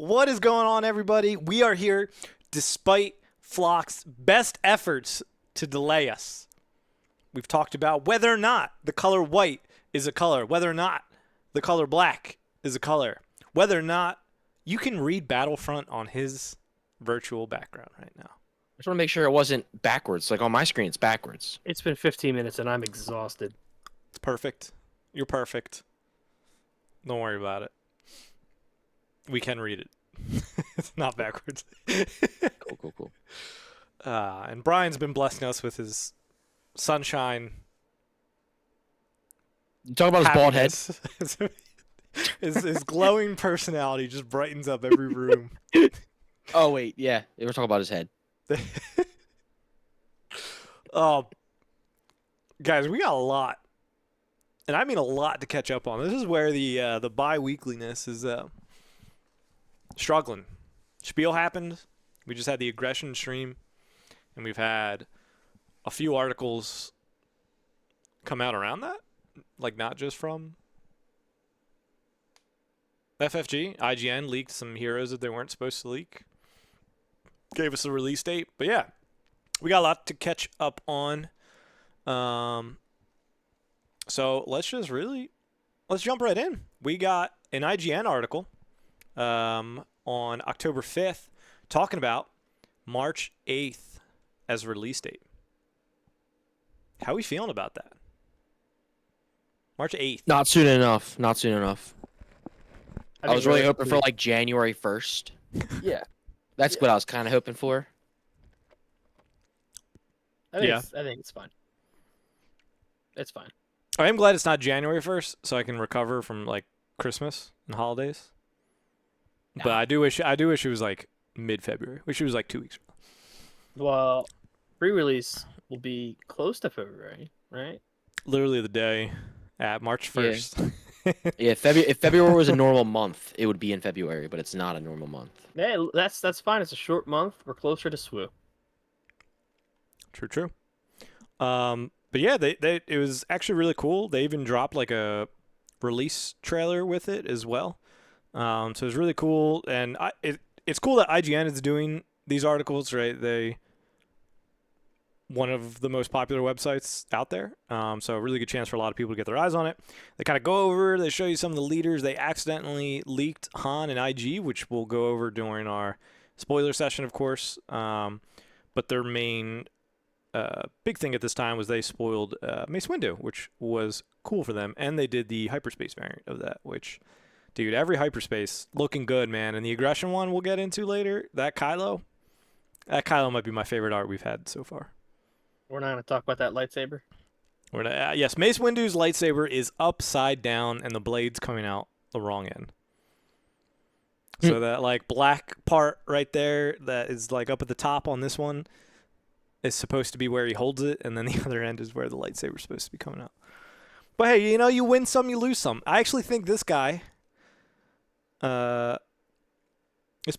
What is going on, everybody? We are here despite Flock's best efforts to delay us. We've talked about whether or not the color white is a color, whether or not the color black is a color, whether or not you can read Battlefront on his virtual background right now. I just want to make sure it wasn't backwards. Like on my screen, it's backwards. It's been 15 minutes and I'm exhausted. It's perfect. You're perfect. Don't worry about it. We can read it. It's not backwards. Cool. And Brian's been blessing us with his sunshine. You talk about his bald head. his glowing personality just brightens up every room. Oh, wait. Yeah. We're talking about his head. Guys, we got a lot. And I mean a lot to catch up on. This is where the bi-weekliness is struggling. Spiel happened. We just had the aggression stream. And we've had a few articles come out around that. Like, not just from FFG. IGN leaked some heroes that they weren't supposed to leak. Gave us a release date. But yeah, we got a lot to catch up on. So let's jump right in. We got an IGN article on October 5th talking about March 8th as release date. How are we feeling about that? March 8th. Not soon enough. I was really hoping for like like January 1st. Yeah. That's what I was kind of hoping for. I think it's fine. It's fine. I am glad it's not January 1st, so I can recover from like Christmas and holidays. Nah. But I do wish it was like mid-February. Wish it was like 2 weeks. Well, pre-release will be close to February, right? Literally the day at March 1st. Yeah, if February was a normal month, it would be in February, but it's not a normal month. Yeah, that's fine. It's a short month. We're closer to SWU. True. But yeah, it was actually really cool. They even dropped like a release trailer with it as well. So it was really cool, and it's cool that IGN is doing these articles, right? One of the most popular websites out there. So a really good chance for a lot of people to get their eyes on it. They kind of go over, they show you some of the leaders. They accidentally leaked Han and IG, which we'll go over during our spoiler session, of course. But their main big thing at this time was they spoiled Mace Windu, which was cool for them. And they did the hyperspace variant of that, which, dude, every hyperspace looking good, man. And the aggression one we'll get into later, that Kylo might be my favorite art we've had so far. We're not going to talk about that lightsaber. Yes, Mace Windu's lightsaber is upside down and the blade's coming out the wrong end. So that like black part right there that is like up at the top on this one is supposed to be where he holds it, and then the other end is where the lightsaber is supposed to be coming out. But hey, you win some, you lose some. I actually think this guy, this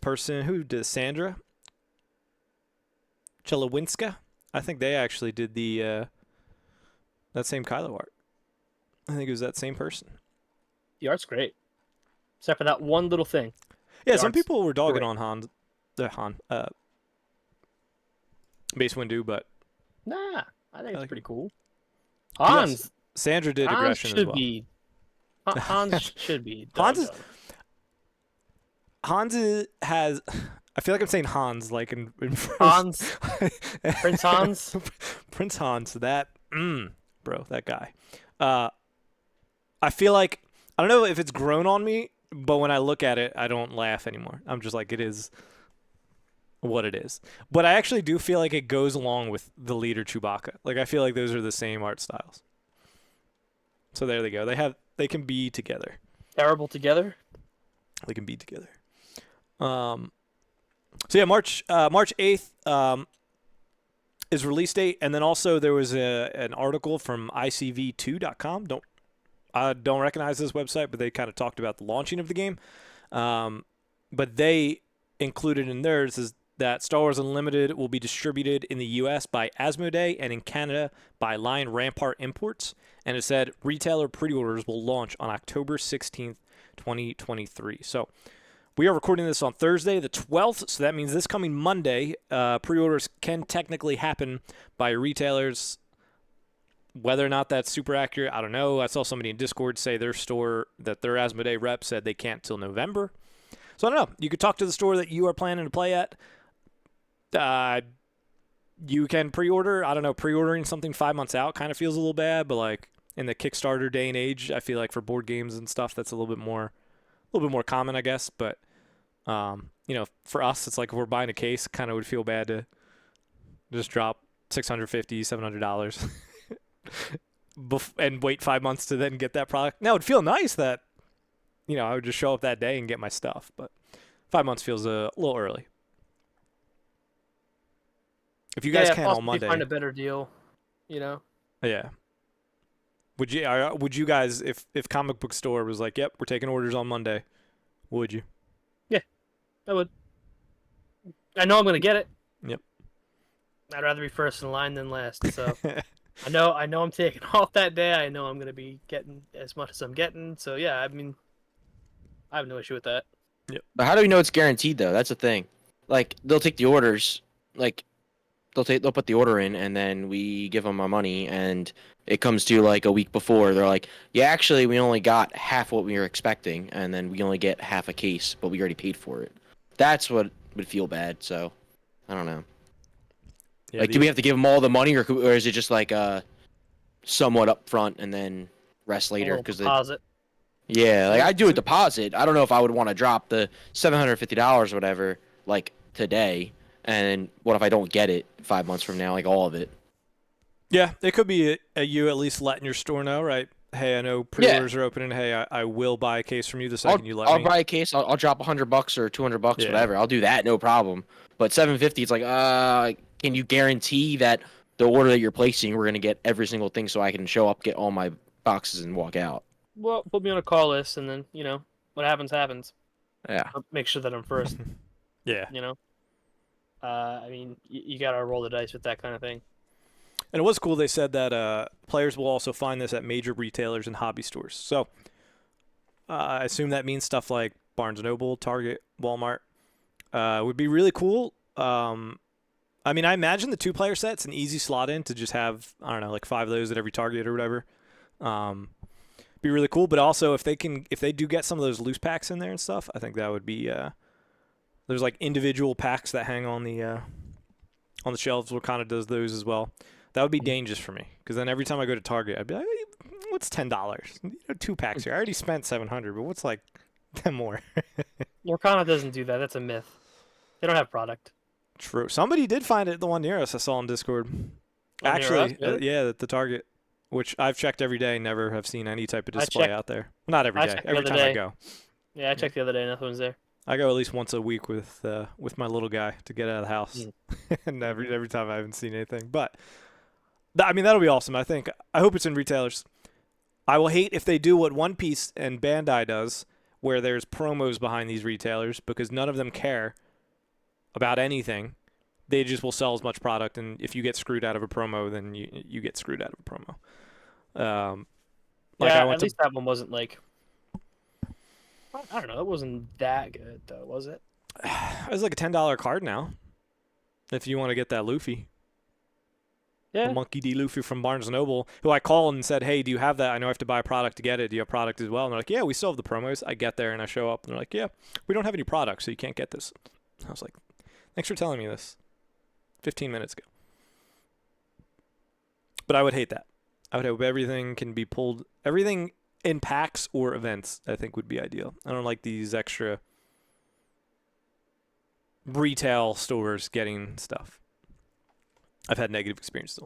person who did Sandra Chelawinska, I think they actually did the that same Kylo art. I think it was that same person. The art's great, except for that one little thing. Yeah, some people were dogging on Mace Windu, but nah, I think it's pretty cool. Yes, Sandra did aggression as well. Hans should be. Hans has. I feel like I'm saying Hans, like in Hans, Prince Hans, Prince Hans. That bro, that guy. I feel like I don't know if it's grown on me, but when I look at it, I don't laugh anymore. I'm just like, it is what it is. But I actually do feel like it goes along with the leader Chewbacca. Like I feel like those are the same art styles. So there they go. They can be together. Terrible together. They can be together. So yeah, March 8th is release date, and then also there was an article from ICV2.com. Don't recognize this website, but they kind of talked about the launching of the game. But they included in theirs is that Star Wars Unlimited will be distributed in the U.S. by Asmodee and in Canada by Lion Rampart Imports. And it said retailer pre-orders will launch on October 16th, 2023. So We are recording this on Thursday, the 12th, so that means this coming Monday, pre-orders can technically happen by retailers. Whether or not that's super accurate, I don't know. I saw somebody in Discord say their store, that their Asmodee rep said they can't till November. So I don't know. You could talk to the store that you are planning to play at. You can pre-order. I don't know. Pre-ordering something 5 months out kind of feels a little bad, but like in the Kickstarter day and age, I feel like for board games and stuff, that's a little bit more common, I guess. But for us, it's like if we're buying a case, kind of would feel bad to just drop $650, $700 and wait 5 months to then get that product. Now, it'd feel nice that I would just show up that day and get my stuff, but 5 months feels a little early. If you guys can on Monday, find a better deal, Yeah. Would you guys, if Comic Book Store was like, "Yep, we're taking orders on Monday," would you? Yeah, I would. I know I'm gonna get it. Yep. I'd rather be first in line than last. So I know I'm taking off that day. I know I'm gonna be getting as much as I'm getting. So yeah, I mean, I have no issue with that. Yep. But how do we know it's guaranteed though? That's the thing. Like they'll take the orders, like they'll put the order in, and then we give them our money, and it comes to like a week before. They're like, yeah, actually, we only got half what we were expecting, and then we only get half a case, but we already paid for it. That's what would feel bad. So I don't know. Yeah, like, do we have to give them all the money, or is it just like somewhat up front and then rest later? Because deposit. Yeah, like I do a deposit. I don't know if I would want to drop the $750 or whatever like today. And what if I don't get it 5 months from now, like all of it? Yeah, it could be you at least letting your store know, right? Hey, I know pre-orders are opening. Hey, I will buy a case from you the second you let me. I'll buy a case. I'll drop $100 or $200, whatever. I'll do that, no problem. But $750, it's like, can you guarantee that the order that you're placing, we're gonna get every single thing, so I can show up, get all my boxes, and walk out? Well, put me on a call list, and then what happens. Yeah. I'll make sure that I'm first. Yeah. I mean, you gotta roll the dice with that kind of thing. And it was cool. They said that players will also find this at major retailers and hobby stores. So I assume that means stuff like Barnes & Noble, Target, Walmart. Would be really cool. I mean, I imagine the 2-player set's an easy slot in to just have, I don't know, like 5 of those at every Target or whatever. Be really cool. But also, if they do get some of those loose packs in there and stuff, I think that would be. There's like individual packs that hang on the shelves. What kind of does those as well? That would be dangerous for me, because then every time I go to Target, I'd be like, hey, "What's $10? 2 packs here. I already spent $700, but what's like 10 more?" Lorcana doesn't do that. That's a myth. They don't have product. True. Somebody did find it at the one near us. I saw on Discord. Actually, at the Target, which I've checked every day. Never have seen any type of display out there. Not every day. Every time I go. Yeah, I checked the other day. Nothing was there. I go at least once a week with my little guy to get out of the house, and every time I haven't seen anything. But I mean, that'll be awesome. I hope it's in retailers. I will hate if they do what One Piece and Bandai does, where there's promos behind these retailers, because none of them care about anything. They just will sell as much product, and if you get screwed out of a promo, then you get screwed out of a promo. At least that one wasn't like. I don't know. It wasn't that good, though, was it? It was like a $10 card now, if you want to get that Luffy. Yeah. The Monkey D. Luffy from Barnes & Noble, who I called and said, hey, do you have that? I know I have to buy a product to get it. Do you have product as well? And they're like, yeah, we still have the promos. I get there and I show up, and they're like, yeah, we don't have any product, so you can't get this. I was like, thanks for telling me this 15 minutes ago. But I would hate that. I would hope everything can be pulled. Everything in packs or events, I think, would be ideal. I don't like these extra retail stores getting stuff. I've had negative experiences.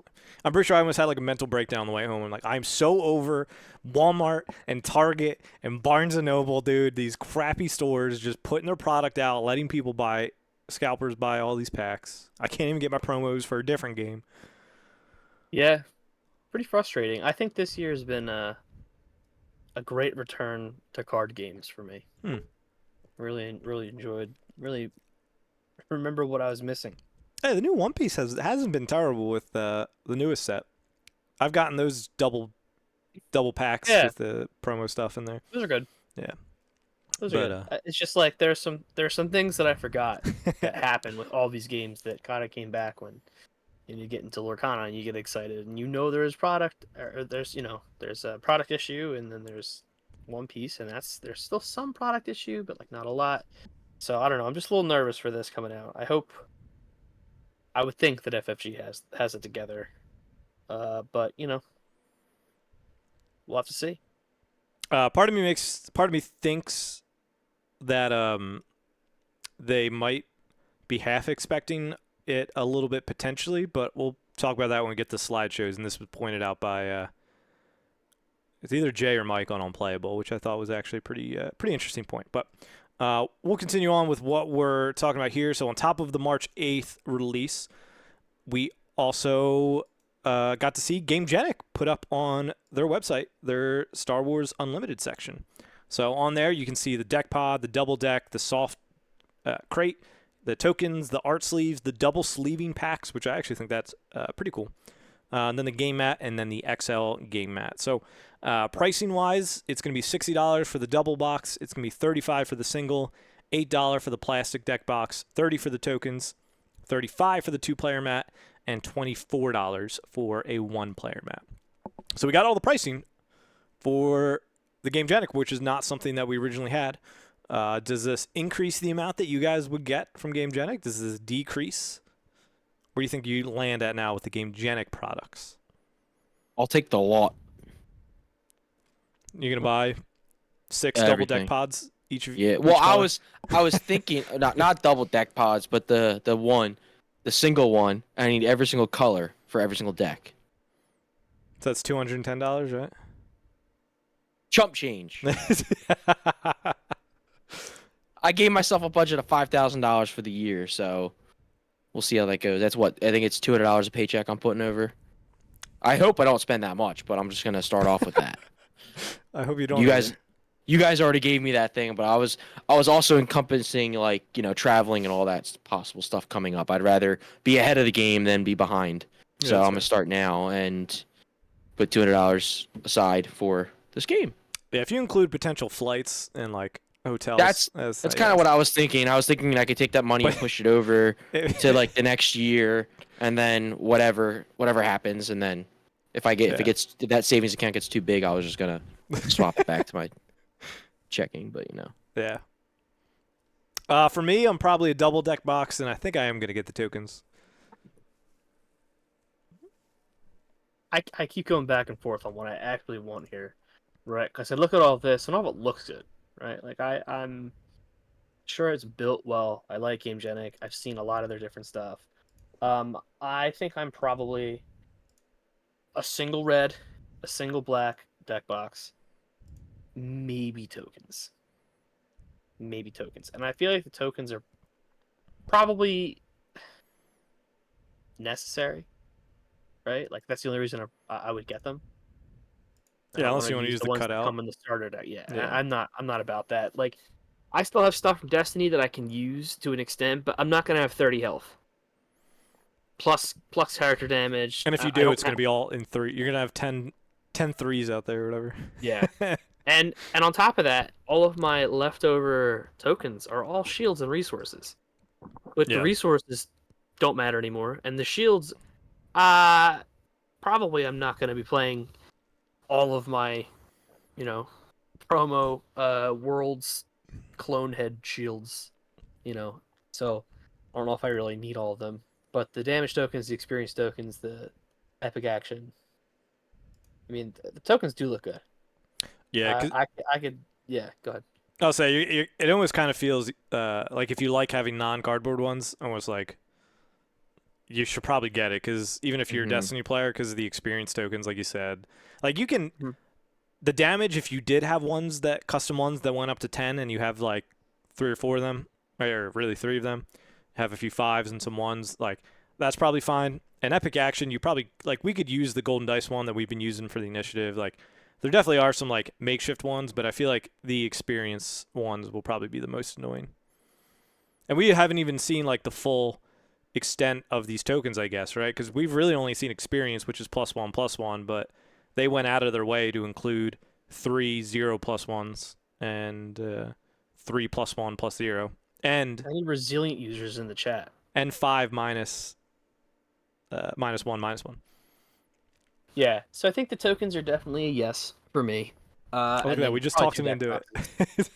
I'm pretty sure I almost had like a mental breakdown on the way home. I'm like, I'm so over Walmart and Target and Barnes & Noble, dude. These crappy stores just putting their product out, letting people buy, scalpers buy all these packs. I can't even get my promos for a different game. Yeah, pretty frustrating. I think this year has been a great return to card games for me. Really enjoyed. Really remember what I was missing. Hey, the new One Piece hasn't been terrible with the newest set. I've gotten those double packs with the promo stuff in there. Those are good. Yeah. Those are But good. It's just like there's some things that I forgot that happened with all these games that kind of came back when you get into Lorcana and you get excited and there's product or there's a product issue and then there's One Piece and there's still some product issue but like not a lot. So I don't know. I'm just a little nervous for this coming out. I would think that FFG has it together, but we'll have to see. part of me thinks that they might be half expecting it a little bit potentially, but we'll talk about that when we get to slideshows. And this was pointed out by it's either Jay or Mike on Unplayable, which I thought was actually a pretty interesting point. But we'll continue on with what we're talking about here. So on top of the March 8th release, we also got to see GameGenic put up on their website their Star Wars Unlimited section. So on there, you can see the deck pod, the double deck, the soft crate, the tokens, the art sleeves, the double sleeving packs, which I actually think that's pretty cool. And then the game mat, and then the XL game mat. So pricing wise, it's going to be $60 for the double box. It's going to be $35 for the single, $8 for the plastic deck box, $30 for the tokens, $35 for the 2-player mat, and $24 for a 1-player mat. So we got all the pricing for the GameGenic, which is not something that we originally had. Does this increase the amount that you guys would get from GameGenic? Does this decrease? Where do you think you land at now with the GameGenic products? I'll take the lot. You're gonna buy 6 double deck pods each of Yeah. each Well, color? I was thinking not double deck pods, but the single one. I need every single color for every single deck. So that's $210, right? Chump change. I gave myself a budget of $5,000 for the year, so we'll see how that goes. That's what I think it's $200 a paycheck I'm putting over. I hope I don't spend that much, but I'm just gonna start off with that. I hope you don't. You guys already gave me that thing, but I was also encompassing like traveling and all that possible stuff coming up. I'd rather be ahead of the game than be behind. So I'm gonna start now and put $200 aside for this game. Yeah, if you include potential flights and like hotels, that's kind of what I was thinking. I was thinking I could take that money and push it over to like the next year, and then whatever happens, and then if if that savings account gets too big, I was just gonna swap it back to my checking. But Yeah. For me, I'm probably a double deck box, and I think I am gonna get the tokens. I keep going back and forth on what I actually want here, right? Because I look at all this and all of it looks good, right? Like I'm sure it's built well. I like GameGenic. I've seen a lot of their different stuff. I think I'm probably a single red, a single black deck box, maybe tokens. And I feel like the tokens are probably necessary, right? Like that's the only reason I would get them. Yeah, unless you want to use the ones cutout. that come in the starter deck. Yeah, Yeah. I'm not about that. Like, I still have stuff from Destiny that I can use to an extent, but I'm not gonna have 30 health. Plus character damage. And if you do, it's going to be all in 3. You're going to have 10 threes out there or whatever. Yeah. And on top of that, all of my leftover tokens are all shields and resources. But the resources don't matter anymore, and the shields, probably I'm not going to be playing all of my, promo worlds clone head shields, So I don't know if I really need all of them. But the damage tokens, the experience tokens, the epic action. I mean, the tokens do look good. Yeah, I could. Yeah, go ahead. I'll say it almost kind of feels like if you like having non-cardboard ones, almost like you should probably get it because even if you're a Destiny player, because of the experience tokens, like you said, like you can the damage if you did have ones that custom ones that went up to 10 and you have like 3 or 4 of them, or really 3 of them, have a few 5s and some 1s, like that's probably fine. And epic action, you probably like we could use the golden dice one that we've been using for the initiative, like. There definitely are some like makeshift ones, but I feel like the experience ones will probably be the most annoying. And we haven't even seen like the full extent of these tokens, I guess, right? Because we've really only seen experience, which is +1/+1, but they went out of their way to include 3 0+1s and 3+1+0, and I need resilient users in the chat. 5 minus -1 -1. Yeah, so I think the tokens are definitely a yes for me. Oh, look And at that. then We just probably talked two him deck into boxes.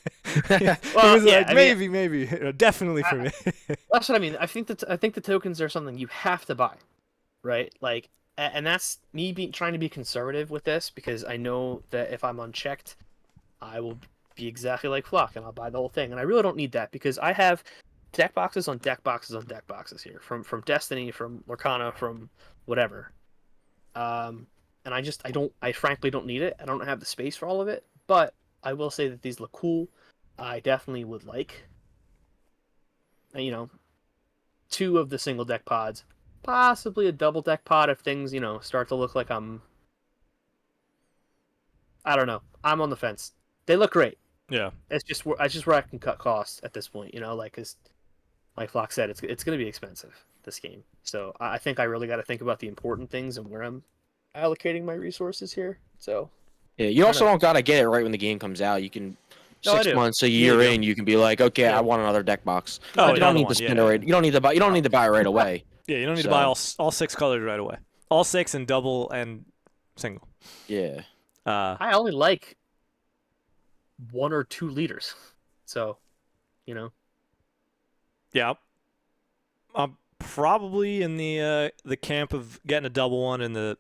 it. He Well, was yeah, like, I mean, maybe. Definitely for me. that's what I mean. I think the tokens are something you have to buy, right? Like, and that's me trying to be conservative with this because I know that if I'm unchecked, I will be exactly like Flock and I'll buy the whole thing. And I really don't need that because I have deck boxes on deck boxes on deck boxes here from Destiny, from Lorcana, from whatever. And I frankly don't need it. I don't have the space for all of it, but I will say that these look cool. I definitely would like, you know, 2 of the single deck pods, possibly a double deck pod if things, start to look like I don't know. I'm on the fence. They look great. Yeah. It's just where I can cut costs at this point, cause like Flock said, it's going to be expensive, this game. So I think I really got to think about the important things and where I'm allocating my resources here. So Yeah, you I also don't know. don't gotta get it right when the game comes out. You can No, I 6 do. months, a you year go. in, you can be like, okay, Yeah. I want another deck box. Oh, You don't another need one, to spend yeah. it right. You don't need to buy. You don't need to buy it right away. Yeah, you don't need to So- buy all 6 colors right away. All 6 and double and single. Yeah. I only like 1 or 2 liters. So, Yeah. I'm probably in the camp of getting a double one and the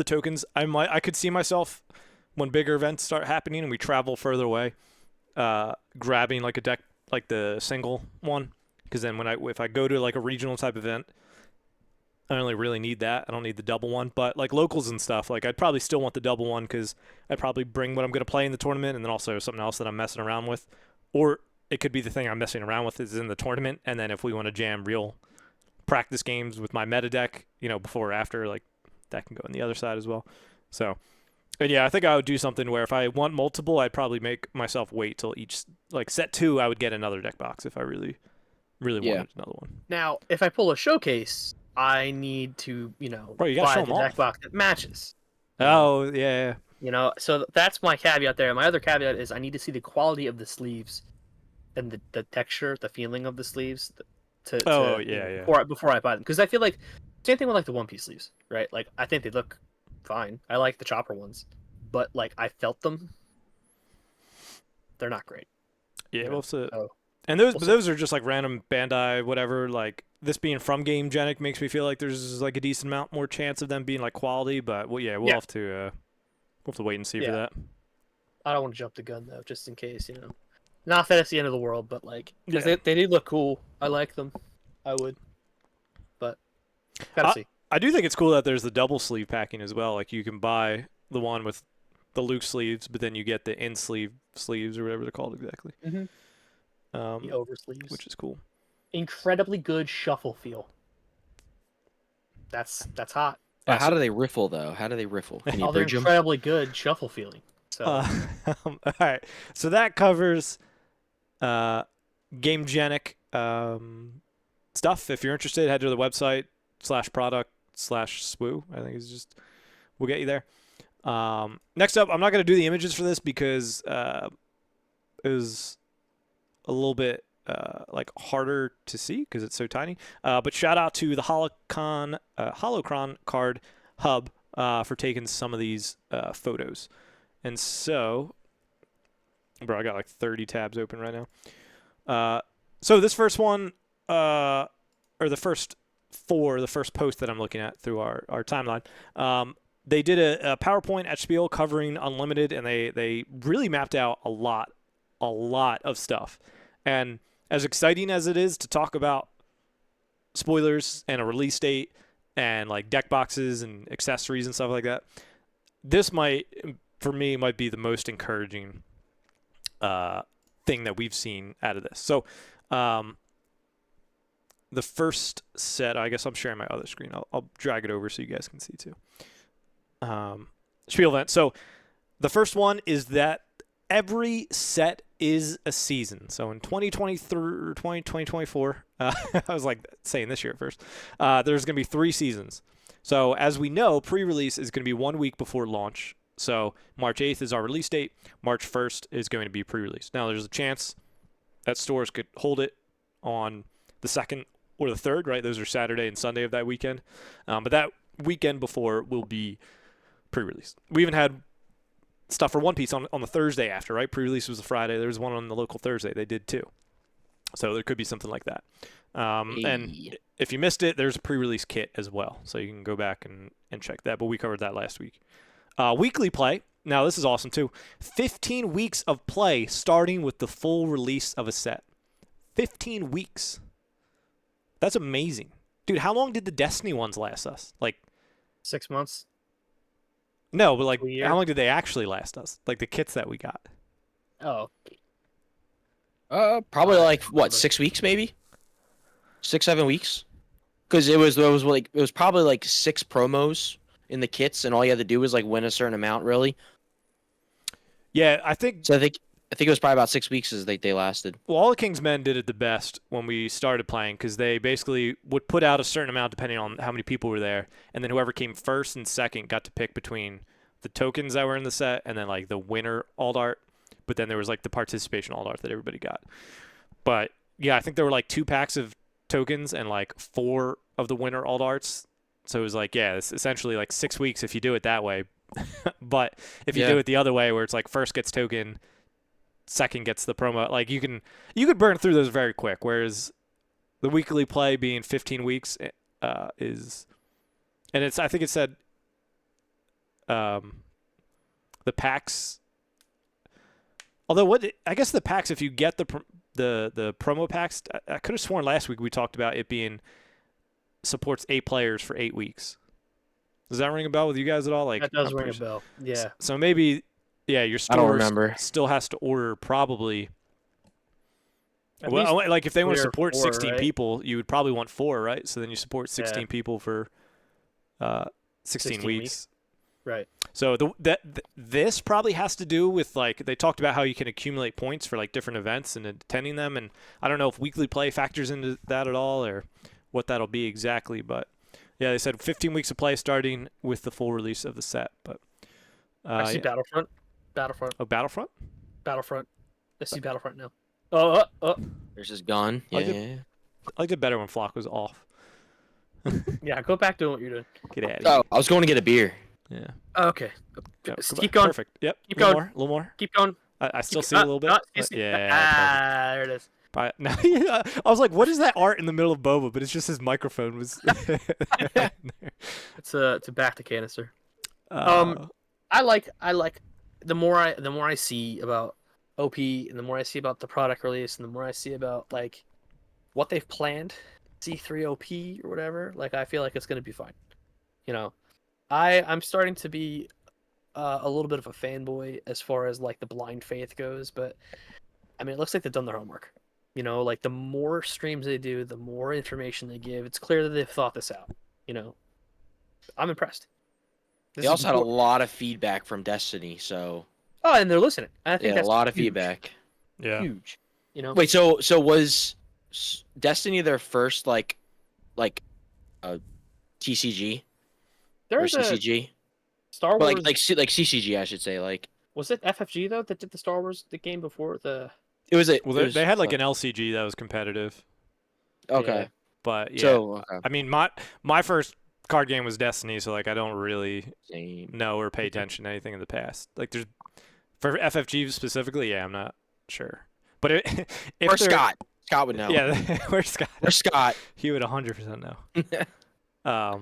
tokens. I could see myself when bigger events start happening and we travel further away, grabbing like a deck like the single one, because then if I go to like a regional type event, I only really need that. I don't need the double one. But like locals and stuff, like I'd probably still want the double one because I'd probably bring what I'm going to play in the tournament and then also something else that I'm messing around with. Or it could be the thing I'm messing around with is in the tournament, and then if we want to jam real practice games with my meta deck, before or after, like that can go on the other side as well. So, and yeah, I think I would do something where if I want multiple, I'd probably make myself wait till each, like set 2, I would get another deck box if I really Yeah. wanted another one. now if I pull a showcase, I need to, Bro, you gotta buy show the 'em deck off. box that matches. Oh, yeah. So that's my caveat there. My other caveat is I need to see the quality of the sleeves and the texture, the feeling of the sleeves Oh, you know, yeah. before I buy them. Because I feel like same thing with like the One Piece sleeves, right? Like I think they look fine. I like the chopper ones, but like I felt them, they're not great. Yeah, Yeah. well, So and those, we'll but see. those are just like random Bandai, whatever. Like this being from Game Genic makes me feel like there's like a decent amount more chance of them being like quality. But we'll Yeah. have to wait and see for Yeah. that. I don't want to jump the gun though, just in case, Not that it's the end of the world, but like because Yeah. they do look cool. I like them. I would, but gotta see. I do think it's cool that there's the double sleeve packing as well. Like you can buy the one with the Luke sleeves, but then you get the in sleeves or whatever they're called exactly. Mhm. The over sleeves, Which is cool. incredibly good shuffle feel. That's hot. But how do they riffle though? How do they riffle? Can you Oh, they're bridge them? incredibly good shuffle feeling. So All right. So that covers Game Genic stuff. If you're interested, head to the website /product/swoo. I think it's just we'll get you there. Next up, I'm not going to do the images for this because it was a little bit like harder to see because it's so tiny. But shout out to the Holocron Card Hub for taking some of these photos. And so, bro, I got like 30 tabs open right now. So this first one, or the first 4, the first post that I'm looking at through our timeline, they did a PowerPoint at Spiel covering Unlimited, and they really mapped out a lot of stuff. And as exciting as it is to talk about spoilers and a release date and like deck boxes and accessories and stuff like that, this might be the most encouraging thing that we've seen out of this. So the first set, I guess I'm sharing my other screen. I'll drag it over so you guys can see too. Spiel event. So the first one is that every set is a season. So in 2023 or 2024, I was like saying this year at first, there's going to be 3 seasons. So as we know, pre-release is going to be 1 week before launch. So March 8th is our release date. March 1st is going to be pre-release. Now there's a chance that stores could hold it on the 2nd or the 3rd, right? Those are Saturday and Sunday of that weekend. But that weekend before will be pre-release. We even had stuff for One Piece on the Thursday after, right? Pre-release was a Friday. There was one on the local Thursday. They did too. So there could be something like that. And if you missed it, there's a pre-release kit as well. So you can go back and check that. But we covered that last week. Weekly play. Now, this is awesome too. 15 weeks of play starting with the full release of a set. 15 weeks. That's amazing. Dude, how long did the Destiny ones last us? Like 6 months. No, but like A year? how long did they actually last us? Like the kits that we got. Oh, Probably like what, remember. 6 weeks maybe, 6-7 weeks, because it was probably like 6 promos in the kits, and all you had to do was like win a certain amount, really. Yeah, I think So I think it was probably about 6 weeks as they lasted. well, all the King's Men did it the best when we started playing because they basically would put out a certain amount depending on how many people were there, and then whoever came first and second got to pick between the tokens that were in the set and then like the winner alt art. But then there was like the participation alt art that everybody got. But yeah, I think there were like 2 packs of tokens and like 4 of the winner alt arts. So it was like, yeah, it's essentially like 6 weeks if you do it that way. But if you do it the other way, where it's like first gets token, second gets the promo, like you could burn through those very quick. Whereas the weekly play being 15 weeks is, and I think it said the packs. Although I guess the packs, if you get the promo packs, I could have sworn last week we talked about it being supports 8 players for 8 weeks. Does that ring a bell with you guys at all? Like that does I'm ring a pretty sure. bell. Yeah. So maybe, yeah, your I don't store remember. still has to order probably. At Well, least like if they want to 3 or support 4, 16 right? people, you would probably want 4, right? So then you support 16 Yeah. people for 16 16 weeks. Right. So this probably has to do with like they talked about how you can accumulate points for like different events and attending them, and I don't know if weekly play factors into that at all or what that'll be exactly, but yeah, they said 15 weeks of play starting with the full release of the set. But I see yeah. Battlefront. Oh, Battlefront. I see Battlefront now. Oh. There's his gun. I Yeah, did- yeah, yeah. I liked it better when Flock was off. Yeah, go back doing what you're doing. Get out of Oh, here. I was going to get a beer. Yeah. Oh, okay. No, Keep going. Perfect. Yep. Keep a little going. more. A little more. Keep going. I still Keep- see a little bit. you but see- yeah. there it is. No, I was like, what is that art in the middle of Boba? But it's just his microphone was. It's a back to canister. Uh, I like the more I see about OP and the more I see about the product release and the more I see about like what they've planned, C3OP or whatever, like I feel like it's gonna be fine. You know, I'm starting to be a little bit of a fanboy as far as like the blind faith goes, but I mean it looks like they've done their homework. You know, like the more streams they do, the more information they give. It's clear that they've thought this out. You know, I'm impressed. They also had a lot of feedback from Destiny, so Oh, and they're listening. I think yeah, a that's lot of huge. feedback. yeah. Huge. You know. Wait, so was Destiny their first like TCG or There's a CCG? Star But Wars. like CCG, I should say. Like Was it FFG though that did the Star Wars the game before the? it was a. Well, it was, they had like an LCG that was competitive, okay. Yeah. but yeah. So okay. I mean, my first card game was Destiny, so like I don't really Same. know or pay attention to anything in the past. Like there's for FFG specifically, yeah, I'm not sure. But if Or they're- Scott. Scott would know. Yeah, where's Scott? Or Scott. He would 100% know.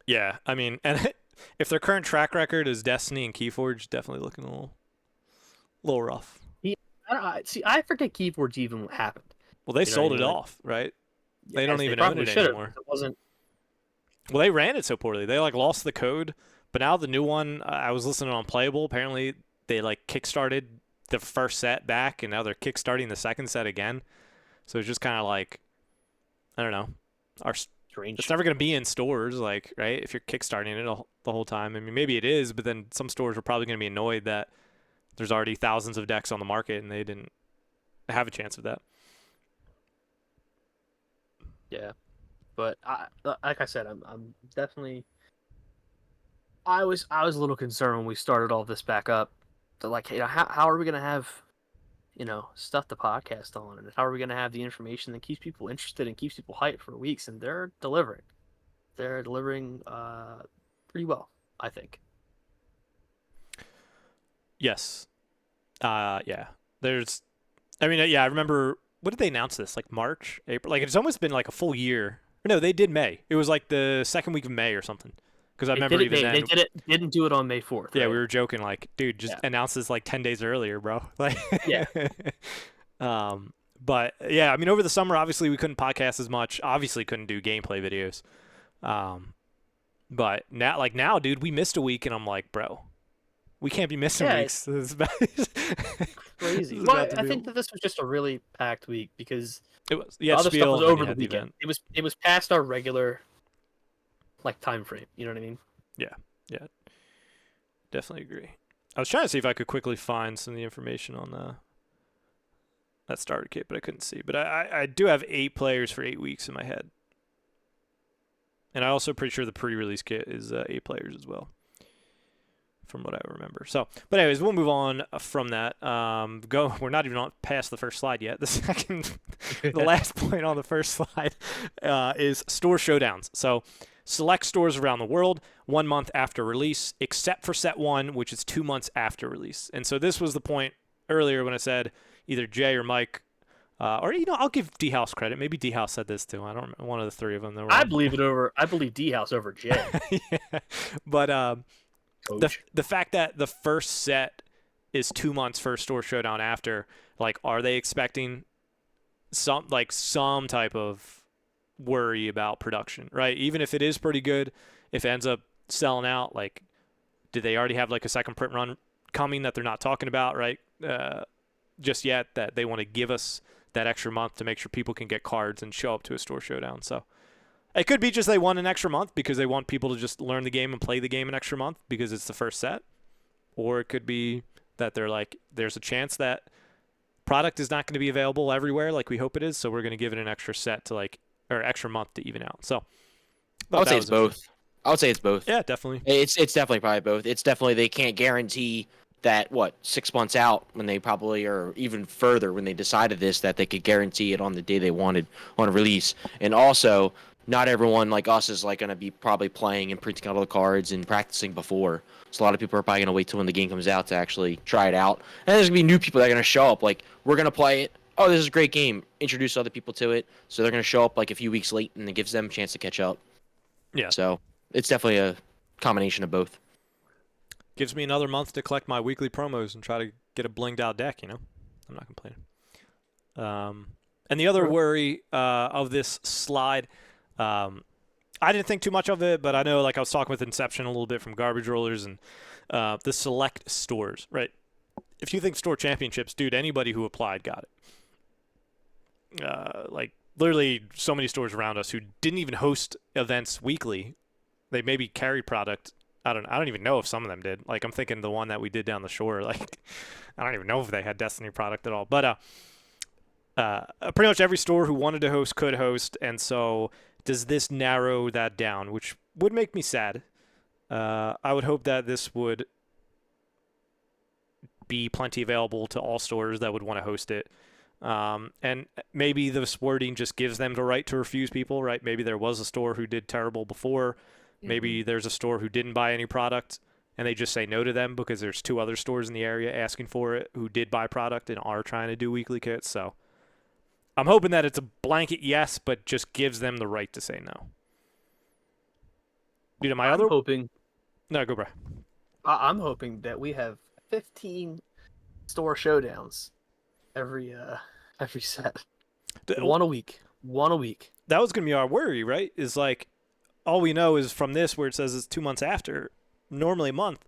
Yeah, I mean, and if their current track record is Destiny and Keyforge, definitely looking a little rough. See, I forget Keyforge even happened. Well, they You know sold what I it mean? Like- off, right? They Yes, don't even own probably it should've, anymore. because It wasn't. Well, they ran it so poorly. They like lost the code, but now the new one, I was listening on Playable. Apparently, they like kickstarted the first set back, and now they're kickstarting the second set again. So it's just kind of like, I don't know. Strange. It's never going to be in stores, like, right? If you're kickstarting it the whole time. I mean, maybe it is, but then some stores are probably going to be annoyed that there's already thousands of decks on the market and they didn't have a chance of that. Yeah, but like I said, I'm definitely. I was a little concerned when we started all this back up. To like, how are we gonna have, stuff to podcast on, and how are we gonna have the information that keeps people interested and keeps people hyped for weeks? And they're delivering. They're delivering pretty well, I think. Yes. Yeah. There's. I mean, yeah. I remember. When did they announce this? Like March, April? Like it's almost been like a full year. No, they did May. It was like the second week of May or something. Because I remember even then. Didn't do it on May 4th. Yeah, right? we were joking like, dude, just announce this like 10 days earlier, bro. Like. Yeah. But yeah, I mean, over the summer, obviously we couldn't podcast as much. Obviously, couldn't do gameplay videos. But now, dude, we missed a week, and I'm like, bro, we can't be missing weeks. This is crazy. Well, I think that this was just a really packed week because it was. the other stuff was over the weekend. weekend. It was past our regular time frame. You know what I mean? Yeah, definitely agree. I was trying to see if I could quickly find some of the information on that starter kit, but I couldn't see. But I do have 8 players for 8 weeks in my head. And I'm also pretty sure the pre-release kit is 8 players as well, from what I remember. So, but anyways, we'll move on from that. We're not even past the first slide yet. The last point on the first slide is store showdowns. So, select stores around the world 1 month after release, except for set 1, which is 2 months after release. And so this was the point earlier when I said either Jay or Mike, or I'll give D House credit. Maybe D House said this too. I don't remember. One of the three of them. I believe D House over Jay. Yeah. But the fact that the first set is 2 months first store showdown after, like, are they expecting some type of worry about production, right? Even if it is pretty good, if it ends up selling out, like, do they already have like a second print run coming that they're not talking about, right? Just yet, that they want to give us that extra month to make sure people can get cards and show up to a store showdown. So it could be just they want an extra month because they want people to just learn the game and play the game an extra month because it's the first set. Or it could be that they're like, there's a chance that product is not going to be available everywhere like we hope it is, so we're going to give it an extra set or extra month to even out. So I would say it's both. I would say it's both. Yeah, definitely. It's definitely probably both. It's definitely they can't guarantee that 6 months out when they probably, or even further when they decided this, that they could guarantee it on the day they wanted on a release. And also, not everyone like us is like going to be probably playing and printing out all the cards and practicing before. So a lot of people are probably going to wait till when the game comes out to actually try it out. And there's going to be new people that are going to show up. Like, we're going to play it. Oh, this is a great game. Introduce other people to it. So they're going to show up like a few weeks late, and it gives them a chance to catch up. Yeah. So it's definitely a combination of both. Gives me another month to collect my weekly promos and try to get a blinged out deck, I'm not complaining. And the other worry of this slide, I didn't think too much of it, but I know, like, I was talking with Inception a little bit from Garbage Rollers and the select stores, right? If you think store championships, dude, anybody who applied got it. Like, literally so many stores around us who didn't even host events weekly. They maybe carried product. I don't even know if some of them did. Like, I'm thinking the one that we did down the shore, like, I don't even know if they had Destiny product at all. But pretty much every store who wanted to host could host, and so does this narrow that down, which would make me sad. I would hope that this would be plenty available to all stores that would want to host it. And maybe this wording just gives them the right to refuse people, right? Maybe there was a store who did terrible before. Maybe there's a store who didn't buy any product and they just say no to them because there's 2 other stores in the area asking for it who did buy product and are trying to do weekly kits. So I'm hoping that it's a blanket yes, but just gives them the right to say no. Dude, hoping. No, go, bro. I'm hoping that we have 15 store showdowns every set. One a week. That was going to be our worry, right? Is like, all we know is from this where it says it's 2 months after, normally a month.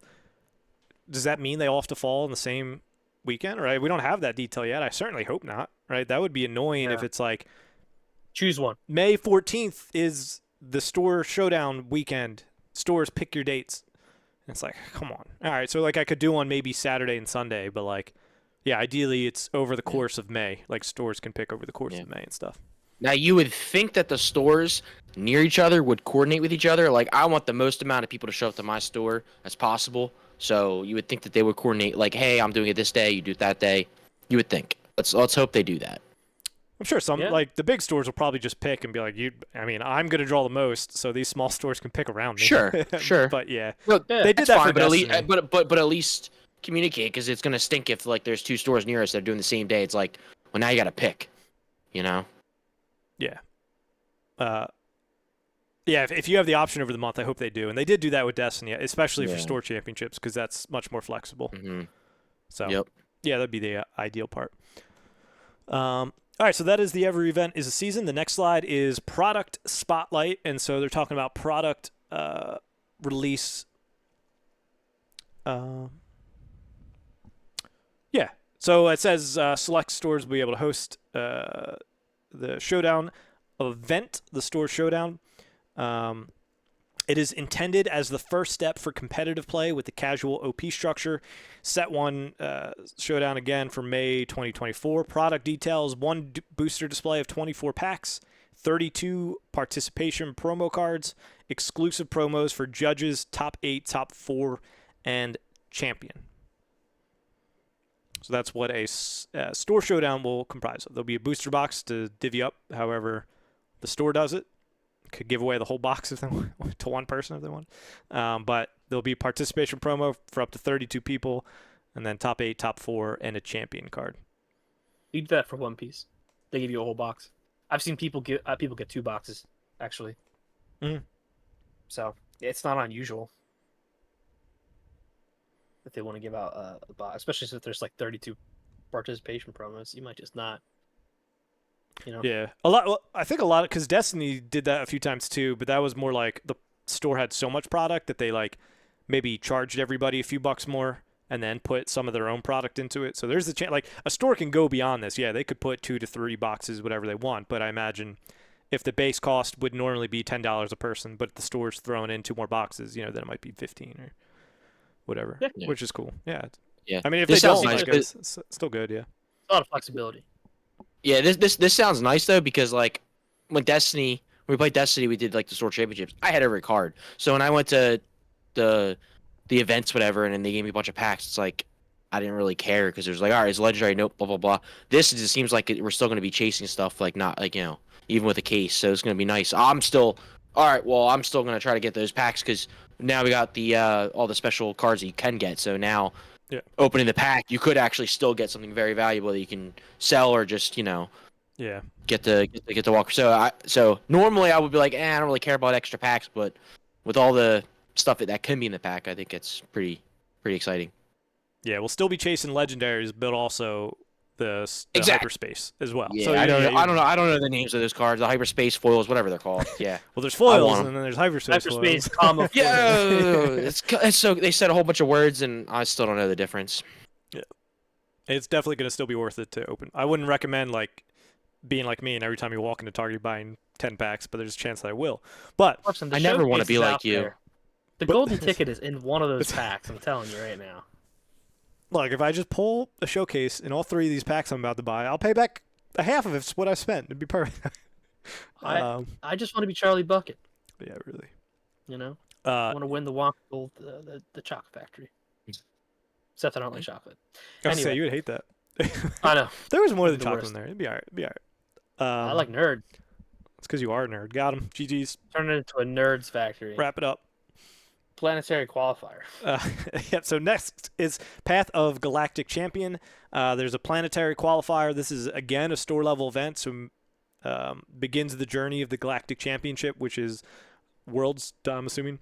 Does that mean they all have to fall in the same weekend, right? We don't have that detail yet. I certainly hope not, right? That would be annoying if it's like, choose one. May 14th is the store showdown weekend. Stores pick your dates. And it's like, come on. All right, so like I could do one maybe Saturday and Sunday, but like, yeah, ideally it's over the course of May. Like stores can pick over the course of May and stuff. Now you would think that the stores near each other would coordinate with each other. Like I want the most amount of people to show up to my store as possible. So you would think that they would coordinate. Like, hey, I'm doing it this day. You do it that day. You would think. Let's hope they do that. I'm sure some Yeah. like the big stores will probably just pick and be like, I mean, I'm gonna draw the most, so these small stores can pick around me. Sure, sure. But yeah, Well, Yeah, they did that's that fine, for but at least, Destiny. but at least communicate because it's gonna stink if like there's two stores near us that are doing the same day. It's like, well, now you got to pick. You know. Yeah. Yeah, if you have the option over the month, I hope they do. And they did do that with Destiny, especially for Yeah. store championships, because that's much more flexible. Mm-hmm. So, Yep. yeah, that'd be the ideal part. All right, so that is the every event is a season. The next slide is product spotlight. And so they're talking about product release. Yeah, so it says select stores will be able to host the showdown event, the store showdown. It is intended as the first step for competitive play with the casual OP structure. Set 1 showdown again for May 2024. Product details: 1 booster display of 24 packs, 32 participation promo cards, exclusive promos for judges, top 8, top 4, and champion. So that's what a store showdown will comprise of. There'll be a booster box to divvy up however the store does it. Could give away the whole box if they want, to one person if they want. But there'll be participation promo for up to 32 people, and then top 8, top 4, and a champion card. You do that for One Piece. They give you a whole box. I've seen people get 2 boxes actually. Mhm. So it's not unusual if they want to give out a box, especially if there's like 32 participation promos. You might just not. You know. Yeah, a lot. Well, I think a lot because Destiny did that a few times too, but that was more like the store had so much product that they like maybe charged everybody a few bucks more and then put some of their own product into it. So there's the chance, like a store can go beyond this. Yeah, they could put 2 to 3 boxes, whatever they want. But I imagine if the base cost would normally be $10 a person, but the store's throwing in 2 more boxes, then it might be 15 or whatever, Yeah. which is cool. Yeah. Yeah. I mean, if This they don't, sounds nice, like, it's still good. Yeah. A lot of flexibility. Yeah, this sounds nice though because like when we played Destiny, we did like the store championships. I had every card, so when I went to the events, whatever, and then they gave me a bunch of packs, it's like I didn't really care because there's like, all right, it's legendary, nope, blah blah blah. This just seems like we're still going to be chasing stuff, like not like even with a case, so it's going to be nice. I'm still I'm still going to try to get those packs because now we got the all the special cards that you can get. So now. Yeah. Opening the pack, you could actually still get something very valuable that you can sell or just Yeah. get to walk. So normally I would be like, I don't really care about extra packs, but with all the stuff that can be in the pack, I think it's pretty exciting. Yeah, we'll still be chasing legendaries, but also the Exactly. hyperspace as well. Yeah, So I don't know the names of those cards, the hyperspace foils, whatever they're called. Yeah. Well, there's foils want 'em. and then there's hyperspace. Hyperspace, foils. comma. Yeah, it's so they said a whole bunch of words and I still don't know the difference. It's definitely going to still be worth it to open. I wouldn't recommend like being like me and every time you walk into Target buying 10 packs, but there's a chance that I will. But Listen, the I never wanna showcase be is like out you. there. The golden ticket is in one of those packs. I'm telling you right now. look, if I just pull a showcase in all 3 of these packs I'm about to buy, I'll pay back a half of it's what I spent. It'd be perfect. I just want to be Charlie Bucket. Yeah, really. You know, I Uh, want to win the Wonka Gold, the chocolate factory. Except I don't like chocolate. I was gonna say Anyway. you would hate that. I know. There was more than The chocolate worst. in there. It'd be all right. It'd be all right. I like nerd. It's because you are a nerd. Got him. GG's. Turn it into a nerd's factory. Wrap it up. Planetary qualifier. Yeah, so next is Path of Galactic Champion. There's a planetary qualifier. This is, again, a store-level event, so begins the journey of the Galactic Championship, which is Worlds, I'm assuming.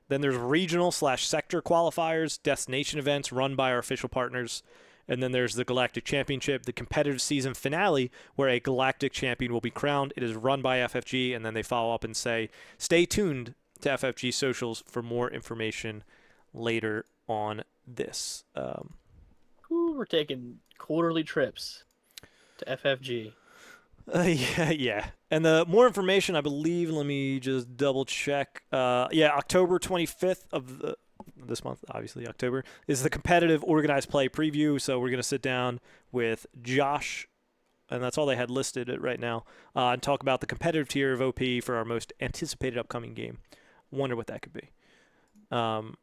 Then there's regional/sector qualifiers, destination events run by our official partners. And then there's the Galactic Championship, the competitive season finale, where a Galactic Champion will be crowned. It is run by FFG, and then they follow up and say, stay tuned to FFG socials for more information later on this. Ooh, we're taking quarterly trips to FFG. Yeah. And the more information, I believe, let me just double check. October 25th of this month, obviously October, is the competitive organized play preview. So we're going to sit down with Josh and that's all they had listed right now, and talk about the competitive tier of OP for our most anticipated upcoming game. Wonder what that could be. So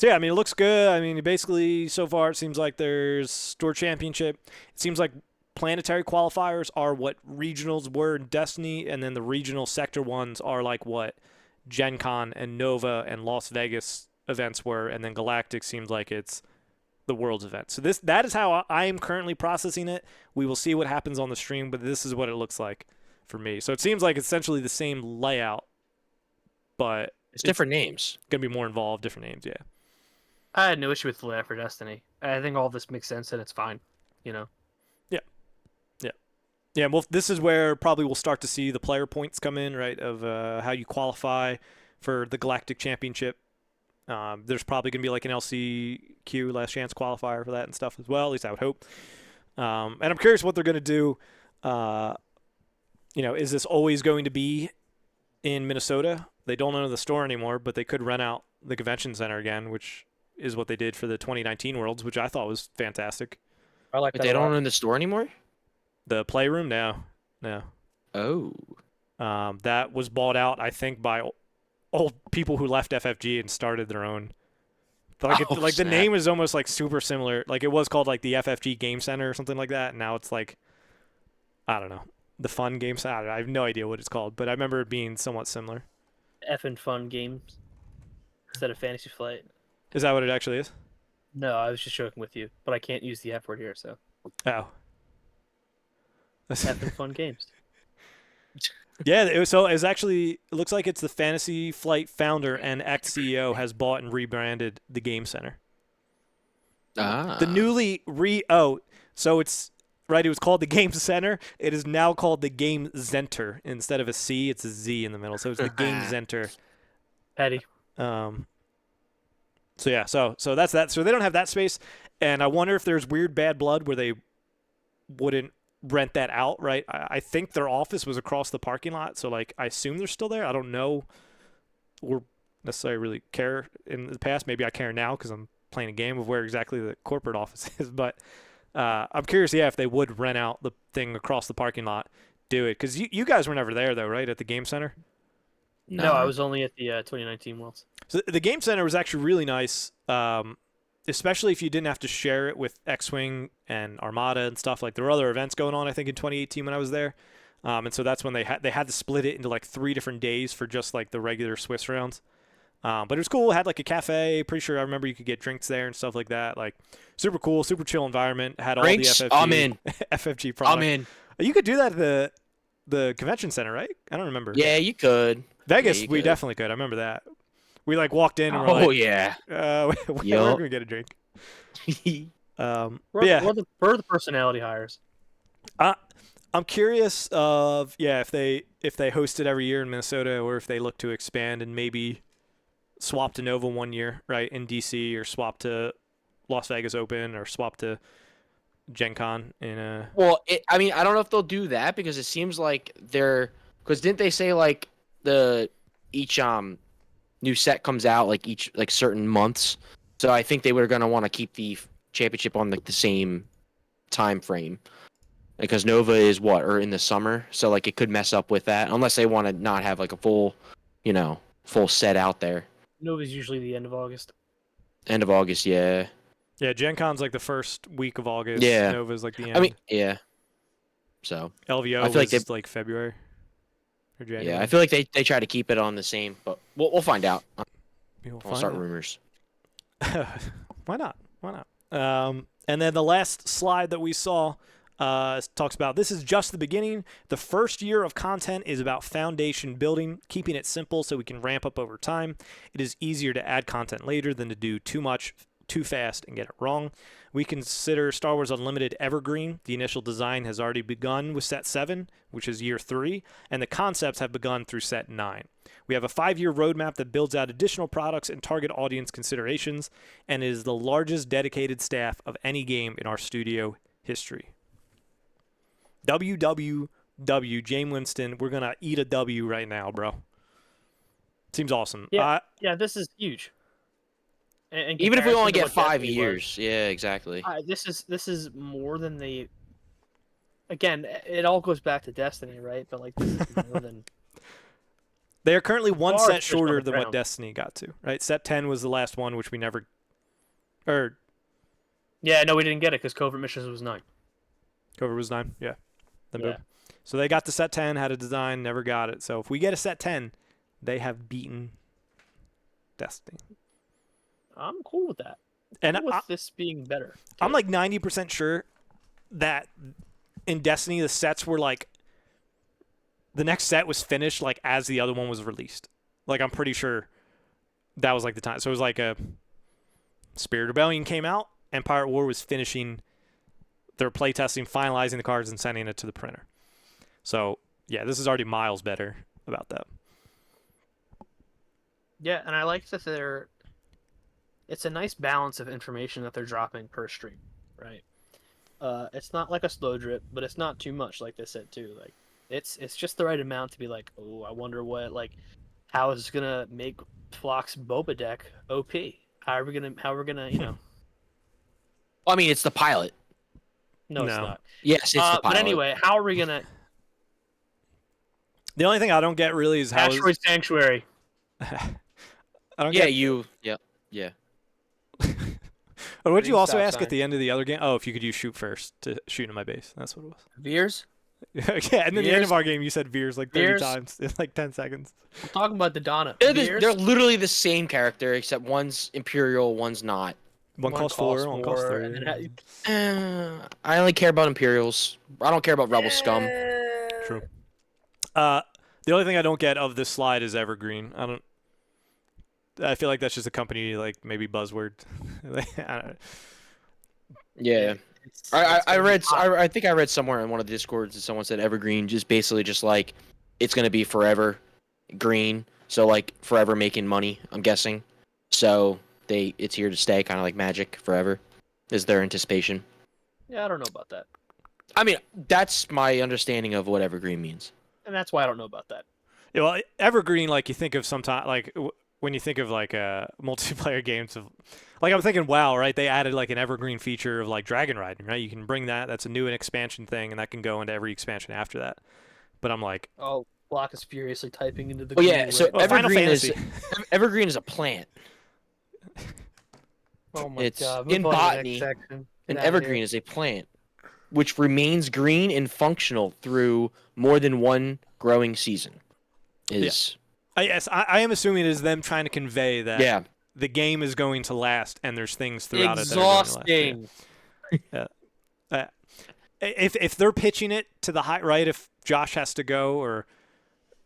yeah, I mean, it looks good. I mean, basically, so far it seems like there's Store Championship. It seems like planetary qualifiers are what regionals were in Destiny, and then the regional sector ones are like what Gen Con and Nova and Las Vegas events were, and then Galactic seems like it's the World's event. So that is how I am currently processing it. We will see what happens on the stream, but this is what it looks like for me. So it seems like essentially the same layout, but It's different names. Gonna be more involved, different names, yeah. I had no issue with the layout for Destiny. I think all this makes sense and it's fine. You know. Yeah, well, this is where probably we'll start to see the player points come in, right, of how you qualify for the Galactic Championship. There's probably going to be like an LCQ, last chance qualifier for that and stuff as well, at least I would hope. And I'm curious what they're going to do. Is this always going to be in Minnesota? They don't own the store anymore, but they could rent out the convention center again, which is what they did for the 2019 Worlds, which I thought was fantastic. I like But that. they don't own the store anymore? The playroom? No. Oh. That was bought out, I think, by old people who left FFG and started their own. The Snap. name is almost like super similar. Like it was called like the FFG Game Center or something like that. And now it's like, I don't know, the Fun Game Center. I have no idea what it's called, but I remember it being somewhat similar. Effing fun games instead of Fantasy Flight. Is that what it actually is? No, I was just joking with you, but I can't use the F word here, so Oh. effing fun games. Yeah, it looks like it's the Fantasy Flight founder and ex-CEO has bought and rebranded the Game Center. Ah. The newly so it's right, it was called the Game Center. It is now called the Game Center. Instead of a C, it's a Z in the middle. So it's the Game Center. Petty. So yeah, so that's that. So they don't have that space, and I wonder if there's weird bad blood where they wouldn't rent that out, right? I think their office was across the parking lot, so like I assume they're still there. I don't know or necessarily really care in the past. Maybe I care now because I'm playing a game of where exactly the corporate office is. But I'm curious, if they would rent out the thing across the parking lot, do it, because you guys were never there though, right? At the Game Center. No, I was only at the 2019 Worlds. So the Game Center was actually really nice. Especially if you didn't have to share it with X-Wing and Armada and stuff. Like there were other events going on, I think, in 2018 when I was there, and so that's when they had to split it into like 3 different days for just like the regular Swiss rounds. But it was cool. It had like a cafe. Pretty sure I remember you could get drinks there and stuff like that. Like super cool, super chill environment. Had Drinks? all the FFG. I'm in. FFG products. I'm in. You could do that at the convention center, right? I don't remember. Yeah, you could. Vegas, Yeah, you we could. definitely could. I remember that. We like walked in and we're Oh like, yeah. we're Yup. gonna get a drink. We're, Yeah. we're the personality hires. I'm curious of if they host it every year in Minnesota, or if they look to expand and maybe swap to Nova one year, right, in DC, or swap to Las Vegas Open, or swap to Gen Con in a. Well, I mean, I don't know if they'll do that because it seems like because didn't they say like each new set comes out like each like certain months? So I think they were gonna want to keep the championship on like the same time frame because Nova is or in the summer, so like it could mess up with that unless they want to not have like a full set out there. Nova's usually the end of August. End of August, yeah. Yeah, Gen Con's like the first week of August. Yeah. Nova's like the end. I mean, yeah. So LVO I feel like was like February or January. yeah, I feel like they try to keep it on the same, but we'll find out. We'll I'll start out. rumors. Why not? And then the last slide that we saw talks about this is just the beginning. The first year of content is about foundation building, keeping it simple so we can ramp up over time. It is easier to add content later than to do too much too fast and get it wrong. We consider Star Wars Unlimited evergreen. The initial design has already begun with Set 7, which is year 3, and the concepts have begun through Set 9. We have a 5-year roadmap that builds out additional products and target audience considerations, and is the largest dedicated staff of any game in our studio history. WWW, James Winston, we're going to eat a W right now, bro. Seems awesome. Yeah, this is huge. In Even if we only comparison to get what 5 Destiny years, yeah, exactly. was, this is more than they. again, it all goes back to Destiny, right? But like, this is more than They are currently one far set fish on shorter the than what ground. Destiny got to, right? Set 10 was the last one, which we never, or Yeah, no, we didn't get it because Covert Missions was 9. Cover was 9. Yeah. Then Yeah. boom. So they got to set 10, had a design, never got it. So if we get a set 10, they have beaten Destiny. I'm cool with that. And Cool with this being better. I'm too. like 90% sure that in Destiny, the sets were like, the next set was finished like as the other one was released. Like I'm pretty sure that was like the time. So it was like a Spirit Rebellion came out, and Pirate War was finishing their playtesting, finalizing the cards, and sending it to the printer. So yeah, this is already miles better about that. Yeah, and I like that it's a nice balance of information that they're dropping per stream, right? It's not like a slow drip, but it's not too much, like they said too. Like it's just the right amount to be like, oh, I wonder how is this gonna make Flock's Boba deck OP? How are we gonna I mean, it's the pilot. No, it's No. not. Yes, it's the pilot. But anyway, how are we gonna The only thing I don't get really is how Asteroid Sanctuary? I don't Yeah, get. yeah. Or would you Green also stop ask sign. at the end of the other game? Oh, if you could use shoot first to shoot in my base. That's what it was. Veers? Yeah, and then the end Veers? of our game, you said Veers like 30 Veers? times in like 10 seconds. I'm talking about the Donna. They're literally the same character, except one's Imperial, one's not. One costs 4, one costs 3. and then I only care about Imperials. I don't care about Rebel scum. True. The only thing I don't get of this slide is Evergreen. I feel like that's just a company like maybe buzzword. I don't know. Yeah. I think I read somewhere in one of the discords that someone said Evergreen just basically just like it's gonna be forever green, so like forever making money, I'm guessing. So it's here to stay, kind of like Magic forever, is their anticipation. Yeah, I don't know about that, I mean, that's my understanding of what Evergreen means. and that's why I don't know about that. Yeah, well, Evergreen, like you think of sometimes, like when you think of like multiplayer games of, like I'm thinking, WoW, right? They added like an Evergreen feature of like Dragon Riding, right? You can bring that. That's a new and expansion thing, and that can go into every expansion after that. But I'm like, Oh, Block is furiously typing into the. Oh yeah, Google so right now. Well, Final Evergreen is a plant. Oh my it's god! in move on to the next botany, section. An Get outta evergreen here. is a plant which remains green and functional through more than one growing season. I am assuming it is them trying to convey that Yeah. the game is going to last, and there's things throughout it that are going to last. Exhausting. If they're pitching it to the high, right? If Josh has to go, or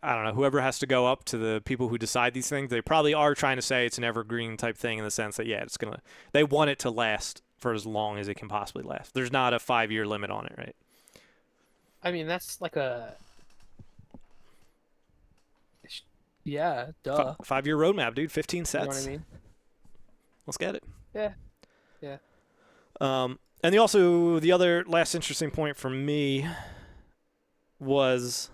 I don't know, whoever has to go up to the people who decide these things, they probably are trying to say it's an evergreen type thing in the sense that they want it to last for as long as it can possibly last. There's not a 5-year limit on it, right? I mean, that's like a. Yeah, duh. 5-year roadmap, dude. 15 You sets. know what I mean? Let's get it. Yeah. Yeah. And the other last interesting point for me was,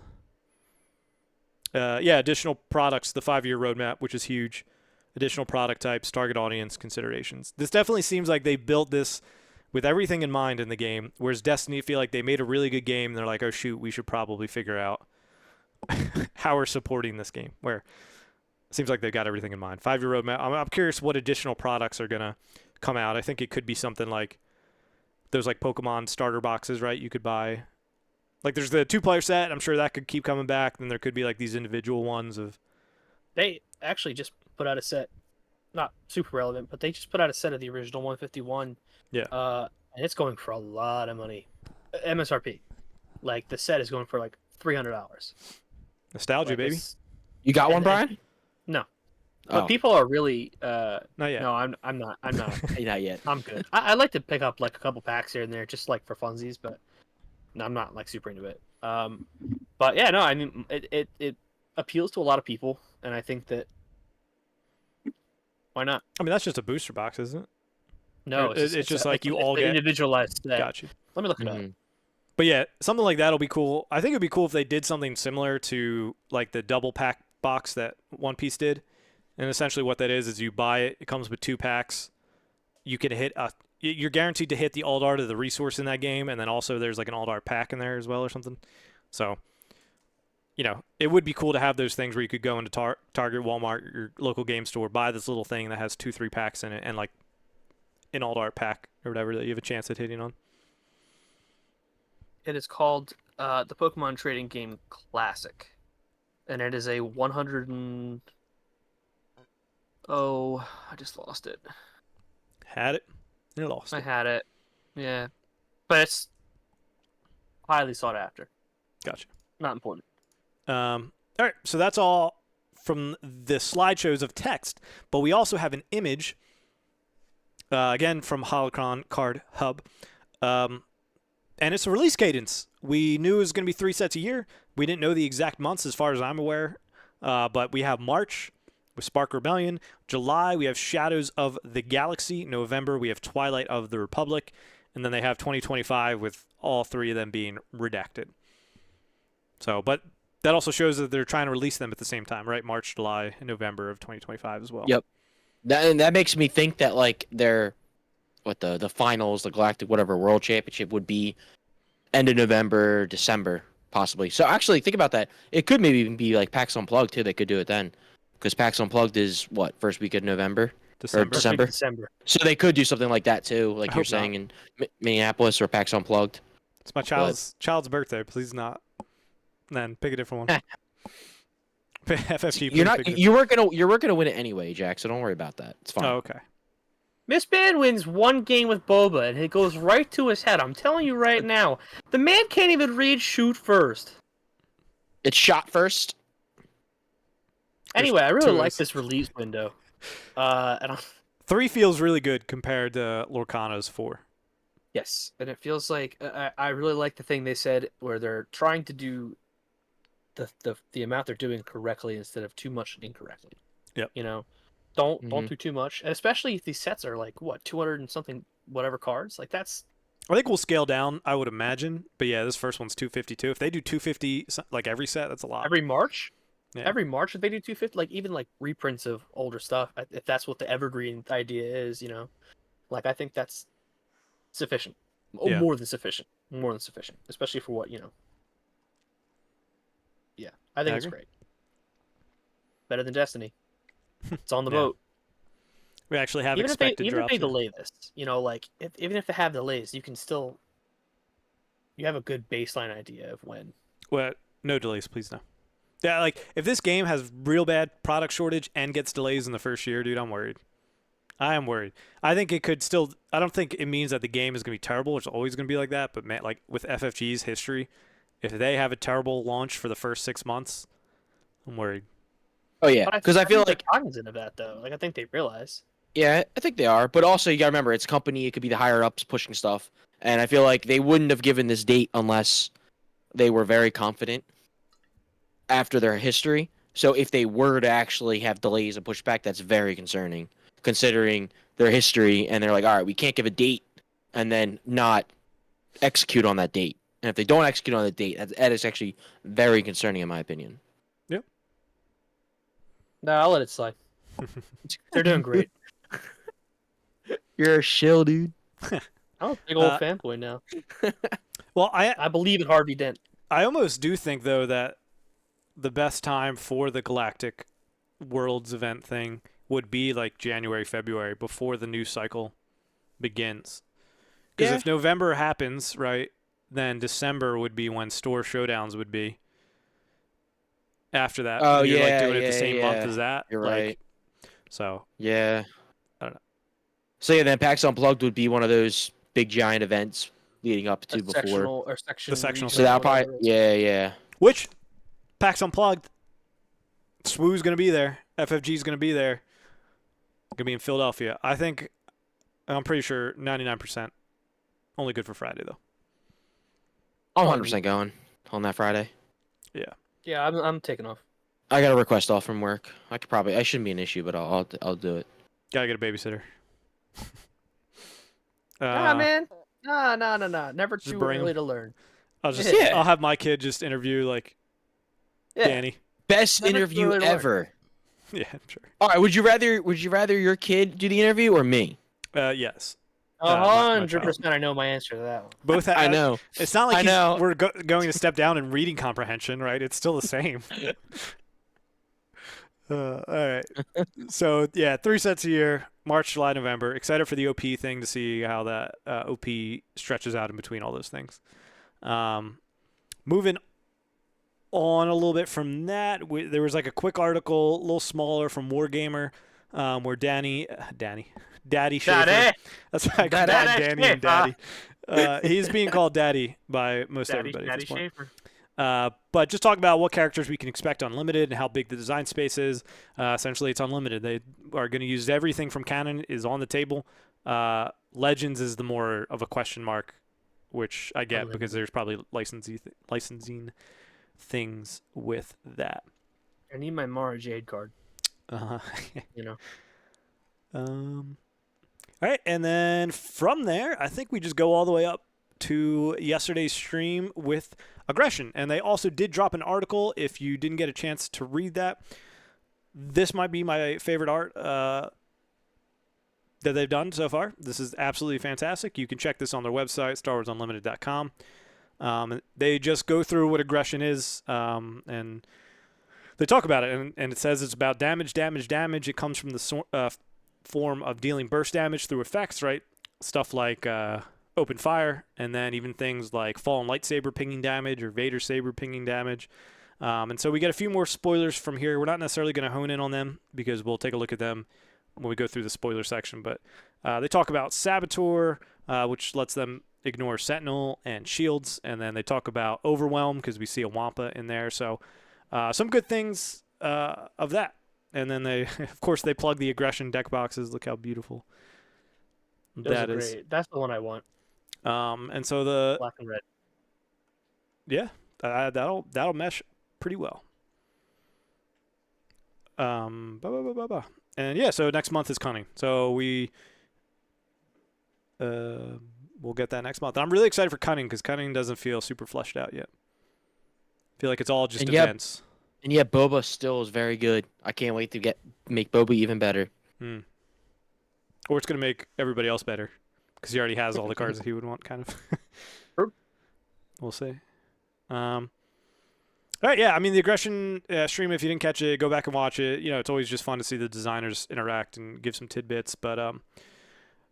additional products, the 5-year roadmap, which is huge. Additional product types, target audience considerations. This definitely seems like they built this with everything in mind in the game, whereas Destiny, I feel like they made a really good game, and they're like, oh, shoot, we should probably figure out how we're supporting this game, where it seems like they've got everything in mind. 5-year roadmap. I'm curious what additional products are going to come out. I think it could be something like those like Pokemon starter boxes, right? You could buy. Like there's the 2-player set. I'm sure that could keep coming back. Then there could be like these individual ones of. They actually just put out a set, not super relevant, but they just put out a set of the original 151. Yeah. And it's going for a lot of money, MSRP. Like the set is going for like $300. Nostalgia, Like, baby. You got one, and- Brian? No. But Oh, people are really. Not yet. No, I'm not. I'm not. not yet. I'm good. I like to pick up like a couple packs here and there, just like for funsies, but no, I'm not like super into it. But yeah, no, I mean it appeals to a lot of people, and I think that why not? I mean, that's just a booster box, isn't it? No, It's just like you all an get. individualized set. Got you. Let me look it up. Mhm. But yeah, something like that'll be cool. I think it'd be cool if they did something similar to like the double pack box that One Piece did. And essentially what that is you buy it, it comes with 2 packs. You can hit you're guaranteed to hit the alt art of the resource in that game, and then also there's like an alt art pack in there as well or something. So, it would be cool to have those things where you could go into Target, Walmart, your local game store, buy this little thing that has 2-3 packs in it, and like an alt art pack or whatever that you have a chance at hitting on. It is called the Pokemon Trading Game Classic, and it is a 100 and... Oh, I just lost it. Had it? You lost I it. had it. Yeah. But it's highly sought after. Gotcha. Not important. All right, so that's all from the slideshows of text, but we also have an image, again from Holocron Card Hub, and it's a release cadence. We knew it was going to be 3 sets a year. We didn't know the exact months as far as I'm aware, but we have March with Spark Rebellion. July, we have Shadows of the Galaxy. November, we have Twilight of the Republic. And then they have 2025 with all 3 of them being redacted. So, but that also shows that they're trying to release them at the same time, right? March, July, and November of 2025 as well. Yep. That makes me think that like the finals, the Galactic whatever World Championship would be end of November, December, possibly. So actually think about that. It could maybe even be like PAX Unplugged too. They could do it then. Because PAX Unplugged is what, first week of November? December. Or December? December. So they could do something like that too, like I you're hope saying in Minneapolis or PAX Unplugged. It's my child's birthday. Please not. Then pick a different one. FFG. You weren't gonna win it anyway, Jack. So don't worry about that. It's fine. Oh, okay. Miss Man wins one game with Boba, and it goes right to his head. I'm telling you right now, the man can't even read shoot first. It's shot first. Anyway, I There's really two like S's. this release window. And 3 feels really good compared to Lorcana's 4. yes, and it feels like I really like the thing they said where they're trying to do the amount they're doing correctly instead of too much incorrectly. Yep. Don't Mhm. do too much, and especially if these sets are like 200 and something whatever cards. Like that's I think we'll scale down, I would imagine. But yeah, this first one's 252. If they do 250 like every set, that's a lot. every March. Yeah. Every March if they do 250, like even like reprints of older stuff, if that's what the evergreen idea is, like I think that's sufficient. Yeah. More than sufficient. More than sufficient, especially for what. Yeah, I think I it's agree. great. Better than Destiny. It's on the Yeah. boat. We actually have Even if expected they drops. here. delay this, like even if they have delays, you have a good baseline idea of when. Well, no delays, please no. Yeah, like if this game has real bad product shortage and gets delays in the first year, dude, I'm worried. I am worried. I think it could still. I don't think it means that the game is going to be terrible. It's always going to be like that. But man, like with FFG's history, if they have a terrible launch for the first 6 months, I'm worried. Oh yeah, But because I feel think like they're cognizant of that though. Like I think they realize. yeah, I think they are. But also you gotta remember, it's a company. It could be the higher ups pushing stuff, and I feel like they wouldn't have given this date unless they were very confident after their history. So if they were to actually have delays and pushback, that's very concerning, considering their history. And they're like, all right, we can't give a date and then not execute on that date. And if they don't execute on the date, that is actually very concerning, in my opinion. No, I'll let it slide. They're doing great. You're a shill, dude. I'm a big old Uh, fanboy now. Well, I believe in Harvey Dent. I almost do think though that the best time for the Galactic Worlds event thing would be like January, February, before the new cycle begins. Because Yeah. if November happens, right, then December would be when store showdowns would be. After that, Oh, when you're like yeah, doing it the yeah, same month yeah. as that. You're like, right. So Yeah. I don't know. So yeah, then PAX Unplugged would be one of those big giant events leading up to before. Sectional or section. The sectional So that'll probably regional, whatever it is. yeah. Which PAX Unplugged, Swoo's gonna be there. FFG's gonna be there. Gonna be in Philadelphia. I'm pretty sure 99%. Only good for Friday though. I'm 100% going on that Friday. Yeah, I'm taking off. I got a request off from work. I shouldn't be an issue, but I'll do it. Gotta get a babysitter. Man. No. Never Just too bring 'em. early to learn. Yeah. I'll have my kid just interview like Yeah. Danny. Best Never interview really learn. ever. Yeah, I'm sure. All right, would you rather your kid do the interview or me? Yes. 100%. I know my answer to that one. Both. I know. It's not like I know. we're going to step down in reading comprehension, right? It's still the same. All right. So yeah, 3 sets a year, March, July, November. Excited for the OP thing to see how that OP stretches out in between all those things. Moving on a little bit from that, there was like a quick article, a little smaller from Wargamer, where Daddy Schaefer. That's why I call Danny and Daddy. He's being called Daddy by most everybody at this point. Schaefer. But just talk about what characters we can expect unlimited and how big the design space is. Essentially, it's unlimited. They are going to use everything from canon is on the table. Legends is the more of a question mark, which I get because there's probably licensing things with that. I need my Mara Jade card. Uh-huh. You know. All right, and then from there, I think we just go all the way up to yesterday's stream with aggression, and they also did drop an article. If you didn't get a chance to read that, this might be my favorite art that they've done so far. This is absolutely fantastic. You can check this on their website, StarWarsUnlimited.com. They just go through what aggression is, and they talk about it, and it says it's about damage. It comes from the form of dealing burst damage through effects, right? Stuff like open fire, and then even things like fallen lightsaber pinging damage or Vader saber pinging damage. And so we get a few more spoilers from here. We're not necessarily going to hone in on them because we'll take a look at them when we go through the spoiler section. But they talk about Saboteur, which lets them ignore Sentinel and shields. And then they talk about Overwhelm because we see a Wampa in there. So some good things of that. And then they, of course, they plug the aggression deck boxes. Look how beautiful that is. Great. That's the one I want. And so the black and red. Yeah, that'll mesh pretty well. And yeah, so next month is Cunning. So we'll get that next month. I'm really excited for Cunning because Cunning doesn't feel super fleshed out yet. I feel like it's all just events. And yet Boba still is very good. I can't wait to make Boba even better. Or it's gonna make everybody else better. Because he already has all the cards that he would want, kind of. We'll see. All right, yeah. I mean, the aggression stream. If you didn't catch it, go back and watch it. You know, it's always just fun to see the designers interact and give some tidbits. But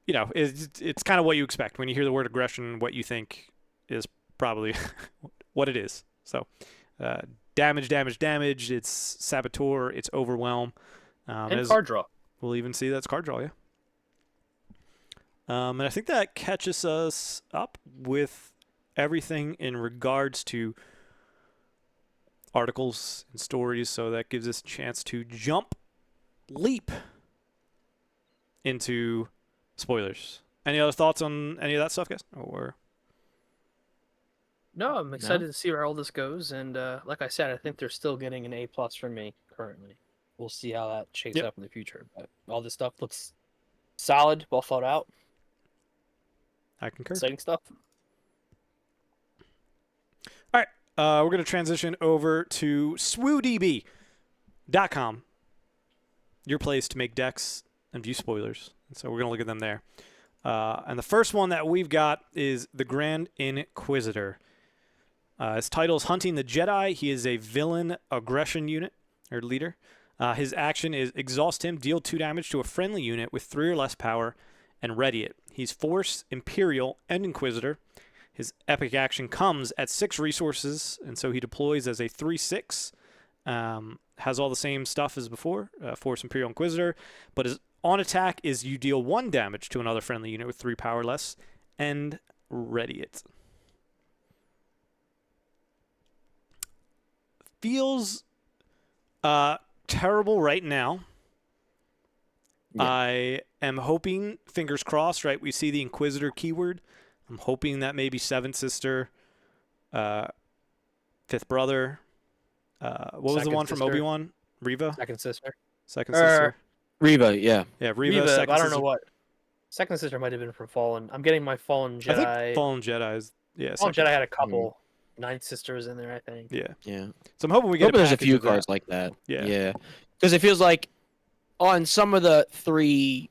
you know, it's kind of what you expect when you hear the word aggression. What you think is probably what it is. So, damage. It's Saboteur. It's Overwhelm. And card draw. We'll even see that's card draw. Yeah. And I think that catches us up with everything in regards to articles and stories. So that gives us a chance to leap into spoilers. Any other thoughts on any of that stuff, guys? Or no, I'm excited to see where all this goes. And like I said, I think they're still getting an A+ from me currently. We'll see how that shapes up in the future. But all this stuff looks solid, well thought out. I concur. Exciting stuff. All right. We're going to transition over to swoodb.com, your place to make decks and view spoilers. And so we're going to look at them there. And the first one that we've got is the Grand Inquisitor. His title is Hunting the Jedi. He is a villain aggression unit or leader. His action is exhaust him, deal 2 damage to a friendly unit with 3 or less power, and ready it. He's Force, Imperial, and Inquisitor. His epic action comes at 6 resources, and so he deploys as a 3/6. Has all the same stuff as before, Force, Imperial, Inquisitor, but his on attack is you deal 1 damage to another friendly unit with 3 power less, and ready it. Feels terrible right now. Yeah. I am hoping, fingers crossed, right? We see the Inquisitor keyword. I'm hoping that maybe 7th Sister, 5th Brother. What was the one from Obi-Wan? Reva? Second Sister. Second Sister. Reva, yeah. Yeah, Reva, Second I don't Sister. know what. Second Sister might have been from Fallen. I'm getting my Fallen Jedi. I think Fallen Jedi is, yeah. Fallen Jedi had a couple. 9th Sisters in there, I think. Yeah. Yeah. So I'm hoping we get there's a few cards like that. Yeah. Yeah. Because it feels like on some of the 3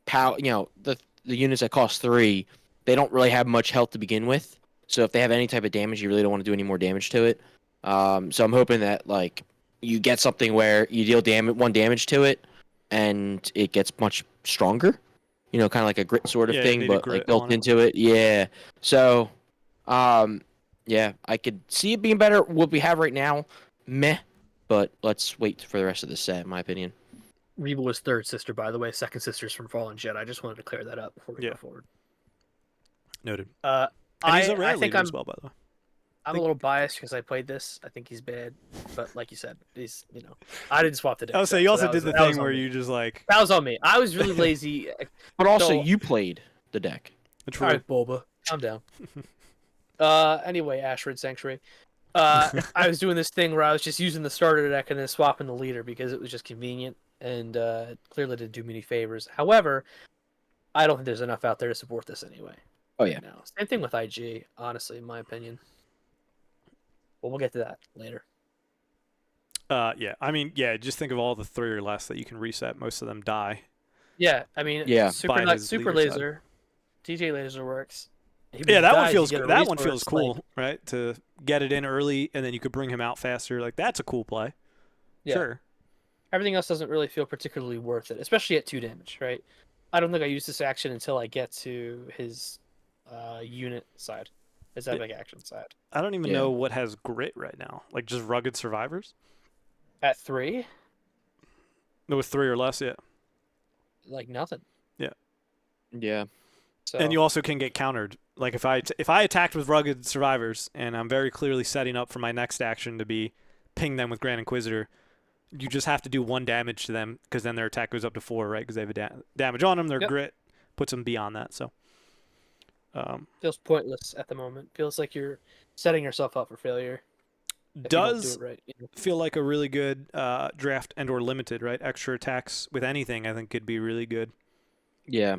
power, the the units that cost 3, they don't really have much health to begin with. So if they have any type of damage, you really don't want to do any more damage to it. So I'm hoping that like you get something where you deal 1 damage to it, and it gets much stronger. You know, kind of like a grit sort of Yeah, you thing, need a but grit like built on it. into it. Yeah. So, yeah, I could see it being better. What we have right now, meh. But let's wait for the rest of the set, in my opinion. Reba was third sister, by the way. Second sister's from Fallen Jedi. I just wanted to clear that up before we Yeah. go forward. Noted. Uh, And he's a I rare think leader as well, by the way. I'm a little biased because I played this. I think he's bad, but like you said, he's I didn't swap the deck. I would say though, you so also that did was- the that was thing on where me. you just like That was on me. I was really lazy. But also, So- you played the deck. true. All right, Boba, calm down. Anyway, Ashford Sanctuary. I was doing this thing where I was just using the starter deck and then swapping the leader because it was just convenient and it clearly didn't do me any favors. However, I don't think there's enough out there to support this anyway. Oh yeah. No, same thing with IG. Honestly, in my opinion. But we'll get to that later. Yeah. I mean, yeah. Just think of all the 3 or less that you can reset. Most of them die. Yeah, I mean, Yeah. Super By his Super leader side. Laser, DJ Laser works. Yeah, that one dies, feels you get a that one feels resource, like- cool, right? To get it in early and then you could bring him out faster. Like that's a cool play. Yeah. Sure. Everything else doesn't really feel particularly worth it, especially at 2 damage, right? I don't think I use this action until I get to his unit side, his epic action side. I don't even Yeah. know what has grit right now. Like just rugged survivors? At 3, No, with 3 or less, yeah. like nothing. Yeah. So And you also can get countered. Like if I attacked with rugged survivors and I'm very clearly setting up for my next action to be ping them with Grand Inquisitor, you just have to do 1 damage to them because then their attack goes up to 4, right? Because they have a damage on them. Their Yep. grit puts them beyond that. So, feels pointless at the moment. Feels like you're setting yourself up for failure. If you don't does do it right? You know? feel like a really good draft and or limited, right? Extra attacks with anything I think could be really good. Yeah.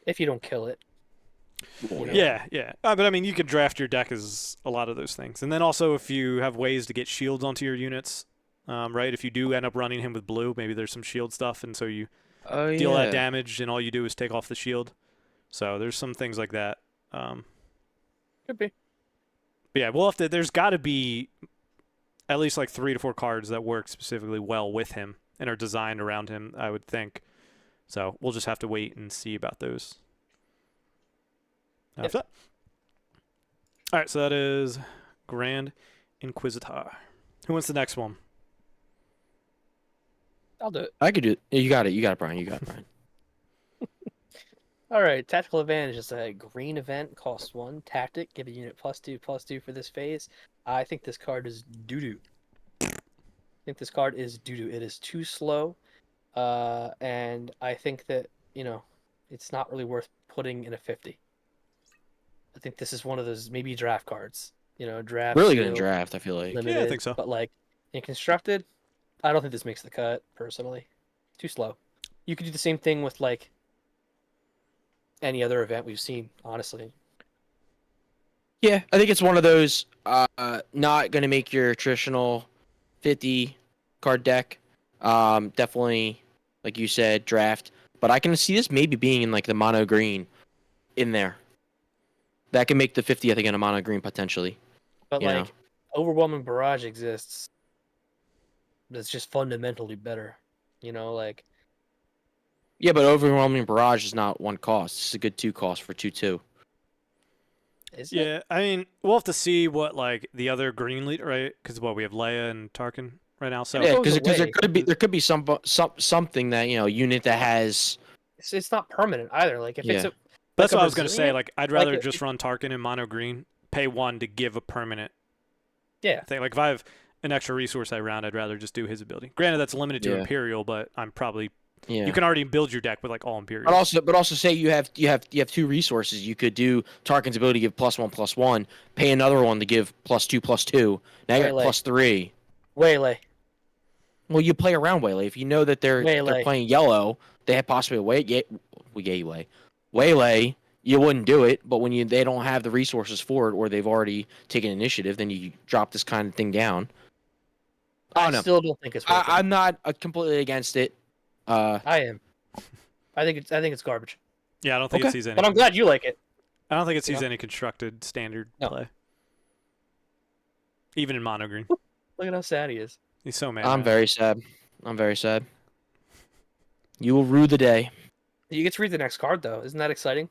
If you don't kill it. Well, know. Yeah, yeah. But I mean, you could draft your deck as a lot of those things. And then also if you have ways to get shields onto your units, right? If you do end up running him with blue, maybe there's some shield stuff, and so you Oh, deal yeah. that damage, and all you do is take off the shield. So there's some things like that. Could be. But yeah, we'll have to. There's got to be at least like 3 to 4 cards that work specifically well with him and are designed around him, I would think. So we'll just have to wait and see about those. Yep. All right, so that is Grand Inquisitor. Who wants the next one? I'll do it. I could do it. You got it. You got it, Brian. You got it, Brian. All right, Tactical Advantage is a green event, costs 1. Tactic, give a unit +2/+2 for this phase. I think this card is doo-doo. It is too slow, and I think that, it's not really worth putting in a 50. I think this is one of those maybe draft cards. Draft. Really good in sealed, draft, I feel like. limited, Yeah, I think so. But like in constructed, I don't think this makes the cut personally. Too slow. You could do the same thing with like any other event we've seen, honestly. Yeah, I think it's one of those not going to make your traditional 50 card deck. Definitely, like you said, draft. But I can see this maybe being in like the mono green in there. That can make the 50, I think, in a mono green potentially. But You know. like Overwhelming Barrage exists. That's just fundamentally better. Like Yeah, but Overwhelming Barrage is not 1 cost. It's a good 2 cost for 2/2. is it? Yeah, I mean, we'll have to see what like the other green lead, right? Because we have Leia and Tarkin right now. So Yeah, Yeah, goes because away. there could be something that unit that has. It's not permanent either. Like if it's Yeah. that's a what I was gonna say. Brazilian, Like, I'd rather it- just run Tarkin in mono green, pay 1 to give a permanent yeah. thing. Like, if I have an extra resource I round, I'd rather just do his ability. Granted, that's limited to Yeah. Imperial, but I'm probably Yeah. you can already build your deck with like all Imperial. But also say you have 2 resources. You could do Tarkin's ability to give +1/+1, pay another one to give +2/+2. Now you're at Waylay. +3. Waylay. Well, you play around Waylay. If you know that they're Waylay. playing yellow, they have possibly Waylay. You wouldn't do it, but when they don't have the resources for it, or they've already taken initiative, then you drop this kind of thing down. I don't know. Still don't think it's worth it. I'm not completely against it. I am. I think it's garbage. Yeah, I don't think it Okay. sees any. But I'm glad you like it. I don't think it sees Yeah. any constructed standard No. play, even in mono green. Look at how sad he is. He's so mad. I'm right very sad. I'm very sad. You will rue the day. You get to read the next card though. Isn't that exciting?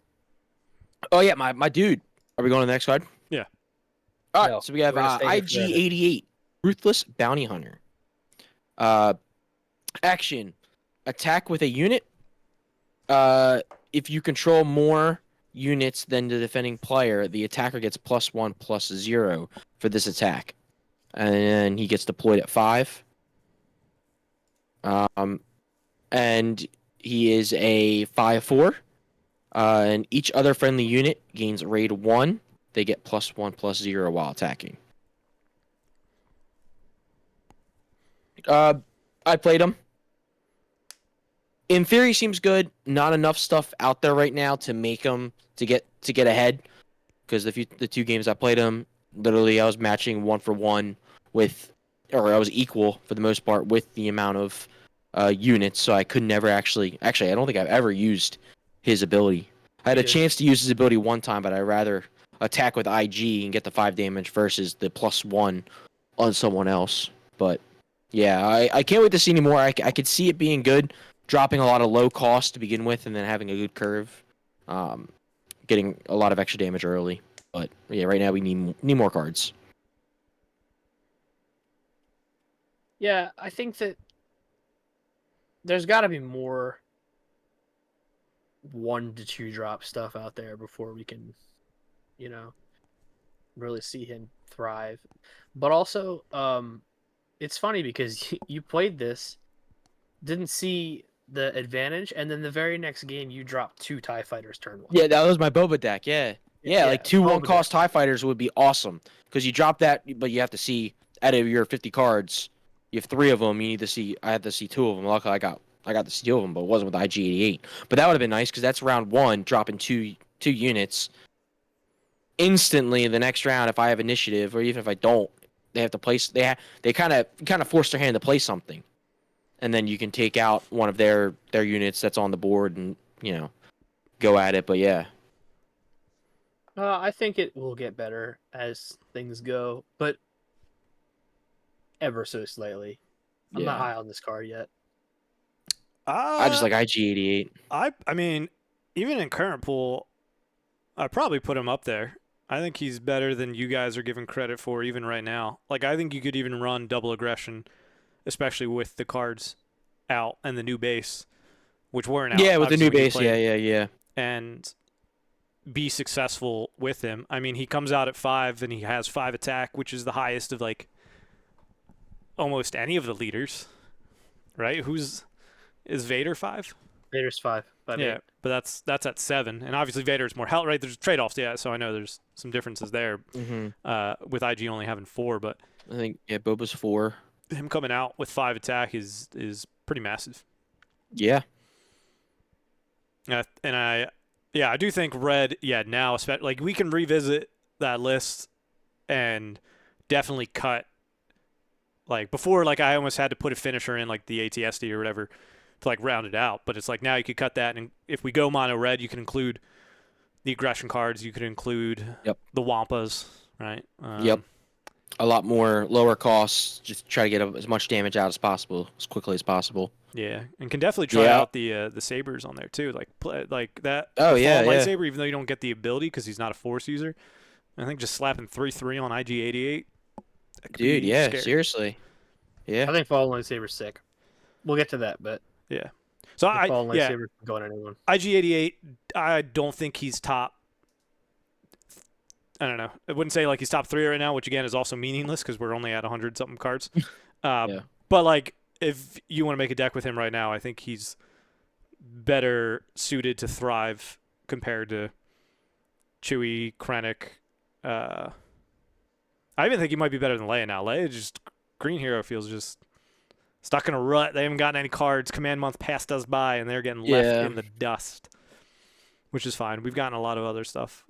Oh yeah, my dude. Are we going to the next card? Yeah. All right. No, So we have we're gonna stay here forever. IG88, Ruthless Bounty Hunter. Action: attack with a unit. If you control more units than the defending player, the attacker gets +1/+0 for this attack, and then he gets deployed at 5. And he is a 5/4. And each other friendly unit gains raid 1. They get +1/+0 while attacking. I played him. In theory, seems good. Not enough stuff out there right now to make him to get ahead. Because the 2 games I played him, literally I was matching 1-for-1 with, or I was equal for the most part with the amount of units. So I could never actually. Actually, I don't think I've ever used his ability. I had a chance to use his ability one time, but I'd rather attack with IG and get the 5 damage versus the +1 on someone else. But yeah, I can't wait to see any more. I could see it being good, dropping a lot of low cost to begin with, and then having a good curve, getting a lot of extra damage early. But yeah, right now we need more cards. Yeah, I think that there's got to be more 1 to 2 drop stuff out there before we can, really see him thrive. But also, it's funny because you played this, didn't see the advantage, and then the very next game you dropped 2 TIE Fighters turn 1. Yeah, that was my Boba deck. Yeah, like 2 Boba 1-cost deck. TIE Fighters would be awesome because you drop that, but you have to see out of your 50 cards, you have 3 of them. You need to see. I had to see 2 of them. Luckily, I got to see 2 of them, but it wasn't with IG88. But that would have been nice because that's round 1, dropping 2 units instantly. The next round, if I have initiative, or even if I don't, they have to place. They kind of force their hand to play something, and then you can take out one of their units that's on the board and go at it. But yeah. I think it will get better as things go, but ever so slightly. I'm not high on this card yet. I just like IG88. I mean, even in current pool, I'd probably put him up there. I think he's better than you guys are giving credit for even right now. Like, I think you could even run double aggression, especially with the cards out and the new base, which weren't out. Yeah, with the new obviously, when you base. played. Yeah. And be successful with him. I mean, he comes out at 5 and he has 5 attack, which is the highest of like almost any of the leaders, right? Is Vader 5? Vader's 5. Yeah, but that's at 7, and obviously Vader's more health. Right? There's trade-offs, yeah. So I know there's some differences there. With IG only having 4, but I think Boba's 4. Him coming out with 5 attack is pretty massive. Yeah. And I do think red. Yeah, now especially like we can revisit that list and definitely cut. Like before, like I almost had to put a finisher in like the ATSD or whatever to like round it out. But it's like now you could cut that, and if we go mono red, you can include the aggression cards. You could include the Wampas, right? Yep. A lot more lower costs. Just try to get as much damage out as possible, as quickly as possible. Yeah, and can definitely try out the sabers on there too, like that. Oh yeah, lightsaber. Even though you don't get the ability because he's not a force user, I think just slapping 3/3 on IG88. Dude, yeah, scary. Seriously. Yeah. I think Fallen Lightsaber's sick. We'll get to that, but yeah. So Fallen Lightsaber can go on anyone. IG88, I don't think he's top. I don't know. I wouldn't say like he's top 3 right now, which again is also meaningless because we're only at 100 something cards. But like if you want to make a deck with him right now, I think he's better suited to thrive compared to Chewie, Krennic. I even think he might be better than Leia now. Leia just Green Hero feels just stuck in a rut. They haven't gotten any cards. Command month passed us by, and they're getting left in the dust, which is fine. We've gotten a lot of other stuff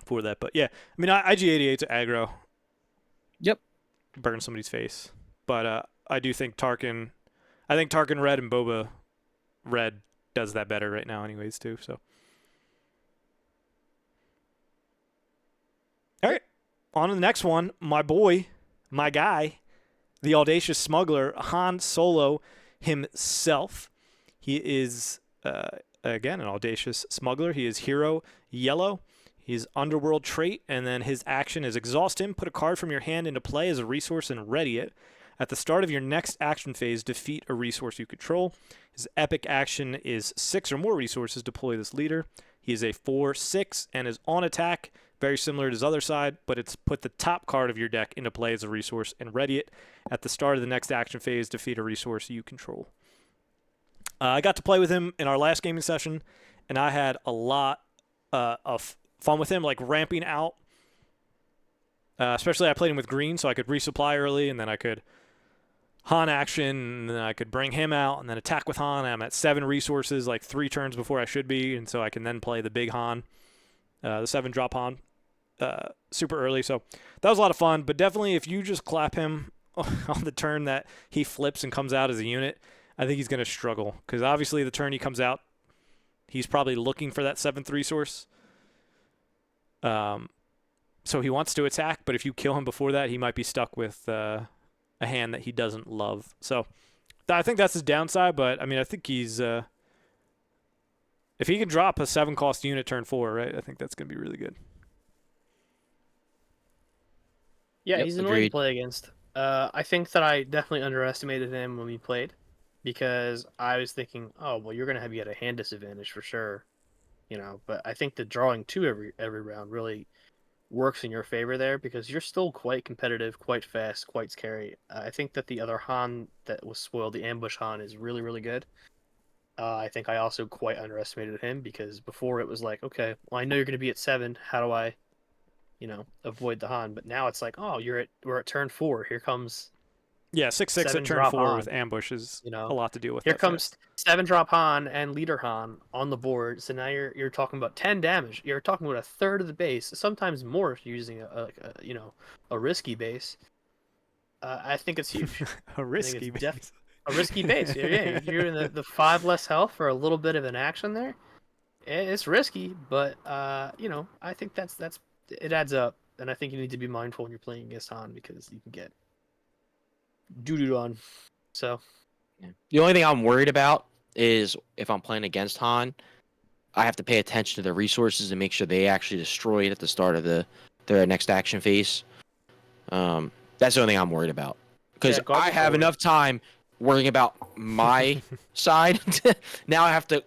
for that. But yeah, I mean, IG88's aggro. Yep. Burn somebody's face. But I do think Tarkin red and Boba red does that better right now, anyways, too. So, all right, on to the next one. My boy, my guy, the audacious smuggler, Han Solo himself. He is again an audacious smuggler. He is hero yellow. He's underworld trait, and then his action is exhaust him, put a card from your hand into play as a resource, and ready it. At the start of your next action phase, defeat a resource you control. His epic action is 6 or more resources. Deploy this leader. He is a 4/6 and is on attack, very similar to his other side, but it's put the top card of your deck into play as a resource and ready it. At the start of the next action phase, defeat a resource you control. I got to play with him in our last gaming session, and I had a lot of fun with him, like ramping out. Especially I played him with green, so I could resupply early, and then I could Han action, and then I could bring him out, and then attack with Han. I'm at 7 resources, like 3 turns before I should be, and so I can then play the big Han, the 7-drop Han, super early. So that was a lot of fun, but definitely if you just clap him on the turn that he flips and comes out as a unit, I think he's going to struggle, because obviously the turn he comes out, he's probably looking for that 7th resource. So he wants to attack, but if you kill him before that, he might be stuck with a hand that he doesn't love. So I think that's his downside, but I mean, I think he's if he can drop a 7-cost unit turn 4, right? I think that's going to be really good. Yeah, Yep, he's annoying agreed. to play against. I think that I definitely underestimated him when we played, because I was thinking, oh, well, you're going to be at a hand disadvantage for sure, But I think the drawing 2 every round really works in your favor there, because you're still quite competitive, quite fast, quite scary. I think that the other Han that was spoiled, the ambush Han, is really, really good. I think I also quite underestimated him, because before it was like, okay, well, I know you're going to be at 7. How do I, avoid the Han? But now it's like, oh, we're at turn 4. Here comes Yeah, 6/6 at 7 turn drop 4 Han. with ambush is You know, a lot to deal with. Here that comes fast. 7 drop Han and leader Han on the board. So now you're talking about 10 damage. You're talking about a third of the base, sometimes more if you're using a risky base. I think it's huge. A I think risky it's base. a risky base. Yeah, you're in the 5 less health for a little bit of an action there. It's risky, but I think that's it adds up, and I think you need to be mindful when you're playing against Han, because you can get doo-dooed on. So The only thing I'm worried about is if I'm playing against Han, I have to pay attention to the resources and make sure they actually destroy it at the start of their next action phase. That's the only thing I'm worried about, because Yeah, I garbage have forward. enough time worrying about my side. Now I have to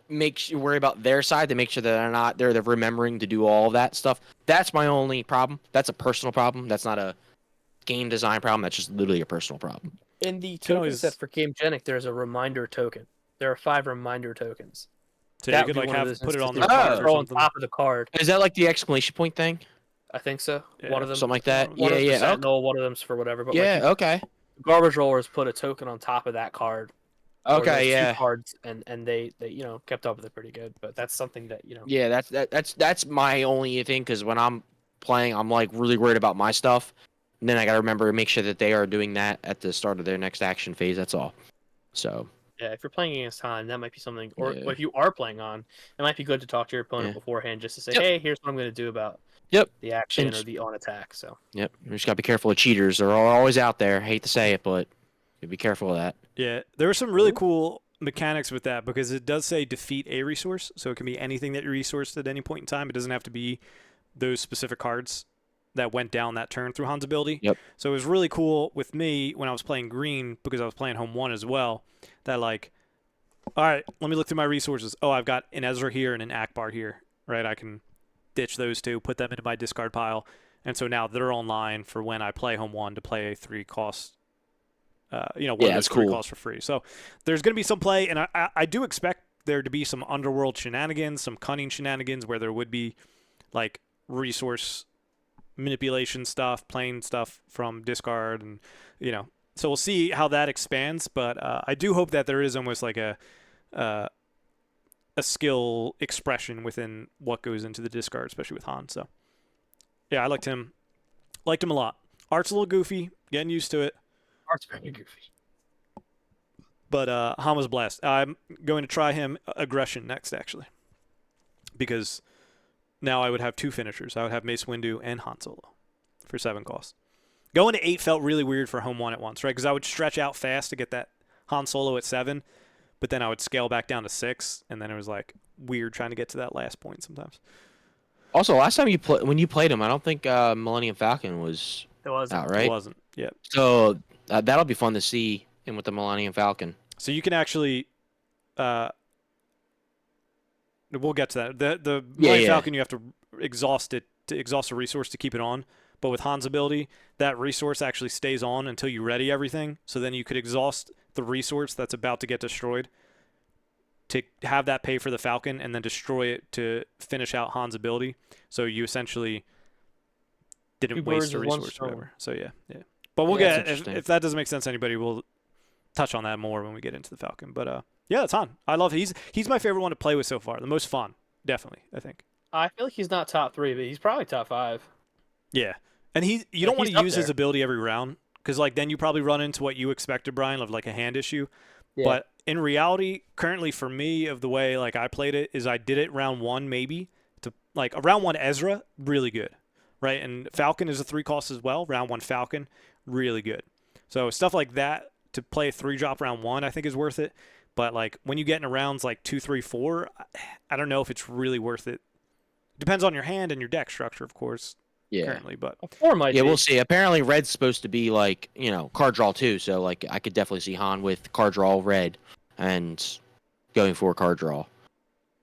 worry about their side to make sure that they're remembering to do all of that stuff. That's my only problem. That's a personal problem. That's not a game design problem. That's just literally a personal problem. In the can token always- set for Game Genic, there's a reminder token. There are 5 reminder tokens. So That you would could be like one of have those put it on instances their where card you or throw on something. top of the card. Is that like the exclamation point thing? I think so. Yeah, One of them, Something like that? One of them's Yeah, for yeah. Sentinel, one of them's for whatever. But Yeah, like, okay. garbage rollers put a token on top of that card. Or those Okay, 2 yeah. cards, and they kept up with it pretty good. But that's something that Yeah, that's my only thing, because when I'm playing, I'm like really worried about my stuff. And then I gotta remember to make sure that they are doing that at the start of their next action phase. That's all. So Yeah, if you're playing against Han, that might be something. Or Yeah. if you are playing on, it might be good to talk to your opponent Yeah. beforehand, just to say, Yep. hey, here's what I'm going to do about Yep. the action And- or the on attack. So yep, you just gotta be careful of cheaters. They're always out there. I hate to say it, but you be careful of that. Yeah, there were some really cool mechanics with that, because it does say defeat a resource, so it can be anything that you resourced at any point in time. It doesn't have to be those specific cards that went down that turn through Han's ability. Yep. So it was really cool with me when I was playing green, because I was playing home 1 as well, that like, all right, let me look through my resources. Oh, I've got an Ezra here and an Akbar here, right? I can ditch those 2, put them into my discard pile, and so now they're online for when I play home 1 to play a 3-cost one of those that's 3 cool. costs for free. So there's going to be some play, and I do expect there to be some underworld shenanigans, some cunning shenanigans, where there would be like resource manipulation stuff, playing stuff from discard, and so we'll see how that expands. But I do hope that there is almost like a skill expression within what goes into the discard, especially with Han. So yeah, I liked him a lot. Art's a little goofy, getting used to it. art's very goofy. But Han was a blast. I'm going to try him aggression next, actually, because now I would have 2 finishers. I would have Mace Windu and Han Solo for 7 costs. Going to 8 felt really weird for home 1 at once, right? Because I would stretch out fast to get that Han Solo at 7, but then I would scale back down to 6, and then it was like weird trying to get to that last point sometimes. Also, last time when you played him, I don't think Millennium Falcon was It wasn't. out, right? It wasn't. Yeah. So that'll be fun to see him with the Millennium Falcon. So you can actually, we'll get to that. The Millennium Falcon, you have to exhaust it to exhaust a resource to keep it on. But with Han's ability, that resource actually stays on until you ready everything. So then you could exhaust the resource that's about to get destroyed to have that pay for the Falcon and then destroy it to finish out Han's ability. So you essentially didn't waste a resource or whatever. So yeah. But we'll get if that doesn't make sense to anybody, we'll touch on that more when we get into the Falcon. But yeah, that's Han. I love he's my favorite one to play with so far. The most fun, definitely, I think. I feel like he's not top 3, but he's probably top 5. Yeah. And you don't want to use his ability every round because like then you probably run into what you expected, Brian, of like a hand issue. Yeah. But in reality, currently for me, of the way like I played it, is I did it round 1 maybe to like a round 1 Ezra, really good, right? And Falcon is a 3 cost as well. Round 1 Falcon, really good. So stuff like that to play a 3-drop round 1, I think is worth it. But like when you get into rounds like 2, 3, 4, I don't know if it's really worth it. Depends on your hand and your deck structure, of course. Yeah. Currently, but 4 might be. We'll see. Apparently, red's supposed to be like card draw too. So like I could definitely see Han with card draw red and going for card draw.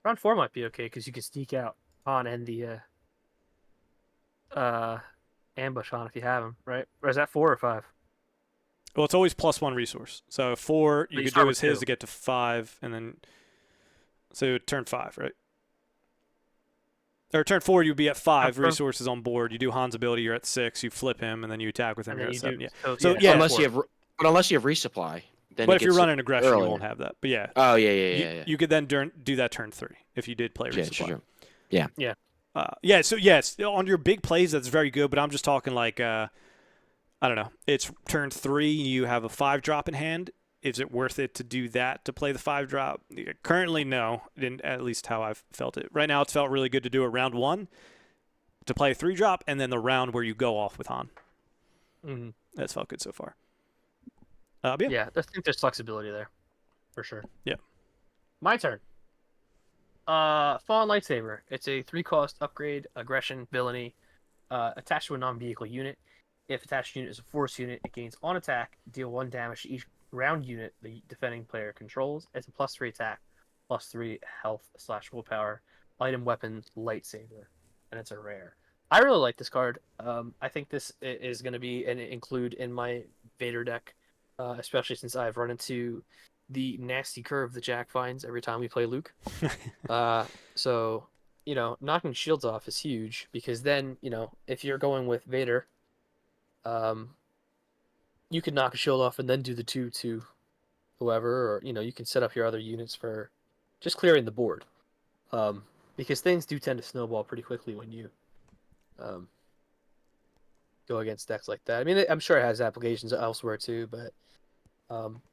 Round 4 might be okay because you can sneak out Han and the ambush Han if you have him, right? Or is that 4 or 5? Well, it's always +1 resource. So 4 you could do as his to get to 5, and then so turn 5, right? Or turn 4, you'd be at 5 resources on board. You do Han's ability, you're at 6. You flip him, and then you attack with him. You're at 7. Yeah. So yeah, unless you have resupply. Then but if you're running aggression, you won't have that. But yeah. Oh yeah. You could then do that turn 3 if you did play resupply. Sure. Yeah. So yes, on your big plays, that's very good. But I'm just talking like I don't know. It's turn 3. You have a 5-drop in hand. Is it worth it to do that to play the 5-drop? Currently, no. At least how I've felt it. Right now, it's felt really good to do a round 1 to play a 3-drop, and then the round where you go off with Han. Mm-hmm. That's felt good so far. Yeah, I think there's flexibility there, for sure. Yeah. My turn. Fallen Lightsaber. It's a 3-cost upgrade, aggression, villainy, attached to a non-vehicle unit. If attached unit is a force unit, it gains on attack, deal 1 damage to each round unit the defending player controls. It's a +3 attack, +3 health/willpower, item, weapon, lightsaber, and it's a rare. I really like this card. I think this is going to be an include in my Vader deck, especially since I've run into the nasty curve that Jack finds every time we play Luke. So, knocking shields off is huge because then, if you're going with Vader, you can knock a shield off and then do the 2 to whoever, or you can set up your other units for just clearing the board, because things do tend to snowball pretty quickly when you go against decks like that. I mean, I'm sure it has applications elsewhere too, but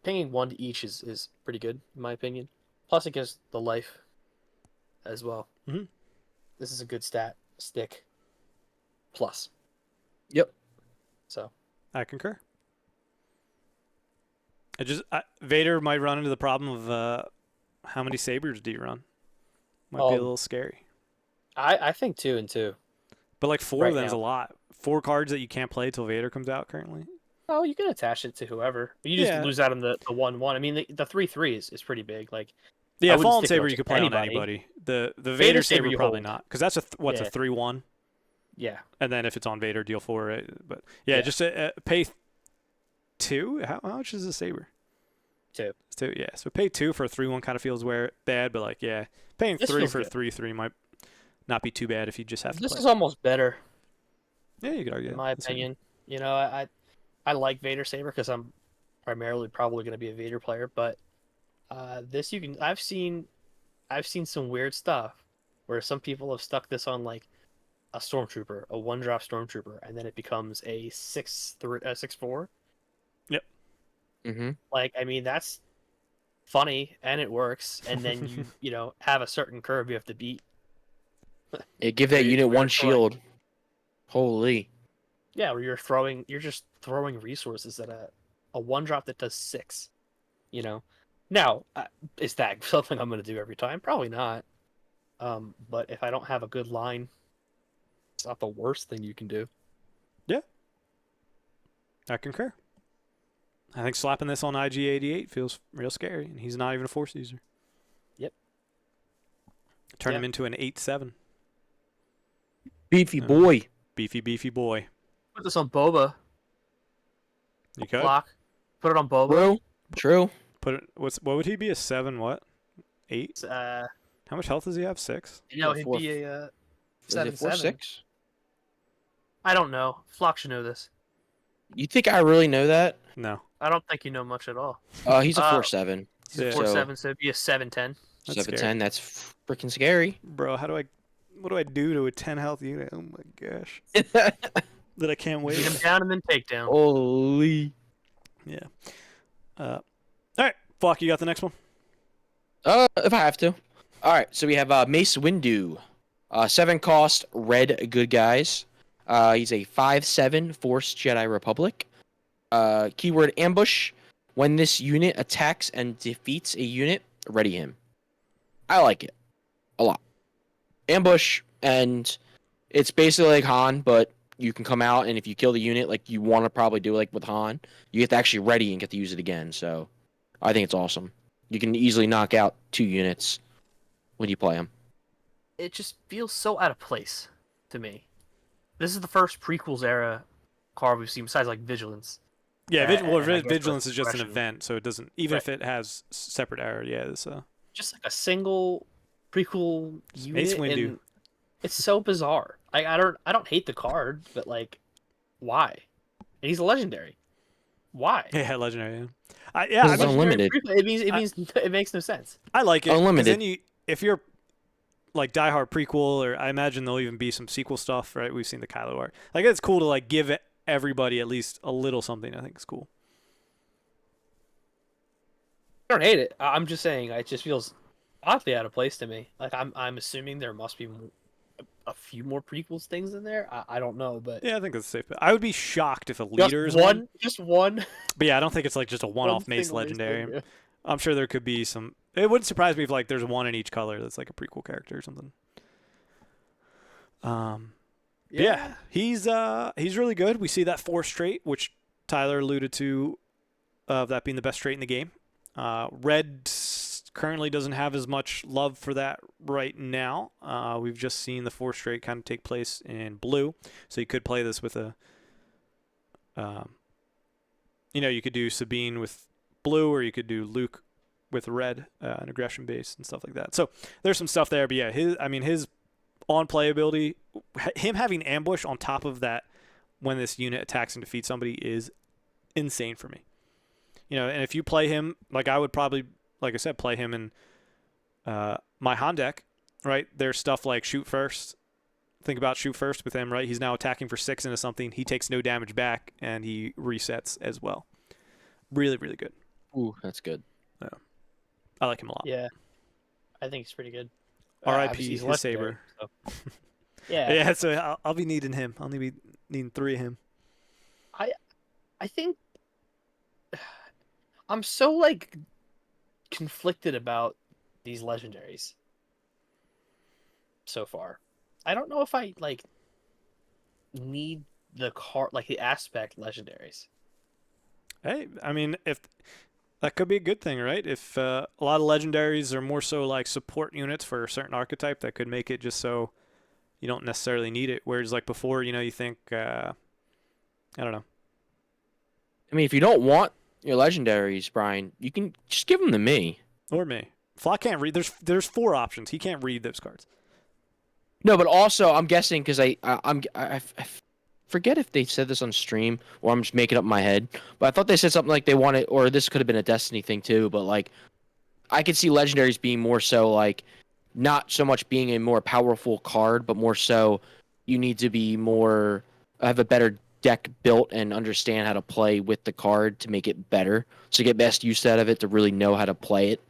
pinging 1 to each is pretty good in my opinion. Plus, it gives the life as well. Mm-hmm. This is a good stat stick. Plus. Yep. So. I concur. Vader might run into the problem of how many sabers do you run? Might be a little scary. I think 2 and 2. But like 4 then is a lot. 4 cards that you can't play till Vader comes out currently. Oh, you can attach it to whoever. You just lose out on the 1/1. I mean, the 3/3 is pretty big. Like, yeah, Fallen Saber you could play on anybody. The Vader Saber probably not, because that's a 3/1. Yeah. And then if it's on Vader, deal 4. Right? But yeah, just pay 2. How much is a Saber? 2. It's 2. Yeah, so pay 2 for a 3/1 kind of feels bad, but like paying 3 for a 3/3 might not be too bad if you just have to. This is almost better. Yeah, you could argue. In my opinion, I like Vader Saber because I'm primarily probably going to be a Vader player, but this I've seen some weird stuff where some people have stuck this on like a Stormtrooper, a 1-drop Stormtrooper, and then it becomes a 6/4. Yep. Mm-hmm. Like, I mean, that's funny and it works, and then you know have a certain curve you have to beat. Give that unit where one you're throwing- shield. Holy. Yeah, where you're just throwing resources at a one drop that does 6. You know, now is that something I'm going to do every time? Probably not. But if I don't have a good line, it's not the worst thing you can do. Yeah, I concur. I think slapping this on IG-88 feels real scary, and he's not even a force user. Yep. Turn him into an 8/7. Beefy boy. Beefy boy. Put this on Boba. You could Block. Put it on Boba. True. put it. What would he be? A 7? What? 8? Uh, How much health does he have? 6. no, Yeah, he'd four- be a Is it 7/7. 4/6? I don't know. Flock should know this. You think I really know that? No. I don't think you know much at all. He's a Uh, 4/7. He's a Yeah. 4/7, so it'd be a 7/10. That's 7/10. That's freaking scary. Bro, what do I do to a 10 health unit? Oh my gosh. That I can't Beat him wait. down and then take down. Holy. Yeah. All right. Fuck, you got the next one? If I have to. All right, so we have Mace Windu, 7 cost red good guys. He's a 5/7 Force Jedi Republic. Keyword ambush. When this unit attacks and defeats a unit, ready him. I like it a lot. Ambush, and it's basically like Han, but you can come out, and if you kill the unit, like you want to probably do like with Han, you get to actually ready and get to use it again. So I think it's awesome. You can easily knock out 2 units when you play them. It just feels so out of place to me. This is the first prequels era card we've seen besides like Vigilance. Yeah, And I guess Vigilance is just an Repression. event, so it doesn't, even Right. if it has separate error, yeah, it's Just like a single prequel Mace unit, Windu. and it's so bizarre. I don't hate the card, but like, why? And he's a legendary. Why? yeah, legendary. Yeah, I This mean, is unlimited. It means it makes no sense. I like it. 'Cause Unlimited. then if you're like diehard prequel, or I imagine there'll even be some sequel stuff, right? We've seen the Kylo art. Like, it's cool to like give everybody at least a little something. I think it's cool. I don't hate it. I'm just saying it just feels oddly out of place to me. Like I'm assuming there must be a few more prequels things in there. I don't know, but Yeah, I think that's safe. But I would be shocked if a just leader is one, just one. But yeah, I don't think it's like just a one-off Mace single legendary. thing, yeah. I'm sure there could be some. It wouldn't surprise me if like there's one in each color that's like a prequel character or something. Yeah, he's really good. We see that 4 trait, which Tyler alluded to, of that being the best trait in the game. Red currently doesn't have as much love for that right now. We've just seen the 4 trait kind of take place in blue, so you could play this with a. You could do Sabine with blue, or you could do Luke with red, an aggression base and stuff like that. So there's some stuff there, but yeah, his on playability, him having ambush on top of that when this unit attacks and defeats somebody is insane for me. And if you play him, like I would probably, like I said, play him in my Han deck, right? There's stuff like shoot first. Think about shoot first with him, right? He's now attacking for 6 into something. He takes no damage back, and he resets as well. Really, really good. Ooh, that's good. I like him a lot. Yeah, I think it's pretty good. R.I.P. Obviously, he's his legendary, saber. so. Yeah, Yeah, so I'll be needing him. I'll be needing 3 of him. I think I'm so like conflicted about these legendaries so far. I don't know if I like need the card, like the aspect legendaries. Hey, I mean, if that could be a good thing, right? If a lot of legendaries are more so like support units for a certain archetype, that could make it just so you don't necessarily need it. Whereas like before, you think, I don't know. I mean, if you don't want your legendaries, Brian, you can just give them to me. Or me. Flock can't read. There's 4 options. He can't read those cards. No, but also I'm guessing because I forget if they said this on stream or I'm just making up in my head, but I thought they said something like they wanted, or this could have been a Destiny thing too. But like, I could see legendaries being more so like not so much being a more powerful card, but more so you need to be more have a better deck built and understand how to play with the card to make it better, so get best use out of it, to really know how to play it,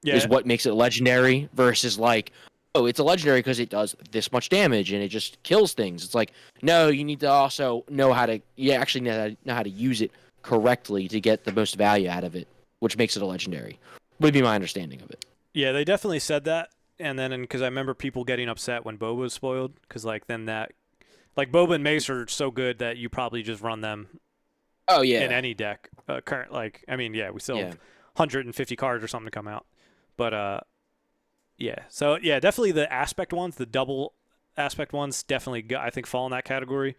is Yeah, what makes it legendary versus like, oh, it's a legendary because it does this much damage and it just kills things. It's like, no, you need to also know how to, actually know how to use it correctly to get the most value out of it, which makes it a legendary. Would be my understanding of it. yeah, they definitely said that, and then because I remember people getting upset when Boba was spoiled, because like then that, like Boba and Mace are so good that you probably just run them Oh in yeah, any deck. Current, like I mean, yeah, we still have yeah. 150 cards or something to come out, but yeah. So yeah, definitely the aspect ones, the double aspect ones, definitely I think fall in that category.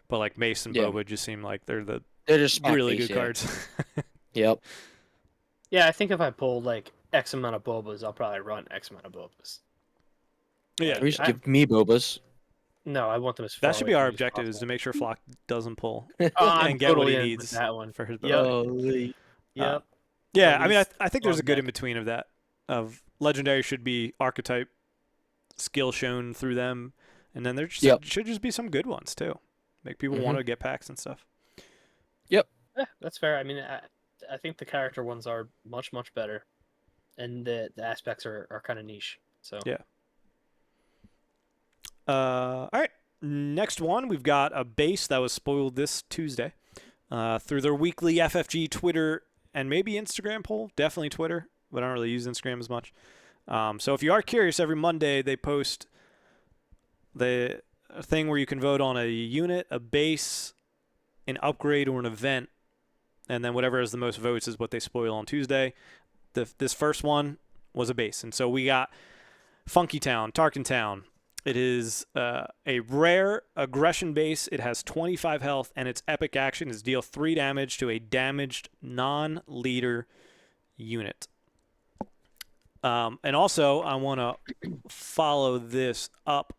But like Mace and Yeah. Boba just seem like they're the They're just smack really base, good yeah. cards. Yep. Yeah, I think if I pulled like X amount of Bobas, I'll probably run X amount of Bobas. Yeah, Like, Or just give me Bobas. No, I want them as far that should away be from our me as objective: is possible. to make sure Flock doesn't pull Oh, I'm and get what he totally in with needs that one. for his Yep. birthday. Yep. Yeah, At I mean, least I think there's a one good in deck. between of that. Of legendary should be archetype skill shown through them, and then there should just be some good ones too, make people want to get packs and stuff. Yep. Yeah, that's fair. I mean, I think the character ones are much, much better, and the aspects are kind of niche. So Yeah. All right. Next one, we've got a base that was spoiled this Tuesday through their weekly FFG Twitter and maybe Instagram poll. Definitely Twitter, but I don't really use Instagram as much. So if you are curious, every Monday they post the thing where you can vote on a unit, a base, an upgrade, or an event, and then whatever has the most votes is what they spoil on Tuesday. This first one was a base, and so we got Funkytown, Tarkintown. It is a rare aggression base. It has 25 health, and its epic action is deal 3 damage to a damaged non-leader unit. And also, I want to follow this up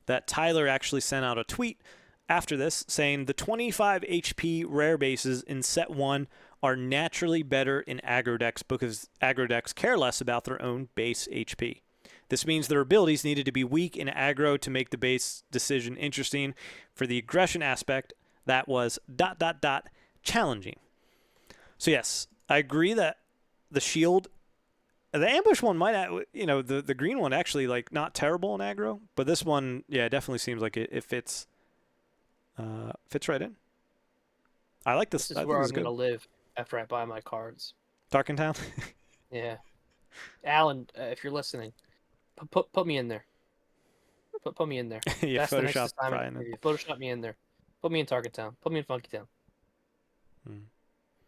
that Tyler actually sent out a tweet after this saying the 25 HP rare bases in set 1 are naturally better in aggro decks because aggro decks care less about their own base HP. This means their abilities needed to be weak in aggro to make the base decision interesting. For the aggression aspect, that was ... challenging. So yes, I agree that the shield, the ambush one might, the green one actually like not terrible in aggro, but this one, yeah, definitely seems like it fits right in. I like this. this I is think where this I'm is good. gonna live after I buy my cards. Tarkintown. Yeah, Alan, if you're listening, put me in there. Put me in there. Yeah, That's the next Photoshop assignment Brian. for you. Photoshop me in there. Put me in Targettown. Put me in Funkytown.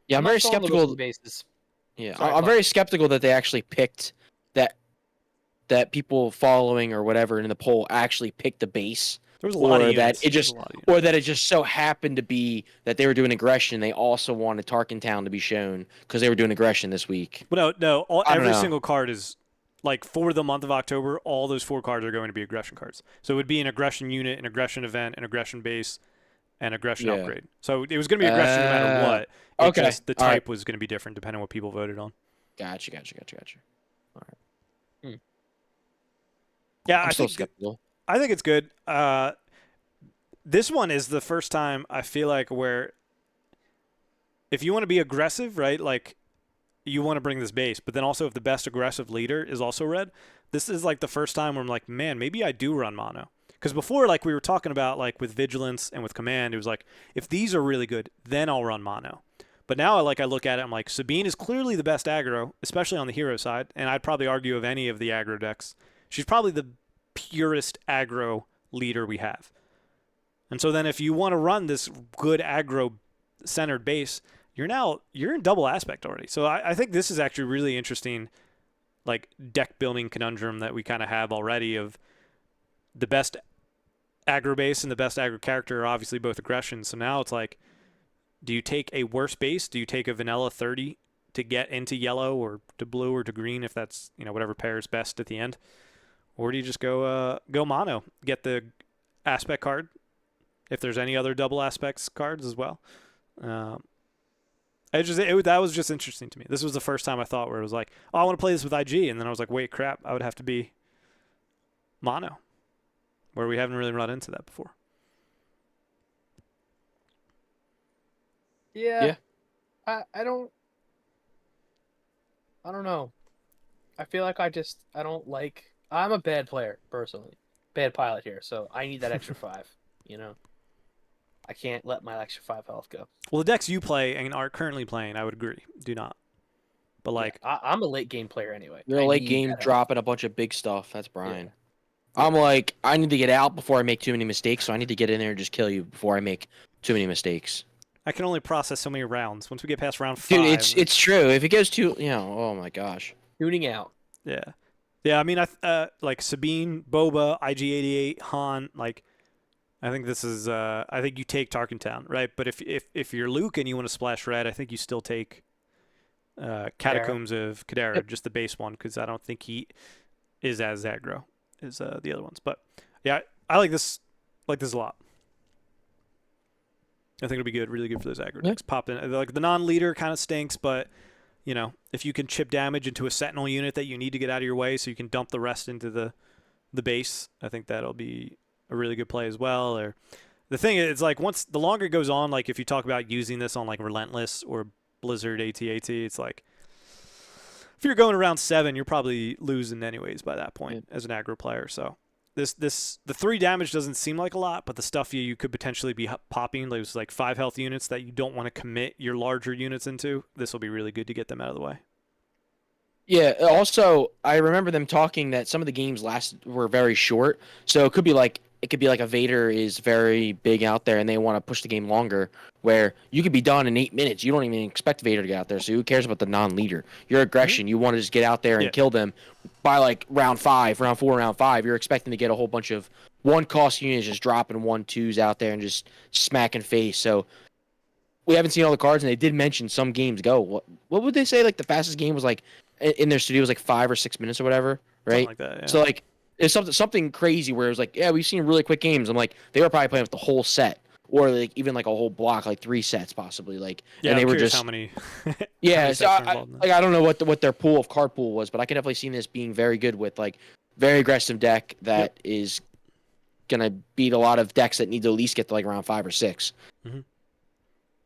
Yeah, I'm very not going to skeptical. bases. Yeah, Sorry, I'm Buck. very skeptical that they actually picked that people following or whatever in the poll actually picked the base, There was a lot of or units. that it just, or that it just so happened to be that they were doing aggression. They also wanted Tarkintown to be shown because they were doing aggression this week. But no, I don't every know. single card is like for the month of October. All those 4 cards are going to be aggression cards. So it would be an aggression unit, an aggression event, an aggression base, and aggression Yeah. upgrade. So it was going to be aggression no matter what. It Okay. just the All right. type was going to be different depending on what people voted on. Gotcha. All right. Yeah, I'm still skeptical. I think it's good. This one is the first time I feel like where if you want to be aggressive, right? Like you want to bring this base, but then also if the best aggressive leader is also red, this is like the first time where I'm like, man, maybe I do run mono. Because before, like we were talking about, like with vigilance and with command, it was like if these are really good, then I'll run mono. But now, I look at it, I'm like, Sabine is clearly the best aggro, especially on the hero side, and I'd probably argue of any of the aggro decks, she's probably the purest aggro leader we have. And so then if you want to run this good aggro centered base, you're in double aspect already. So I think this is actually really interesting, like deck building conundrum that we kind of have already of the best aggro base and the best aggro character are obviously both aggression. So now it's like, do you take a worse base? Do you take a vanilla 30 to get into yellow or to blue or to green if that's, whatever pairs best at the end? Or do you just go mono, get the aspect card if there's any other double aspects cards as well? That was just interesting to me. This was the first time I thought where it was like, oh, I want to play this with IG, and then I was like, wait, crap, I would have to be mono, where we haven't really run into that before. Yeah. Yeah. I don't know. I feel like I don't like. I'm a bad player personally, bad pilot here. So I need that extra 5. You know, I can't let my extra 5 health go. Well, the decks you play and are currently playing, I would agree, do not. But Yeah, like, I'm a late game player anyway. You're I a late need game that health. dropping a bunch of big stuff. That's Brian. Yeah. I'm like, I need to get out before I make too many mistakes, so I need to get in there and just kill you before I make too many mistakes. I can only process so many rounds. Once we get past round Dude, 5, it's true. If it goes too, oh my gosh. Tuning out. yeah, yeah. I mean, like Sabine, Boba, IG-88, Han. Like, I think this is. I think you take Tarkintown, right? But if you're Luke and you want to splash red, I think you still take Catacombs of Kadera, Yep. just the base one, because I don't think he is as aggro as the other ones. But yeah, I like this. Like this a lot. I think it'll be good, really good for those aggro Yeah. decks. Pop in like the non-leader kind of stinks, but you know if you can chip damage into a Sentinel unit that you need to get out of your way, so you can dump the rest into the base, I think that'll be a really good play as well. Or the thing is, like once the longer it goes on, like if you talk about using this on like Relentless or Blizzard AT-AT, it's like if you're going around 7, you're probably losing anyways by that point as an aggro player. So the 3 damage doesn't seem like a lot, but the stuff you could potentially be popping, there's like 5 health units that you don't want to commit your larger units into. This will be really good to get them out of the way. Yeah. Also, I remember them talking that some of the games were very short, so it could be like a Vader is very big out there, and they want to push the game longer. Where you could be done in 8 minutes. You don't even expect Vader to get out there, so who cares about the non-leader? Your aggression, you want to just get out there and kill them by like round 5, round 4, round 5. You're expecting to get a whole bunch of 1-cost units just dropping 1/2s out there and just smacking face. So we haven't seen all the cards, and they did mention some games go. What would they say? Like the fastest game was like in their studio was like 5 or 6 minutes or whatever, right? Something like that. Yeah. So like it's something crazy where it was like, yeah, we've seen really quick games. I'm like, they were probably playing with the whole set, or like even like a whole block, like 3 sets possibly. Like, yeah, and they I'm were curious just how many. yeah. how many So sets are involved in that. I don't know what their card pool was, but I can definitely see this being very good with like very aggressive deck that is gonna beat a lot of decks that need to at least get to like around 5 or 6. Mm-hmm.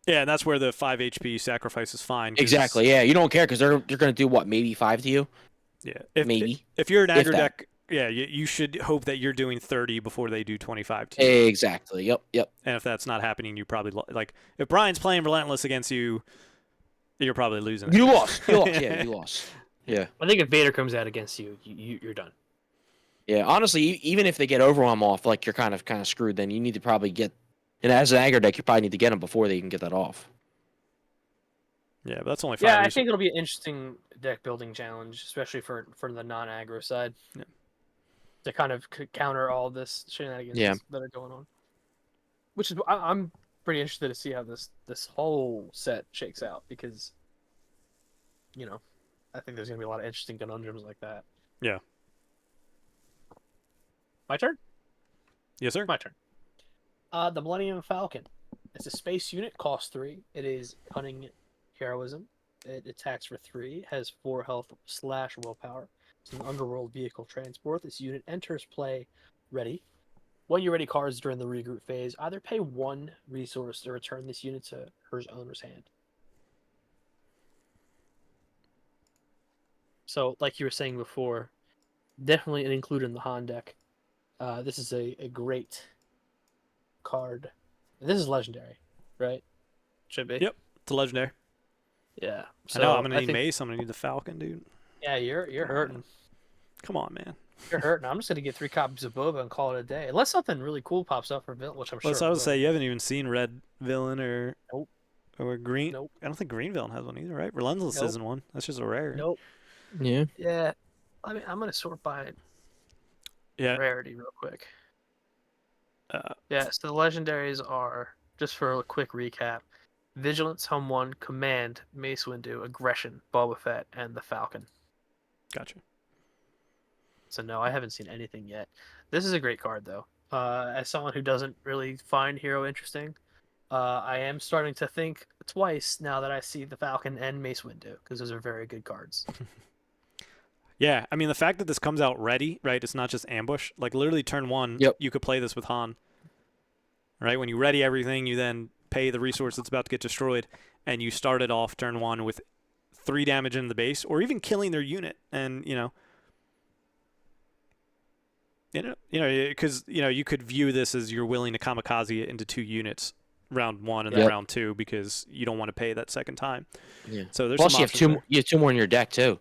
Yeah, and that's where the 5 HP sacrifice is fine. Exactly. Yeah, you don't care because they're gonna do what, maybe 5 to you. Yeah, Maybe. If you're an If aggro that. deck, yeah, you should hope that you're doing 30 before they do 25 to you. Exactly. Yep. And if that's not happening, you probably like if Brian's playing Relentless against you, you're probably losing. It. You lost. You lost. Yeah, you lost. Yeah. I think if Vader comes out against you, you're done. Yeah. Honestly, even if they get Overwhelm off, like you're kind of screwed. Then you need to probably get, and as an aggro deck, you probably need to get them before they can get that off. Yeah, but that's only 5. Yeah, I think it'll be an interesting deck building challenge, especially for the non-aggro side. Yeah. To kind of counter all this shenanigans that are going on. Which is I'm pretty interested to see how this whole set shakes out because, you know, I think there's gonna be a lot of interesting conundrums like that. Yeah. My turn? Yes, sir. My turn. The Millennium Falcon. It's a space unit, cost 3. It is cunning heroism. It attacks for 3, has 4 health / willpower. It's an underworld vehicle transport. This unit enters play ready. When you ready cards during the regroup phase, either pay 1 resource to return this unit to her owner's hand. So, like you were saying before, definitely an include in the Han deck. This is a great card. This is legendary, right? Should be. Yep, it's a legendary. Yeah. So I know I'm gonna need Mace. I'm gonna need the Falcon, dude. Yeah, you're hurting. Come on, man. You're hurting. I'm just gonna get 3 copies of Boba and call it a day, unless something really cool pops up for Villain, which I'm sure. So I would say you haven't even seen Red Villain or Green. Nope. I don't think Green Villain has one either, right? Relentless isn't one. That's just a rare. Nope. Yeah. Yeah. I mean, I'm gonna sort by rarity real quick. Yeah. So the legendaries are, just for a quick recap: Vigilance, Home 1, Command, Mace Windu, Aggression, Boba Fett, and the Falcon. Gotcha. So no, I haven't seen anything yet. This is a great card, though. As someone who doesn't really find Hero interesting, I am starting to think twice now that I see the Falcon and Mace Windu, because those are very good cards. Yeah, I mean the fact that this comes out ready, right? It's not just ambush. Like literally turn 1, you could play this with Han. Right? When you ready everything, you then pay the resource that's about to get destroyed, and you started off turn 1 with 3 damage in the base, or even killing their unit, and because you could view this as you're willing to kamikaze it into 2 units round 1 and then round 2 because you don't want to pay that second time. Yeah. So there's Plus some you have options there. you have 2 more in your deck too,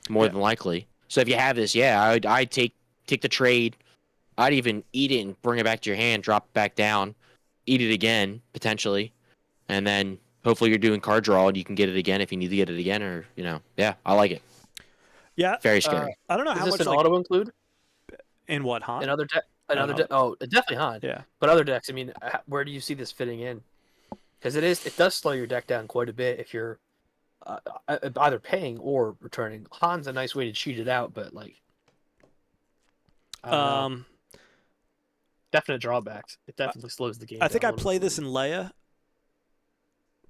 more than likely. So if you have this, I'd take the trade. I'd even eat it and bring it back to your hand, drop it back down, eat it again potentially, and then hopefully you're doing card draw and you can get it again if you need to get it again, or I like it. Yeah, Very scary. I don't know Is how this much an auto include? in what Han. Another deck. Oh, definitely Han. Yeah, but other decks. I mean, where do you see this fitting in? Because it does slow your deck down quite a bit if you're either paying or returning. Han's a nice way to cheat it out, but like, I don't know. Definite drawbacks. It definitely slows the game. I think down I a little play bit. this in Leia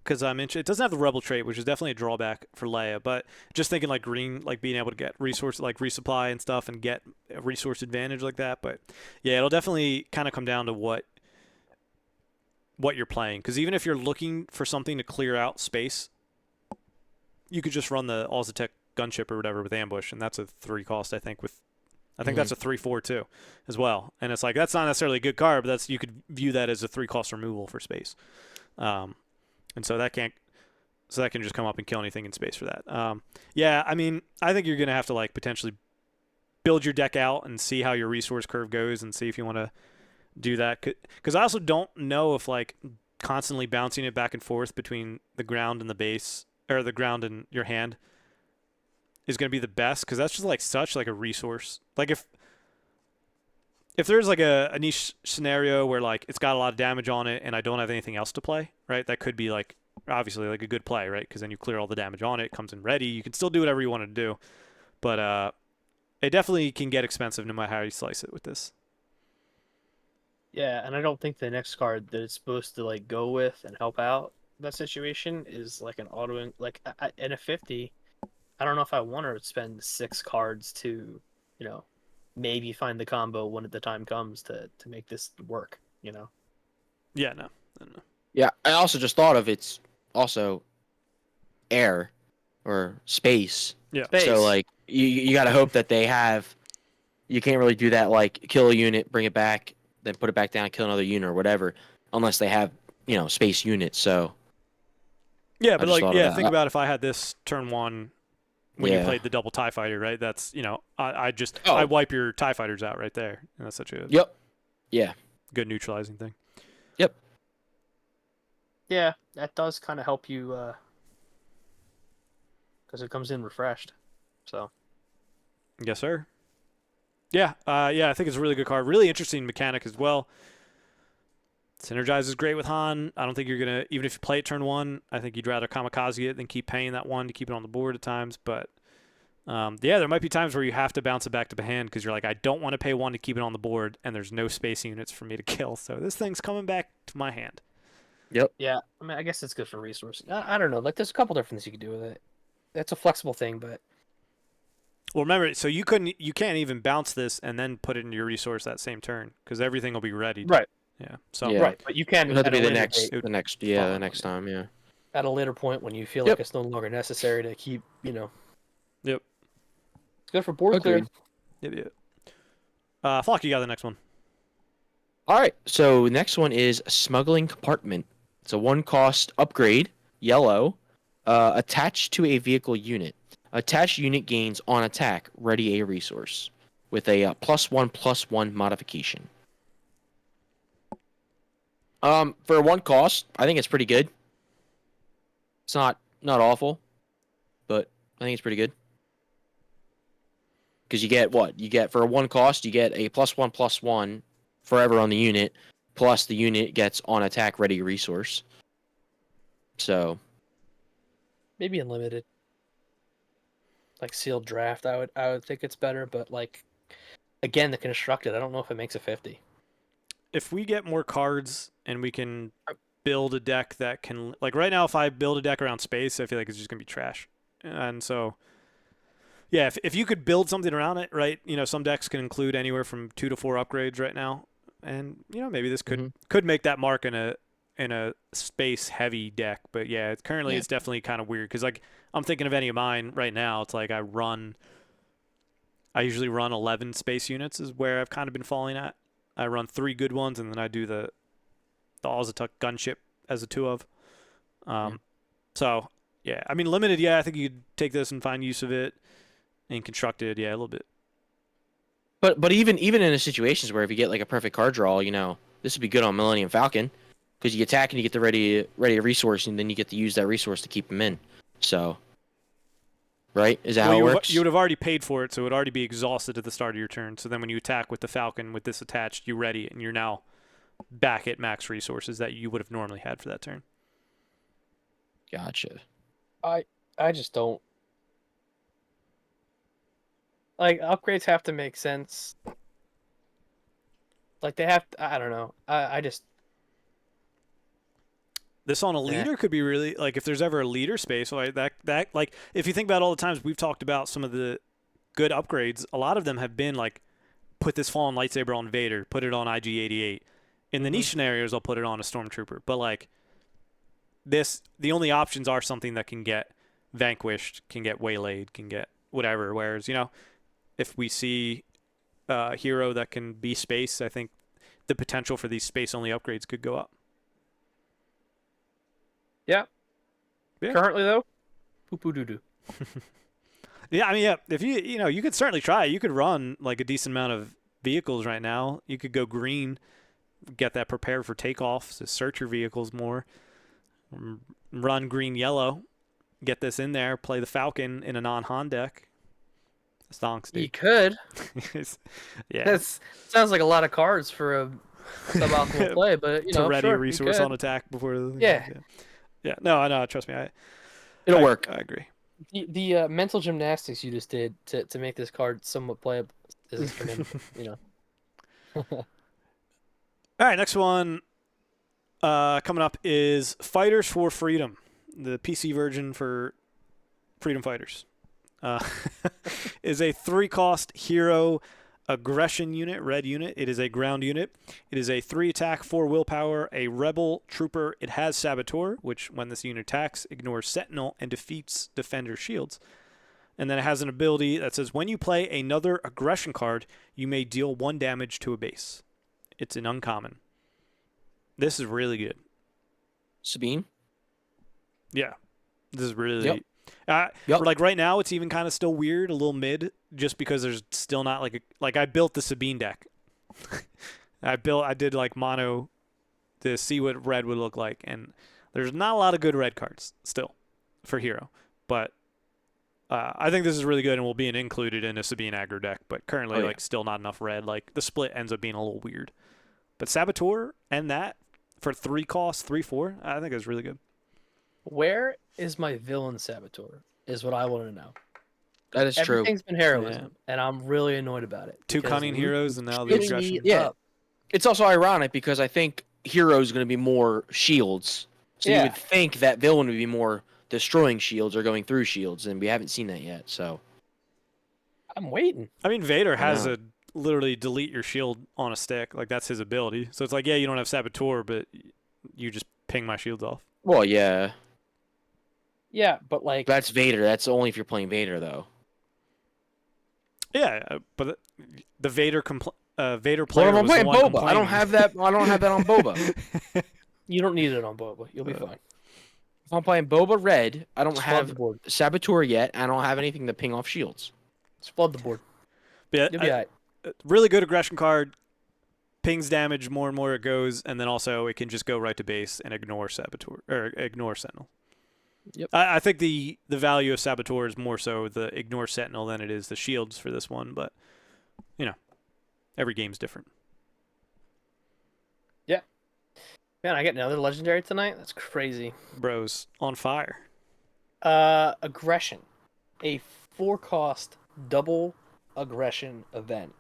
because I'm interested. It doesn't have the rebel trait, which is definitely a drawback for Leia. But just thinking like green, like being able to get resource, like resupply and stuff, and get a resource advantage like that. But yeah, it'll definitely kind of come down to what you're playing. Because even if you're looking for something to clear out space, you could just run the Alzatech gunship or whatever with ambush, and that's a 3 cost. I think that's a 3/4 too, as well. And it's like that's not necessarily a good card, but you could view that as a 3 cost removal for space. And so that can just come up and kill anything in space for that. Yeah, I mean, I think you're gonna have to like potentially build your deck out and see how your resource curve goes and see if you want to do that. Because I also don't know if like constantly bouncing it back and forth between the ground and the base, or the ground and your hand, is going to be the best, because that's just like such like a resource. Like if there's like a niche scenario where like it's got a lot of damage on it and I don't have anything else to play, right? That could be like obviously like a good play, right? Because then you clear all the damage on it, it comes in ready. You can still do whatever you want to do, but it definitely can get expensive no matter how you slice it with this. Yeah, and I don't think the next card that it's supposed to like go with and help out that situation is like an auto. Like in a 50, I don't know if I want to spend 6 cards to, maybe find the combo when the time comes to make this work. Yeah, no. Yeah, I also just thought of it's also air or space. Yeah. Space. So like you got to hope that they have. You can't really do that like kill a unit, bring it back, then put it back down, kill another unit or whatever, unless they have space units. So yeah, but like think that. about if I had this turn 1 when you Yeah. played the double TIE fighter, right? That's I Oh. wipe your TIE fighters out right there, and that's such a Yep. Yeah. good neutralizing thing. Yep. Yeah, that does kind of help you because it comes in refreshed. So Yes, sir. Yeah, I think it's a really good card. Really interesting mechanic as well. Synergizes great with Han. I don't think you're gonna, even if you play it turn 1, I think you'd rather kamikaze it than keep paying that 1 to keep it on the board at times. But there might be times where you have to bounce it back to the hand because you're like, I don't want to pay 1 to keep it on the board, and there's no space units for me to kill. So this thing's coming back to my hand. Yep. yeah, I mean, I guess it's good for resourcing. I don't know. Like, there's a couple different things you can do with it. It's a flexible thing, but Well, remember, so you can't even bounce this and then put it into your resource that same turn because everything will be ready. right, Yeah. So Yeah. right. But you can It'll have to at a be the later next, date- the next time. Yeah. at a later point when you feel Yep. like it's no longer necessary to keep. Yep. It's good for board Agreed. clear. Yep. Flock, you got the next one. All right. So next one is Smuggling Compartment. It's a 1 cost upgrade, yellow, attached to a vehicle unit. Attached unit gains on attack, ready a resource, with a +1/+1 modification. For 1 cost, I think it's pretty good. It's not awful, but I think it's pretty good. Because you get what? You get for a 1 cost, you get a +1/+1 forever on the unit, plus the unit gets on attack ready resource. So Maybe unlimited. Like sealed draft, I would think it's better, but like again, the constructed, I don't know if it makes a 50. If we get more cards and we can build a deck that can, like right now, if I build a deck around space, I feel like it's just gonna be trash. And so, yeah, if you could build something around it, right? Some decks can include anywhere from 2 to 4 upgrades right now, and maybe this could make that mark in a in a space heavy deck. But yeah, it's currently it's definitely kind of weird because like I'm thinking of any of mine right now. It's like I usually run 11 space units is where I've kind of been falling at. I run 3 good ones and then I do the Ozatuk gunship as a 2 of. So yeah, I mean limited. Yeah, I think you could take this and find use of it. And constructed, yeah, a little bit. But even in the situations where if you get like a perfect card draw, this would be good on Millennium Falcon, because you attack and you get the ready resource, and then you get to use that resource to keep them in. So, right? Is that how it works? You would have already paid for it, so it would already be exhausted at the start of your turn. So then when you attack with the Falcon with this attached, you ready it, and you're now back at max resources that you would have normally had for that turn. Gotcha. I just don't like upgrades have to make sense. Like they have to, I don't know. I just this on a leader could be really like if there's ever a leader space like that like if you think about all the times we've talked about some of the good upgrades, a lot of them have been like put this fallen lightsaber on Vader, put it on IG-88. In the niche scenarios, I'll put it on a stormtrooper. But like this, the only options are something that can get vanquished, can get waylaid, can get whatever. Whereas if we see a hero that can be space, I think the potential for these space only upgrades could go up. Yeah. Yeah. Currently though, poo doo doo. Yeah, I mean, yeah. If you could certainly try. You could run like a decent amount of vehicles right now. You could go green, get that prepared for takeoff, to search your vehicles more. Run green yellow, get this in there. Play the Falcon in a non-Han deck. Stonks, dude. You could. Yeah. That sounds like a lot of cards for a suboptimal play, but to ready sure, a resource on attack before the yeah. No, I know. Trust me, It'll work. I agree. The mental gymnastics you just did to make this card somewhat playable is commendable. All right, next one coming up is Fighters for Freedom, the PC version for Freedom Fighters. Is a 3-cost hero aggression unit, red unit. It is a ground unit. It is a 3 attack, 4 willpower, a rebel trooper. It has Saboteur, which when this unit attacks, ignores Sentinel and defeats defender shields. And then it has an ability that says when you play another aggression card, you may deal 1 damage to a base. It's an uncommon. This is really good. Sabine? Yeah. This is really... Yep. Like right now, it's even kind of still weird, a little mid, just because there's still not like I built the Sabine deck. I did like mono to see what red would look like, and there's not a lot of good red cards still for hero. But I think this is really good and will be included in a Sabine aggro deck. But currently, like still not enough red. Like the split ends up being a little weird. But Saboteur and that for 3 costs, 3/4, I think is really good. Where is my villain Saboteur? Is what I want to know. That is true. Everything's been heroism, and I'm really annoyed about it. 2 cunning heroes and now the aggression. Yeah, it's also ironic because I think hero is going to be more shields. So you would think that villain would be more destroying shields or going through shields, and we haven't seen that yet. So I'm waiting. I mean, Vader has a literally delete your shield on a stick. Like that's his ability. So it's like, yeah, you don't have Saboteur, but you just ping my shields off. Well, yeah. Yeah, but like that's Vader. That's only if you're playing Vader, though. Yeah, but the Vader Vader player I'm was the playing one Boba. I don't have that. I don't have that on Boba. You don't need it on Boba. You'll be fine. If I'm playing Boba Red, I don't Just have the board. Saboteur yet. I don't have anything to ping off shields. Just flood the board. Yeah, You'll be alright. Really good aggression card. Pings damage more and more it goes, and then also it can just go right to base and ignore Saboteur or ignore Sentinel. Yep. I think the value of Saboteur is more so the ignore Sentinel than it is the shields for this one, but every game's different. Yeah. Man, I get another legendary tonight? That's crazy. Bros, on fire. Aggression. A 4-cost double aggression event.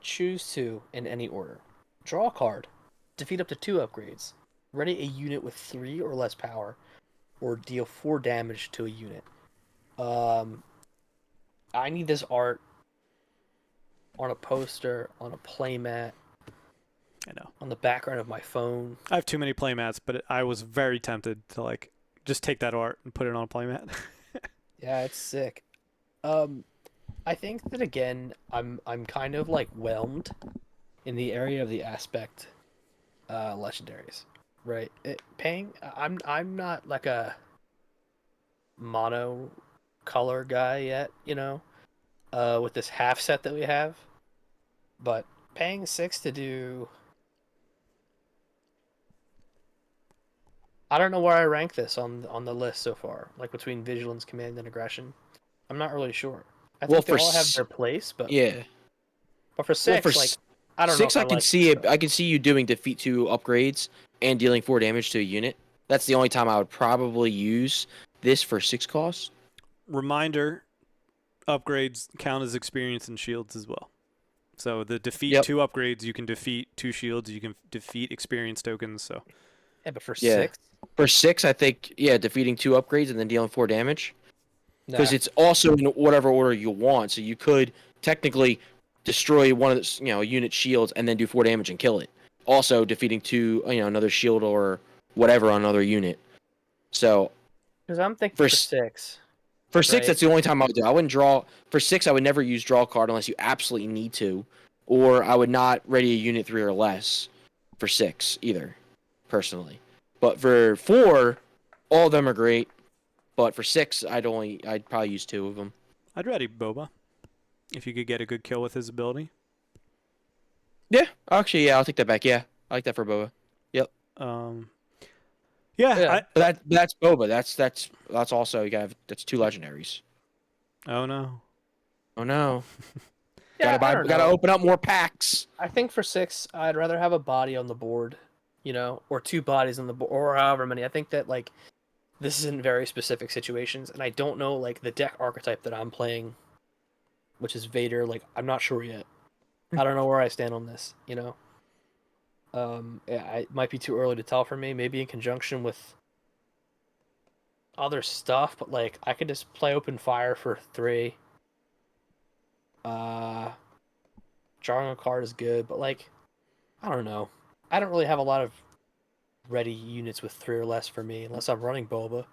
Choose 2 in any order. Draw a card. Defeat up to 2 upgrades. Ready a unit with 3 or less power. Or deal 4 damage to a unit. I need this art on a poster, on a playmat. I know. on the background of my phone. I have too many playmats, but I was very tempted to like just take that art and put it on a playmat. Yeah, it's sick. I think that again, I'm kind of like whelmed in the area of the aspect legendaries, right? I'm not like a mono color guy yet, with this half set that we have, but paying 6 to do, I don't know where I rank this on the list so far, like between vigilance, command, and aggression. I'm not really sure. I Well, think they all have their place, but yeah. for Well, for 6, like I don't know 6, if I I can like see it. it. I can see you doing defeat 2 upgrades and dealing 4 damage to a unit. That's the only time I would probably use this for 6 costs. Reminder: upgrades count as experience and shields as well. So the defeat Yep. 2 upgrades, you can defeat 2 shields, you can defeat experience tokens. So Yeah, but for Yeah. 6, For 6, I think defeating 2 upgrades and then dealing 4 damage. Because nah. it's also in whatever order you want, so you could technically destroy one of the unit shields and then do 4 damage and kill it. Also defeating 2 another shield or whatever on another unit. So Because I'm thinking for for 6, for 6, right? that's the only time I would do. I wouldn't draw for 6. I would never use draw card unless you absolutely need to, or I would not ready a unit 3 or less for 6 either, personally. But for 4, all of them are great. But for 6, I'd probably use 2 of them. I'd ready Boba if you could get a good kill with his ability. Yeah, actually, yeah, I'll take that back. Yeah, I like that for Boba. Yep. Yeah. Yeah. That's Boba. That's also that's 2 legendaries. Oh no. Oh no. Yeah, I don't Gotta know. open up more packs. I think for 6, I'd rather have a body on the board, or 2 bodies on the board, or however many. I think that like this is in very specific situations, and I don't know like the deck archetype that I'm playing, which is Vader. Like I'm not sure yet. I don't know where I stand on this. Yeah, it might be too early to tell for me. Maybe in conjunction with other stuff, but like I could just play open fire for 3. Uh, Drawing a card is good, but like I don't know. I don't really have a lot of ready units with 3 or less for me unless I'm running Boba.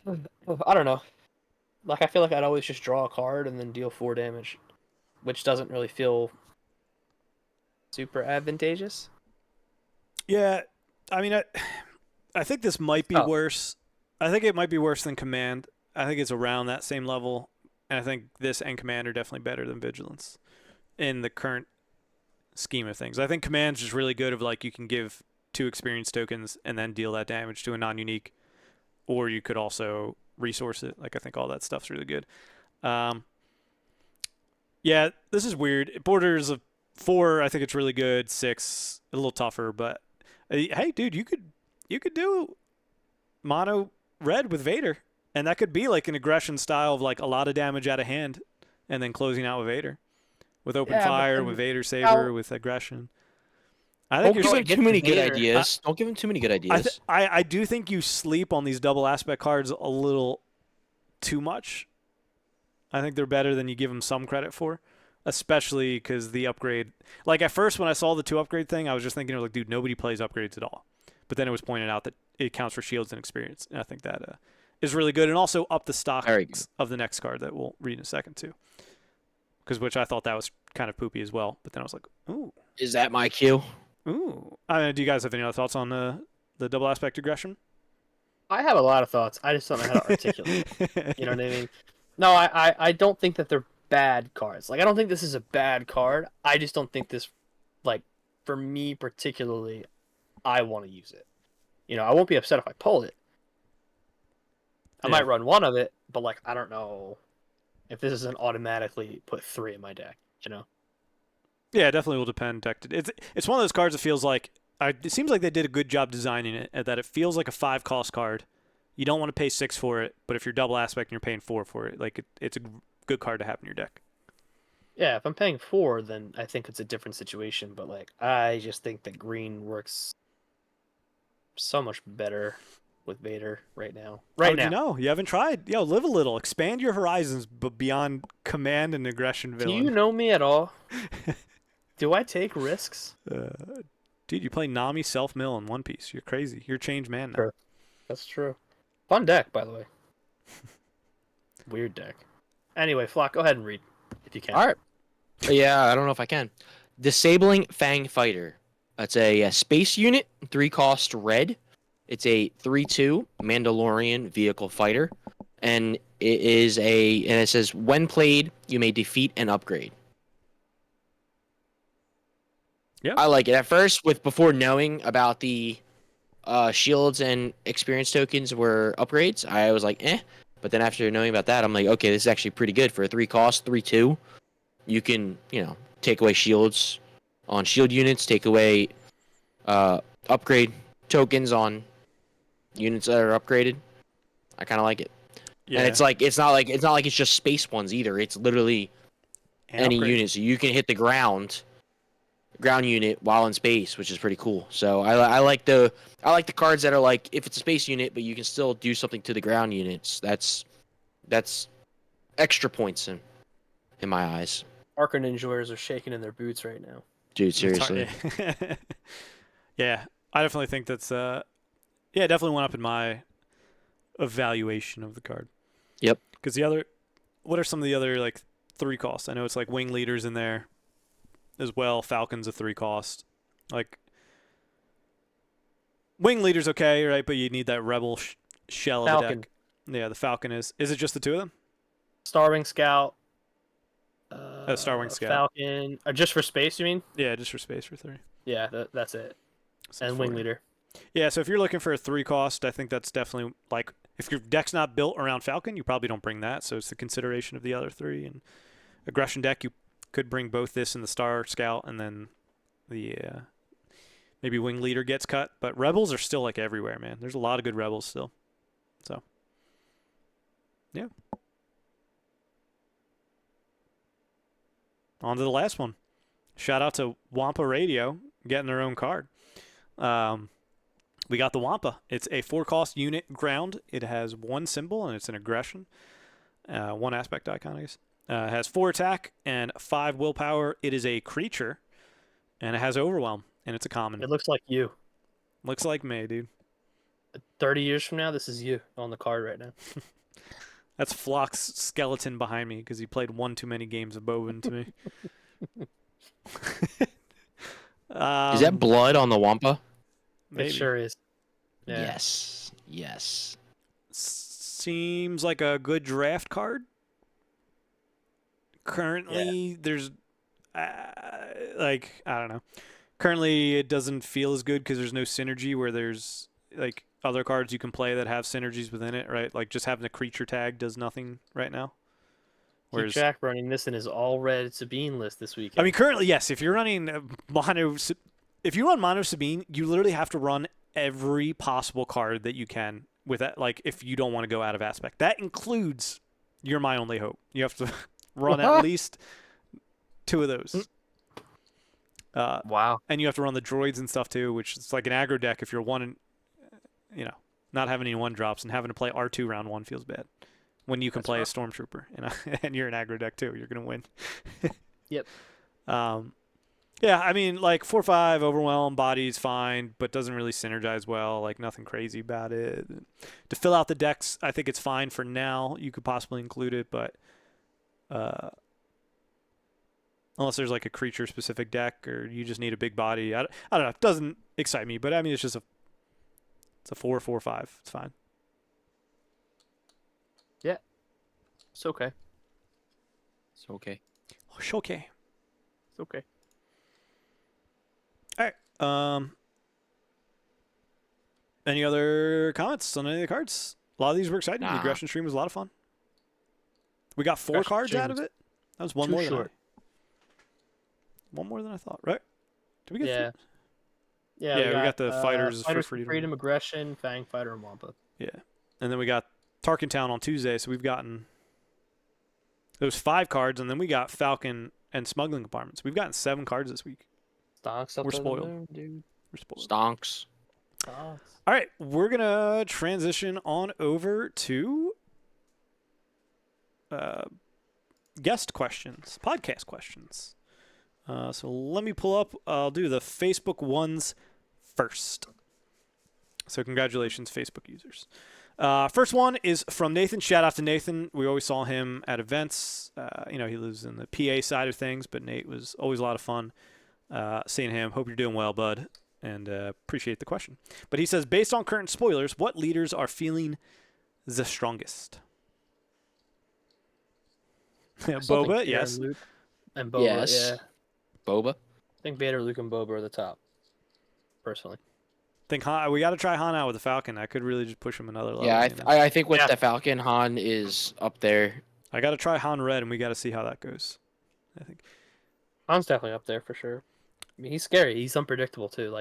I don't know. Like I feel like I'd always just draw a card and then deal 4 damage, which doesn't really feel super advantageous. Yeah. I mean, I think this might be Oh, worse. I think it might be worse than Command. I think it's around that same level. And I think this and Command are definitely better than Vigilance in the current scheme of things. I think Command's just really good of like you can give 2 experience tokens and then deal that damage to a non-unique, or you could also resource it. Like I think all that stuff's really good. Yeah, this is weird. Borders of 4, I think it's really good. 6, a little tougher, but hey, dude, you could do mono red with Vader, and that could be like an aggression style of like a lot of damage out of hand, and then closing out with Vader, with open yeah, but fire, then with Vader saber, how? with aggression. I think Don't you're. give Going him too against many good Vader. ideas. Don't give him too many good ideas. I do think you sleep on these double aspect cards a little too much. I think they're better than you give them some credit for, especially because the upgrade. Like at first, when I saw the 2 upgrade thing, I was just thinking, like, dude, nobody plays upgrades at all. But then it was pointed out that it counts for shields and experience, and I think that is really good, and also up the stock of the next card that we'll read in a second too. Which I thought that was kind of poopy as well. But then I was like, ooh, Is that my cue? ooh. I mean, do you guys have any other thoughts on the double aspect aggression? I have a lot of thoughts. I just don't know how to articulate. You know what I mean? No, I don't think that they're bad cards. Like I don't think this is a bad card. I just don't think this, like, for me particularly, I want to use it. I won't be upset if I pull it. I might run one of it, but like I don't know if this isn't automatically put 3 in my deck. Yeah, it definitely will depend. It's one of those cards that feels like it seems like they did a good job designing it. That it feels like a 5 cost card. You don't want to pay 6 for it, but if you're double aspect and you're paying 4 for it, like it's a good card to have in your deck. Yeah, if I'm paying 4, then I think it's a different situation. But like I just think that green works so much better with Vader right now. Right now. You know? You haven't tried. Yo, live a little. Expand your horizons beyond command and aggression Do villain. you know me at all? Do I take risks? Dude, you play Nami self-mill in One Piece. You're crazy. You're a changed man now. Sure. That's true. Fun deck, by the way. Weird deck. Anyway, Flock, go ahead and read if you can. All right. Yeah, I don't know if I can. Disabling Fang Fighter. That's a space unit, 3-cost red. It's a 3/2 Mandalorian vehicle fighter, and it says when played, you may defeat and upgrade. Yeah, I like it. At first, before knowing about the shields and experience tokens were upgrades, I was like, eh. But then after knowing about that, I'm like, okay, this is actually pretty good for a 3-cost, 3/2. You can, take away shields on shield units, take away upgrade tokens on units that are upgraded. I kind of like it. yeah. And it's not like it's just space ones either. It's literally And any upgrade. unit, so you can hit the ground unit while in space, which is pretty cool. So I like the cards that are like, if it's a space unit, but you can still do something to the ground units. That's extra points in my eyes, Arca enjoyers are shaking in their boots right now. dude. Seriously. Yeah, I definitely think that's yeah, definitely went up in my evaluation of the card. Yep. Because what are some of the other like 3 costs? I know it's like Wing Leaders in there as well. Falcon's a 3 cost. Like Wing Leader's okay, right? But you need that Rebel shell of the Falcon. deck. Yeah, the Falcon is. Is it just the 2 of them? Starwing Scout. Starwing Scout. Falcon. Just for space, you mean? Yeah, just for space for 3. Yeah, that's it. So And 4. Wing Leader. Yeah, so if you're looking for a 3 cost, I think that's definitely like if your deck's not built around Falcon, you probably don't bring that. So it's the consideration of the other 3. And aggression deck, you could bring both this and the Star Scout, and then the maybe Wing Leader gets cut. But Rebels are still like everywhere, man. There's a lot of good Rebels still. So yeah. On to the last one. Shout out to Wampa Radio getting their own card. We got the Wampa. It's a 4-cost unit ground. It has 1 symbol, and it's an aggression. 1 aspect icon, I guess. It has 4 attack and 5 willpower. It is a creature, and it has overwhelm, and it's a common. It looks like you. Looks like me, dude. 30 years from now, this is you on the card right now. That's Flock's skeleton behind me because he played 1 too many games of Bovin to me. Is that blood on the Wampa? Maybe. It sure is. Yeah. Yes. Seems like a good draft card. Currently, there's like, I don't know. Currently, it doesn't feel as good because there's no synergy where there's like other cards you can play that have synergies within it, right? Like just having a creature tag does nothing right now. Keep Jack running this in his all red Sabine list this weekend. I mean, currently, yes. If you're running if you run Mono Sabine, you literally have to run every possible card that you can with that. Like, if you don't want to go out of aspect, that includes You're My Only Hope. You have to run at least 2 of those. Wow. And you have to run the droids and stuff too, which is like an aggro deck. If you're not having any 1-drops and having to play R2 round 1 feels bad. When you can play a Stormtrooper and you're an aggro deck too, you're gonna win. Yep. Yeah, I mean, like 4/5 overwhelm body's fine, but doesn't really synergize well. Like nothing crazy about it. To fill out the decks, I think it's fine for now. You could possibly include it, but unless there's like a creature specific deck or you just need a big body, I don't know. It doesn't excite me, but I mean, it's a 4/5. It's fine. Yeah. It's okay. It's okay. It's okay. It's okay. All right. Any other comments on any of the cards? A lot of these were exciting. The Nah. aggression stream was a lot of fun. We got 4 Aggression cards stream out of was it. That was one too more short. one more than I thought, right? Did we get Yeah. 3? Yeah, Yeah, we got the Fighters for Freedom. Aggression, Fang Fighter, and Wampa. Yeah. And then we got Tarkintown on Tuesday, so we've gotten those 5 cards, and then we got Falcon and Smuggling Compartments. We've gotten 7 cards this week. Stonks up We're to the spoiled. moon, dude. We're spoiled. Stonks. Stonks. All right, we're going to transition on over to guest questions, podcast questions. So let me pull up. I'll do the Facebook ones first. So congratulations, Facebook users. First one is from Nathan. Shout out to Nathan. We always saw him at events. He lives in the PA side of things, but Nate was always a lot of fun seeing him. Hope you're doing well, bud, and appreciate the question. But he says, based on current spoilers, what leaders are feeling the strongest? Boba, yes. Luke and Boba, Yes. yeah. Boba. I think Vader, Luke, and Boba are the top, personally. Think Han, we got to try Han out with the Falcon. I could really just push him another level. Yeah, I think with Yeah. the Falcon, Han is up there. I got to try Han Red, and we got to see how that goes. I think Han's definitely up there for sure. I mean, he's scary. He's unpredictable too.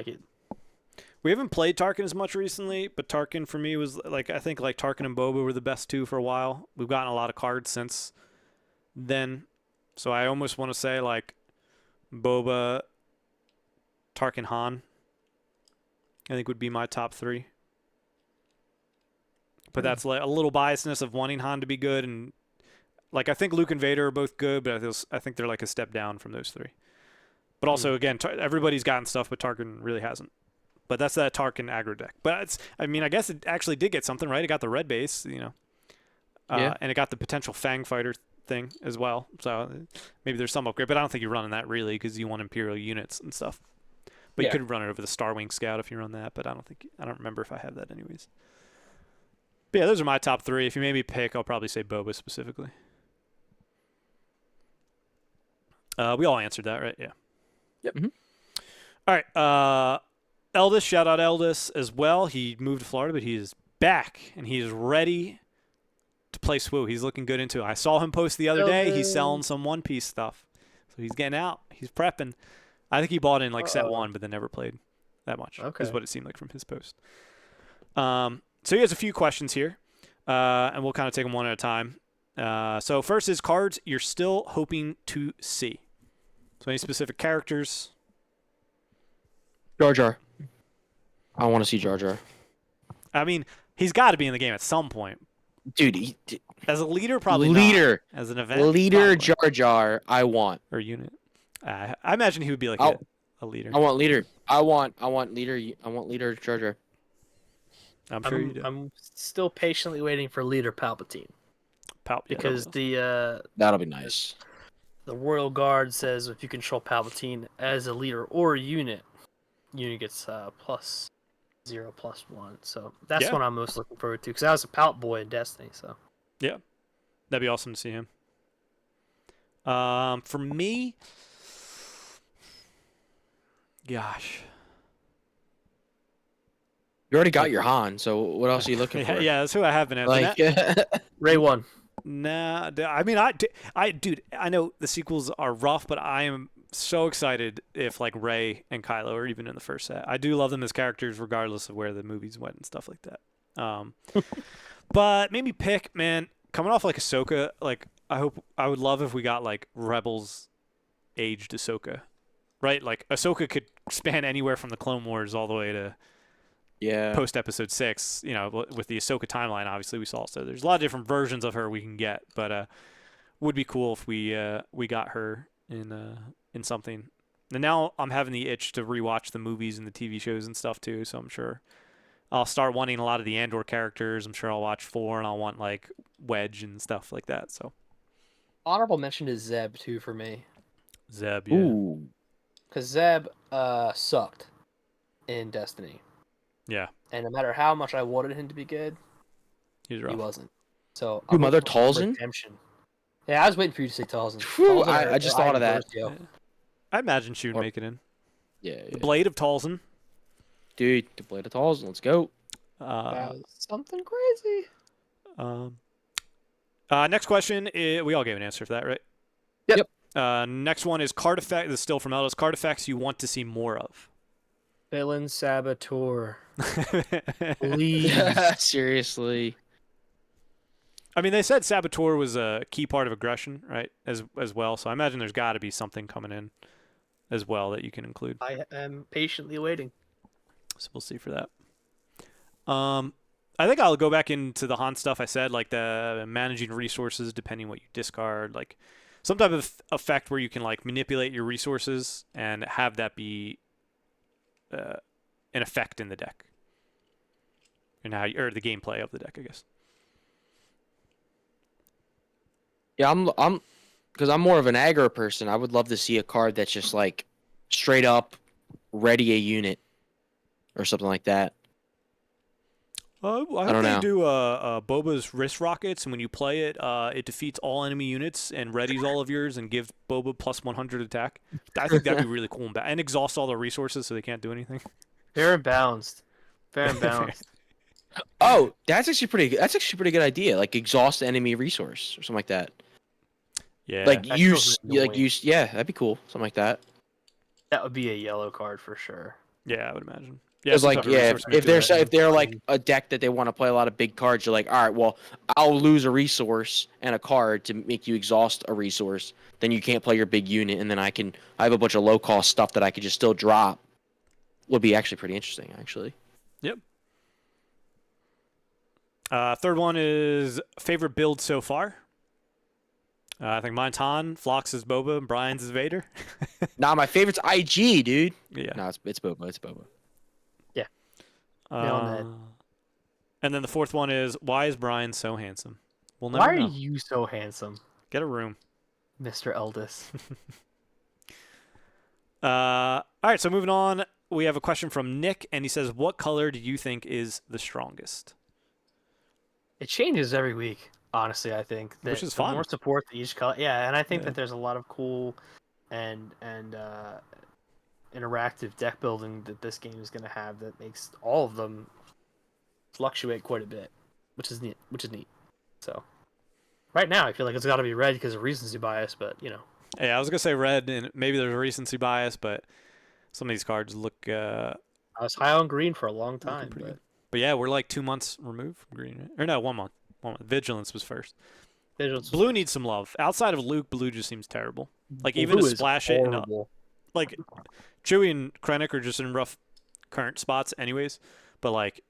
we haven't played Tarkin as much recently, but Tarkin for me was I think Tarkin and Boba were the best two for a while. We've gotten a lot of cards since then, so I almost want to say Boba, Tarkin, Han. I think would be my top three. But that's a little biasness of wanting Han to be good, and I think Luke and Vader are both good, but I think they're a step down from those three. But also, again, everybody's gotten stuff, but Tarkin really hasn't. But that's that Tarkin aggro deck. But I guess it actually did get something, right? It got the red base, Yeah. And it got the potential Fang Fighter thing as well. So maybe there's some upgrade, but I don't think you're running that really because you want Imperial units and stuff. But Yeah. you could run it over the Starwing Scout if you run that, but I don't remember if I have that anyways. But yeah, those are my top three. If you made me pick, I'll probably say Boba specifically. We all answered that, right? Yeah. Yep. Mhm. All right. Eldest, shout out Eldest as well. He moved to Florida, but he is back and he is ready to play SWU. He's looking good into it. I saw him post the other day. He's selling some One Piece stuff, so he's getting out. He's prepping. I think he bought in set one, but then never played that much. Okay. Is what it seemed like from his post. So he has a few questions here, and we'll kind of take them one at a time. So first is cards you're still hoping to see. So any specific characters? Jar Jar. I want to see Jar Jar. I mean, he's got to be in the game at some point. Dude, As a leader, probably leader. not. As an event, Leader probably. Jar Jar, I want. Or unit. I imagine he would be I'll- a leader. I want leader. I want leader. I want leader Jar Jar. I'm sure you do. I'm still patiently waiting for Leader Palpatine because That'll be nice. the Royal Guard says if you control Palpatine as a leader or a unit gets +0/+1. So that's what I'm most looking forward to because I was a Palp boy in Destiny. So yeah, that'd be awesome to see him. For me, gosh. You already got your Han, so what else are you looking for? Yeah, that's who I have been after. Ray 1. Nah, I mean, dude, I know the sequels are rough, but I am so excited if Rey and Kylo are even in the first set. I do love them as characters, regardless of where the movies went and stuff like that. But maybe pick, man, coming off Ahsoka. I would love if we got Rebels aged Ahsoka, right? Ahsoka could span anywhere from the Clone Wars all the way to post Episode 6, with the Ahsoka timeline, obviously we saw. So there's a lot of different versions of her we can get, but would be cool if we got her in something. And now I'm having the itch to rewatch the movies and the TV shows and stuff too. So I'm sure I'll start wanting a lot of the Andor characters. I'm sure I'll watch 4 and I'll want Wedge and stuff like that. So Honorable mention is Zeb too for me. Zeb, yeah. Ooh. Because Zeb sucked in Destiny. Yeah. And no matter how much I wanted him to be good, He's he rough. wasn't. So Who, Mother looking for Talzin? redemption. Yeah, I was waiting for you to say Talzin. Whew, Talzin I just thought of that. Versio. Yeah. I imagine she would Or- make it in. Yeah, The Blade of Talzin. dude, the Blade of Talzin, let's go. That was something crazy. Next question we all gave an answer for that, right? Yep. Next one is card effect. This is still from Ellis. Card effects you want to see more of. Villain Saboteur. Please. Seriously. I mean, they said Saboteur was a key part of aggression, right? As well. So I imagine there's got to be something coming in as well that you can include. I am patiently waiting. So we'll see for that. I think I'll go back into the Han stuff I said, the managing resources depending what you discard. some type of effect where you can like manipulate your resources and have that be an effect in the deck, and or the gameplay of the deck, I guess. Yeah, I'm because I'm more of an aggro person. I would love to see a card that's just like straight up ready a unit or something like that. I I hope don't they know. do Boba's wrist rockets, and when you play it, it defeats all enemy units and readies all of yours and gives Boba plus 100 attack. I think that'd be really cool and exhaust all the resources so they can't do anything. Fair and balanced. Fair and balanced. Oh, that's actually pretty good. That's actually a pretty good idea. Like exhaust enemy resource or something like that. Yeah, Like That feels annoying. yeah, that'd be cool. Something like that. That would be a yellow card for sure. yeah, I would imagine. Yeah, Because some like type of yeah, resource if they're manipulation. if they're like a deck that they want to play a lot of big cards, you're like, all right, well, I'll lose a resource and a card to make you exhaust a resource. Then you can't play your big unit, and then I have a bunch of low cost stuff that I could just still drop. Would be actually pretty interesting, actually. Yep. Third one is favorite build so far. I think mine's Han, Flox is Boba, and Brian's is Vader. Nah, my favorite's IG, dude. Yeah. No, it's Boba. It's Boba. Nail on the head. And then the fourth one is why is Brian so handsome? We'll never Why are know. you so handsome, Get a room. Mr. Eldest? All right, so moving on, we have a question from Nick, and he says, "What color do you think is the strongest?" It changes every week. Honestly, I think that Which is the fun. more support that each color, yeah, and I think Yeah. that there's a lot of cool and interactive deck building that this game is going to have that makes all of them fluctuate quite a bit, which is neat. So, right now, I feel like it's got to be red because of recency bias, but you know, Yeah, I was gonna say red, and maybe there's a recency bias, but some of these cards look I was high on green for a long looking time, pretty but good. But yeah, we're like 2 months removed from green, right? Or no, 1 month. 1 month. Vigilance was first. Vigilance Blue needs some love. Outside of Luke, blue just seems terrible. Like even Blue to is splash it in a, horrible. like Chewie and Krennic are just in rough current spots anyways, but like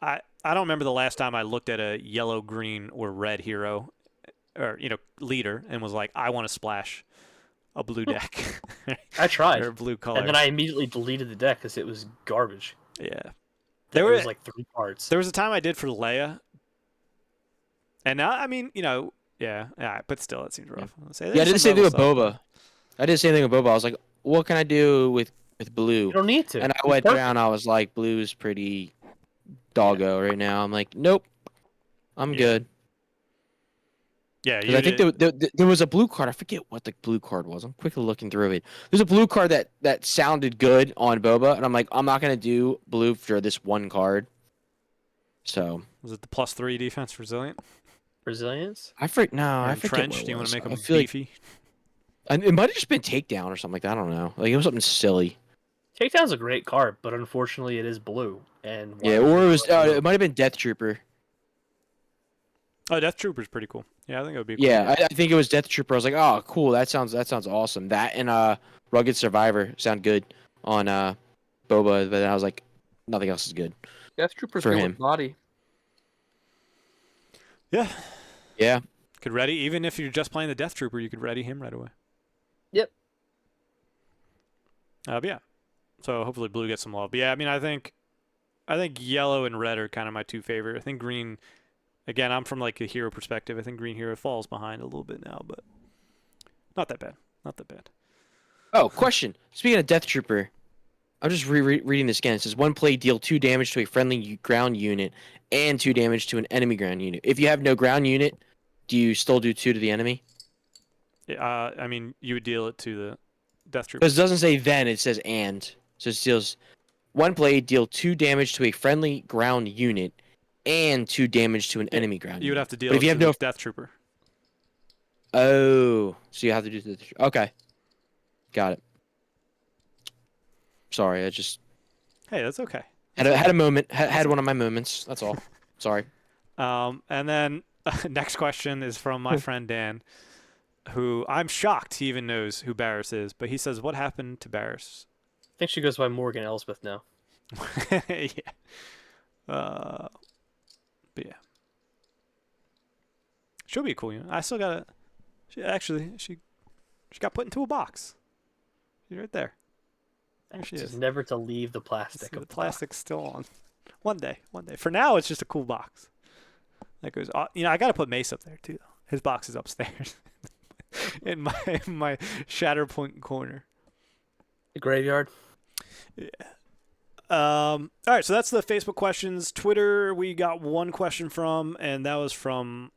I don't remember the last time I looked at a yellow, green, or red hero or leader and was like, I want to splash a blue deck I tried, or a blue color. and then I immediately deleted the deck because it was garbage. Yeah. There There was were like 3 parts. there was a time I did for Leia, and now I mean yeah, but still it seems rough. I'll say Yeah, I there's did the some same thing with level stuff. Boba. I did the same thing with Boba. I was like, what can I do with You blue? don't need to. And I It's went perfect. down. I was like, blue's pretty doggo right now. I'm like, nope, I'm Yeah. good. Yeah, Because I think there was a blue card. I forget what the blue card was. I'm quickly looking through it. There's a blue card that sounded good on Boba, and I'm like, I'm not gonna do blue for this one card. So was it the +3 defense resilient? Resilience. I And forget trench? what Do it you want was. to make I them feel like beefy? it might have just been takedown or something like that. I don't know. Like it was something silly. Takedown's a great card, but unfortunately, it is blue. And why Yeah, would or you it was. go blue? It might have been Death Trooper. Oh, Death Trooper's pretty cool. Yeah, I think it would be. A cool Yeah, deck. I think it was Death Trooper. I was like, oh, cool. That sounds awesome. That and Rugged Survivor sound good on Boba, but then I was like, nothing else is good Death Trooper's for good him. with body. Yeah, Yeah. could ready even if you're just playing the Death Trooper, you could ready him right away. Yep. But yeah, so hopefully blue gets some love. But yeah, I mean, I think yellow and red are kind of my 2 favorite. I think green. Again, I'm from like a hero perspective. I think green hero falls behind a little bit now, but not that bad. Not that bad. Oh, question. Speaking of Death Trooper, I'm just reading this again. It says one play deal 2 damage to a friendly ground unit and 2 damage to an enemy ground unit. If you have no ground unit, do you still do 2 to the enemy? I mean, you would deal it to the Death Trooper. Because it doesn't say then, it says and. So it deals one play deal 2 damage to a friendly ground unit and 2 damage to an Yeah, enemy ground You would unit. have to deal But it if you to have the no Death Trooper. Oh, so you have to do the okay. Got it. Sorry, I just Hey, that's okay. had a moment. Had one of my moments. That's all. Sorry. And then next question is from my friend Dan, who I'm shocked he even knows who Barris is, but he says, "What happened to Barris?" I think she goes by Morgan Elsbeth now. Yeah. But yeah, she'll be cool. I still gotta She got put into a box. She's right there. There she Just is. never to leave the plastic. See, Of the the plastic's still on. One day. For now, it's just a cool box. That goes. I got to put Mace up there too. Though his box is upstairs, in my Shatterpoint corner. The graveyard. Yeah. All right. So that's the Facebook questions. Twitter, we got one question from, and that was from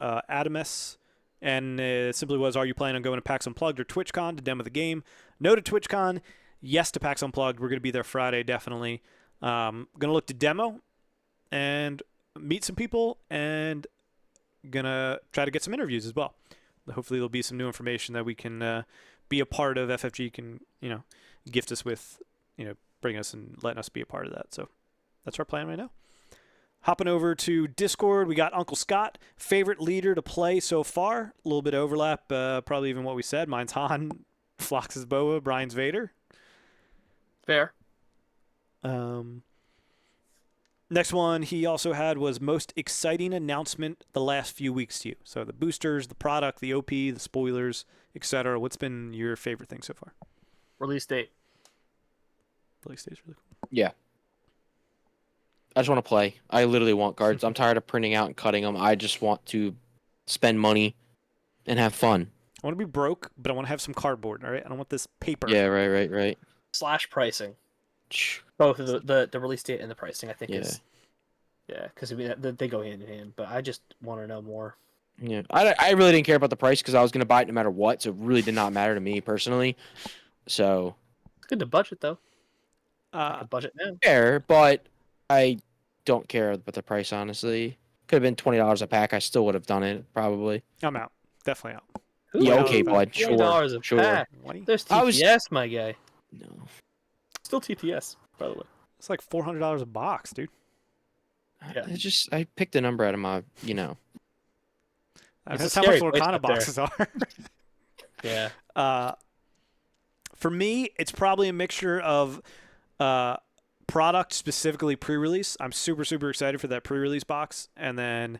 Adamus. And it simply was, are you planning on going to PAX Unplugged or TwitchCon to demo the game? No to TwitchCon, yes to PAX Unplugged. We're going to be there Friday, definitely. Going to look to demo and meet some people, and going to try to get some interviews as well. Hopefully there'll be some new information that we can be a part of. FFG can, gift us with, bring us and letting us be a part of that. So that's our plan right now. Hopping over to Discord, we got Uncle Scott. Favorite leader to play so far? A little bit of overlap, probably even what we said. Mine's Han, Flox is Boa, Brian's Vader. Fair. Next one he also had was most exciting announcement the last few weeks to you. So the boosters, the product, the OP, the spoilers, etc. What's been your favorite thing so far? Release date. Release date's really cool. Yeah. I just want to play. I literally want cards. I'm tired of printing out and cutting them. I just want to spend money and have fun. I want to be broke, but I want to have some cardboard, all right? I don't want this paper. Yeah, right. / pricing. Both of the release date and the pricing, I think, is... Yeah, because they go hand in hand. But I just want to know more. Yeah, I really didn't care about the price because I was going to buy it no matter what, so it really did not matter to me personally. So... It's good to budget, though. I could budget now. Fair, but I don't care about the price, honestly. Could have been $20 a pack. I still would have done it, probably. I'm out. Definitely out. Yeah, okay, bud. Sure. $20 a pack. 20? There's TTS, my guy. No. Still TTS, by the way. It's like $400 a box, dude. Yeah. I picked a number out of my, That's how much Lorcana boxes are. Yeah. For me, it's probably a mixture of product, specifically pre-release. I'm super, super excited for that pre-release box. And then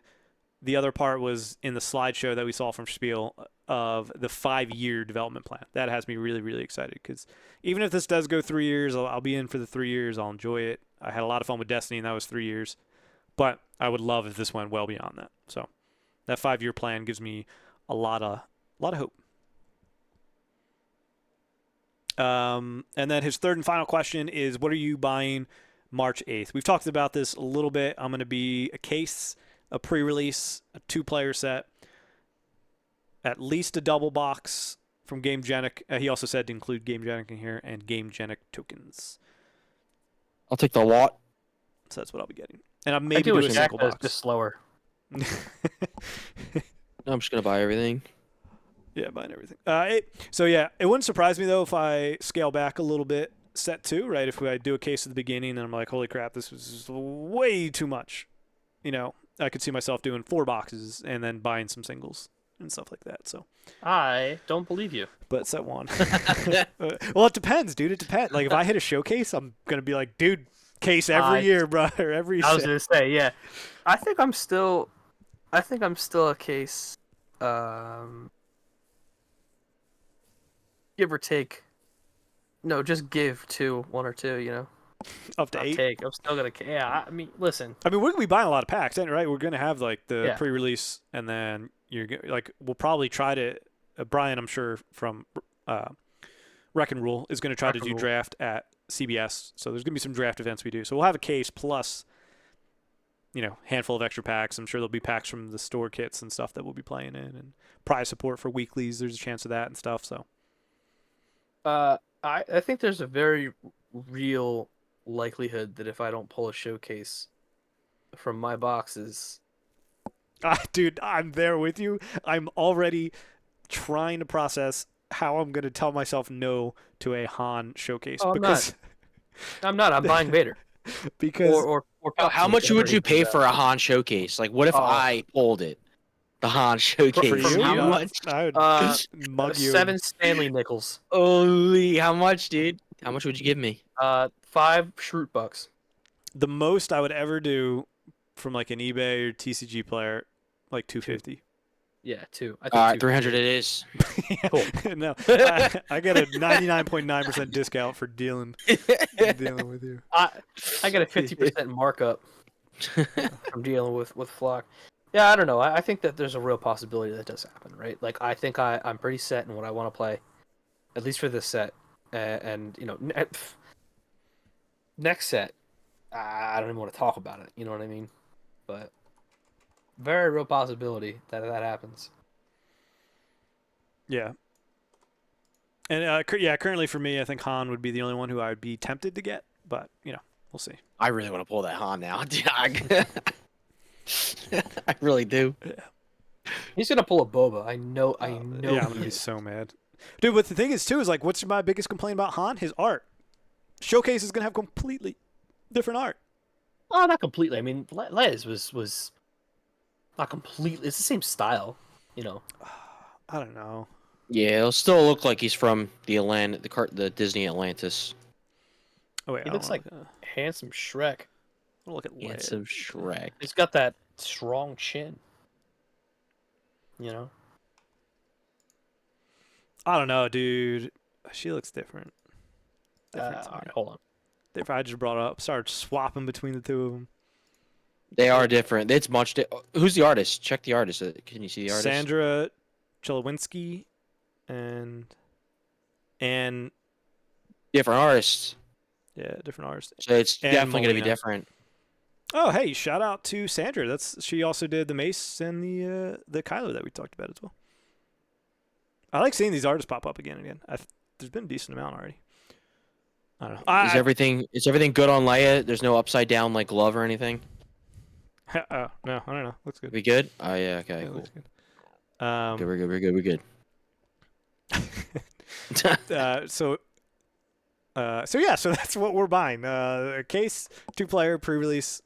the other part was in the slideshow that we saw from Spiel of the 5-year development plan. That has me really, really excited because even if this does go 3 years, I'll be in for the 3 years. I'll enjoy it. I had a lot of fun with Destiny, and that was 3 years. But I would love if this went well beyond that. So that 5-year plan gives me a lot of hope. And then his third and final question is, what are you buying March 8th? We've talked about this a little bit. I'm going to be a case, a pre-release, a 2-player set, at least a double box from GameGenic. He also said to include GameGenic in here and GameGenic tokens. I'll take the lot. So that's what I'll be getting. And I'm maybe do a single box. Just slower. I'm just going to buy everything. Yeah, buying everything. So yeah, it wouldn't surprise me though if I scale back a little bit set 2, right? If I do a case at the beginning and I'm like, holy crap, this was way too much. I could see myself doing 4 boxes and then buying some singles and stuff like that. So I don't believe you. But set 1. Well, it depends, dude. It depends. Like if I hit a showcase, I'm gonna be like, dude, case every year, bro, or every. I was gonna say, yeah. I think I'm still a case. Give or take. No, just give 1 or 2. Up to 8. Take. I'm still gonna. Yeah, I mean, listen. I mean, we're gonna be buying a lot of packs, right? We're gonna have like the Yeah. pre-release, and then we'll probably try to. Brian, I'm sure from Wreck and Rule is gonna try to do draft at CBS. So there's gonna be some draft events we do. So we'll have a case plus, handful of extra packs. I'm sure there'll be packs from the store kits and stuff that we'll be playing in, and prize support for weeklies. There's a chance of that and stuff. So. I think there's a very real likelihood that if I don't pull a showcase from my boxes, dude, I'm there with you. I'm already trying to process how I'm going to tell myself no to a Han showcase because I'm not. I'm buying Vader. Because or how much would you pay for a Han showcase? Like, what if I pulled it? The Han showcase. For you? How much? I would mug you. 7 Stanley nickels. Holy, how much, dude? How much would you give me? 5 Shroot bucks. The most I would ever do from like an eBay or TCG player, like $250. Yeah, 2. I All think right, 2. 300 it is. Cool. No, I get a 99.9% discount for dealing with you. I got a 50% markup from dealing with Flock. Yeah, I don't know. I think that there's a real possibility that does happen, right? Like, I think I'm pretty set in what I want to play, at least for this set. And you know, next set, I don't even want to talk about it. You know what I mean? But very real possibility that that happens. Yeah. And currently for me, I think Han would be the only one who I would be tempted to get, but we'll see. I really want to pull that Han now. I really do. He's gonna pull a Boba. I know. Yeah, I'm gonna he be is. so mad, dude. But the thing is too is like, what's my biggest complaint about Han? His art. Showcase is gonna have completely different art. Oh, not completely. I mean, Les was not completely. It's the same style, you know. I don't know. Yeah, it'll still look like he's from the Disney Atlantis. Oh wait, He I looks don't like handsome Shrek. wanna look at Leia. Handsome Shrek. He's got that strong chin. You know. I don't know, dude. She looks different. All right, hold on. If I just brought it up, started swapping between the two of them. They are different. It's much. Who's the artist? Check the artist. Can you see the artist? Sandra Chelowinski and Different artists. yeah, different artist. So it's And definitely going to be Melina. different. Oh, hey, shout out to Sandra. She also did the Mace and the Kylo that we talked about as well. I like seeing these artists pop up again and again. There's been a decent amount already. I don't know. Is everything good on Leia? There's no upside down like glove or anything. Oh, no, I don't know. Looks good. We good? Oh yeah. Okay. Yeah, Cool. looks good. Good. We're good. So that's what we're buying. A case, 2-player pre-release,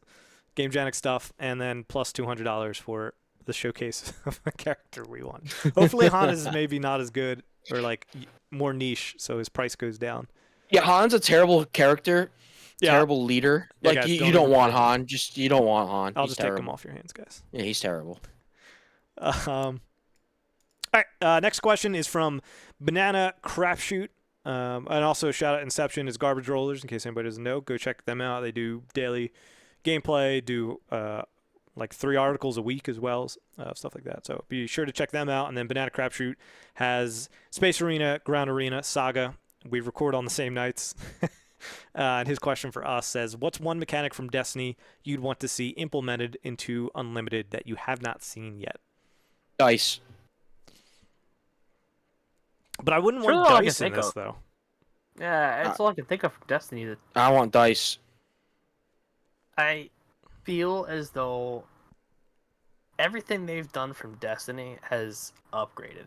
Game Janic stuff, and then plus $200 for the showcase of a character we want. Hopefully, Han is maybe not as good or like more niche, so his price goes down. Yeah, Han's a terrible character. Yeah. Terrible leader. Yeah, Like guys, you don't don't even want play him. Han. You don't want Han. I'll He's just terrible. take them off your hands, guys. Yeah, he's terrible. All right. Next question is from Banana Crapshoot. And also shout out Inception is Garbage Rollers in case anybody doesn't know. Go check them out. They do daily gameplay, do like 3 articles a week as well, stuff like that. So be sure to check them out. And then Banana Crapshoot has Space Arena, Ground Arena, Saga. We record on the same nights. And his question for us says, what's one mechanic from Destiny you'd want to see implemented into Unlimited that you have not seen yet? Dice. But I wouldn't Sure, want all I can dice in think this, of. though. Yeah, that's all I can think of from Destiny. That I want dice. I feel as though everything they've done from Destiny has upgraded.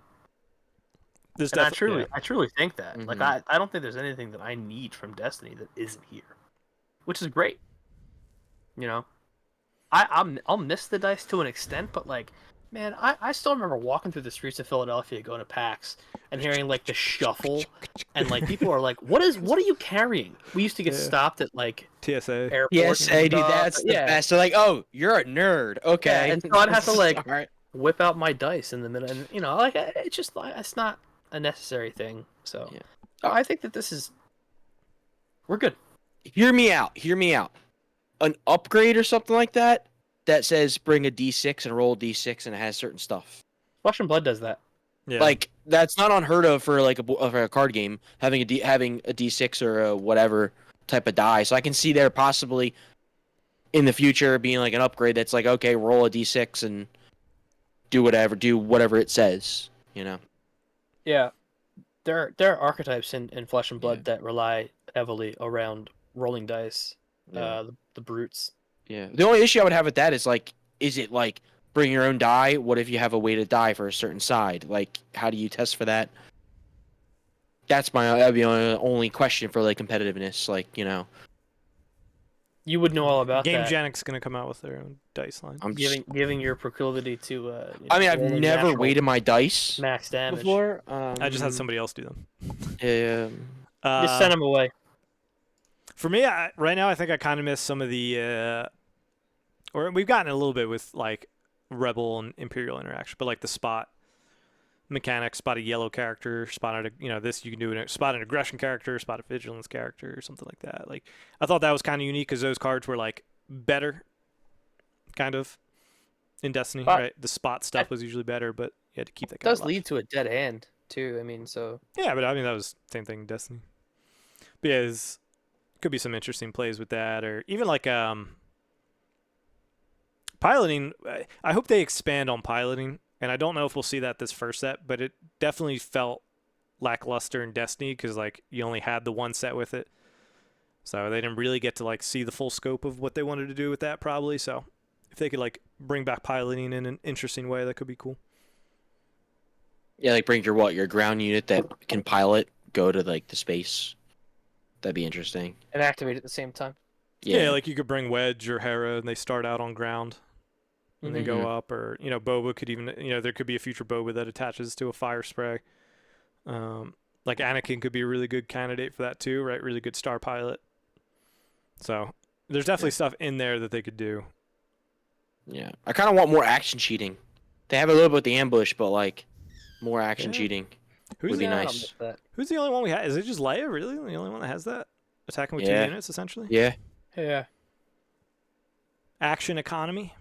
There's And I definitely truly think that. Like Mhm. I don't think there's anything that I need from Destiny that isn't here, which is great. You know, I'll miss the dice to an extent, but like, man, I still remember walking through the streets of Philadelphia going to PAX and hearing like the shuffle, and like people are like, what are you carrying? We used to get Yeah. stopped at like TSA. airports. Yes, and dude, stuff. that's the Yeah. best. They're like, oh, you're a nerd. Okay. Yeah, and so I'd have to like All right. whip out my dice in the middle, and you know, like it's just like it's not a necessary thing. So Yeah. I think that we're good. Hear me out. An upgrade or something like that says bring a D6 and roll a D6 and it has certain stuff. Flesh and Blood does that. Yeah. Like that's not unheard of for like a card game having having a D6 or a whatever type of die. So I can see there possibly in the future being like an upgrade that's like, okay, roll a D6 and do whatever it says, you know. Yeah, there are archetypes in Flesh and Blood that rely heavily around rolling dice. Yeah. The brutes. Yeah. The only issue I would have with that is like, is it like bring your own die? What if you have a weighted die for a certain side? Like, how do you test for that? That'd be my only question for like competitiveness. Like, you know, You would know all about Game that. Janic's gonna come out with their own dice line. I'm just. Giving your proclivity to. I mean, I've rolling never natural weighted my dice max damage. before. I just had somebody else do them. Just send them away. For me, right now, I think I kind of miss some of the, or we've gotten a little bit with like rebel and imperial interaction, but like the spot mechanic, spot a yellow character, spot a this you can do spot an aggression character, spot a vigilance character, or something like that. Like I thought that was kind of unique because those cards were like better, kind of in Destiny, But right? The spot stuff was usually better, but you had to keep that. It does lead to a dead hand too. I mean, so yeah, but I mean that was same thing in Destiny. But yeah, could be some interesting plays with that, or even like piloting. I hope they expand on piloting. And I don't know if we'll see that this first set, but it definitely felt lackluster in Destiny because like you only had the one set with it, so they didn't really get to like see the full scope of what they wanted to do with that probably. So if they could like bring back piloting in an interesting way, that could be cool. Yeah, like bring your ground unit that can pilot go to like the space. That'd be interesting. and activate at the same time. Yeah, like you could bring Wedge or Hera and they start out on ground. And they go up, or Boba could even there could be a future Boba that attaches to a fire spray. Like Anakin could be a really good candidate for that too, right? Really good star pilot. So there's definitely stuff in there that they could do. Yeah, I kind of want more action cheating. They have a little bit with the ambush, but like more action cheating would be nice. Who's the only one we have? Is it just Leia? Really, the only one that has that attacking with 2 units essentially? Yeah. Yeah. Action economy.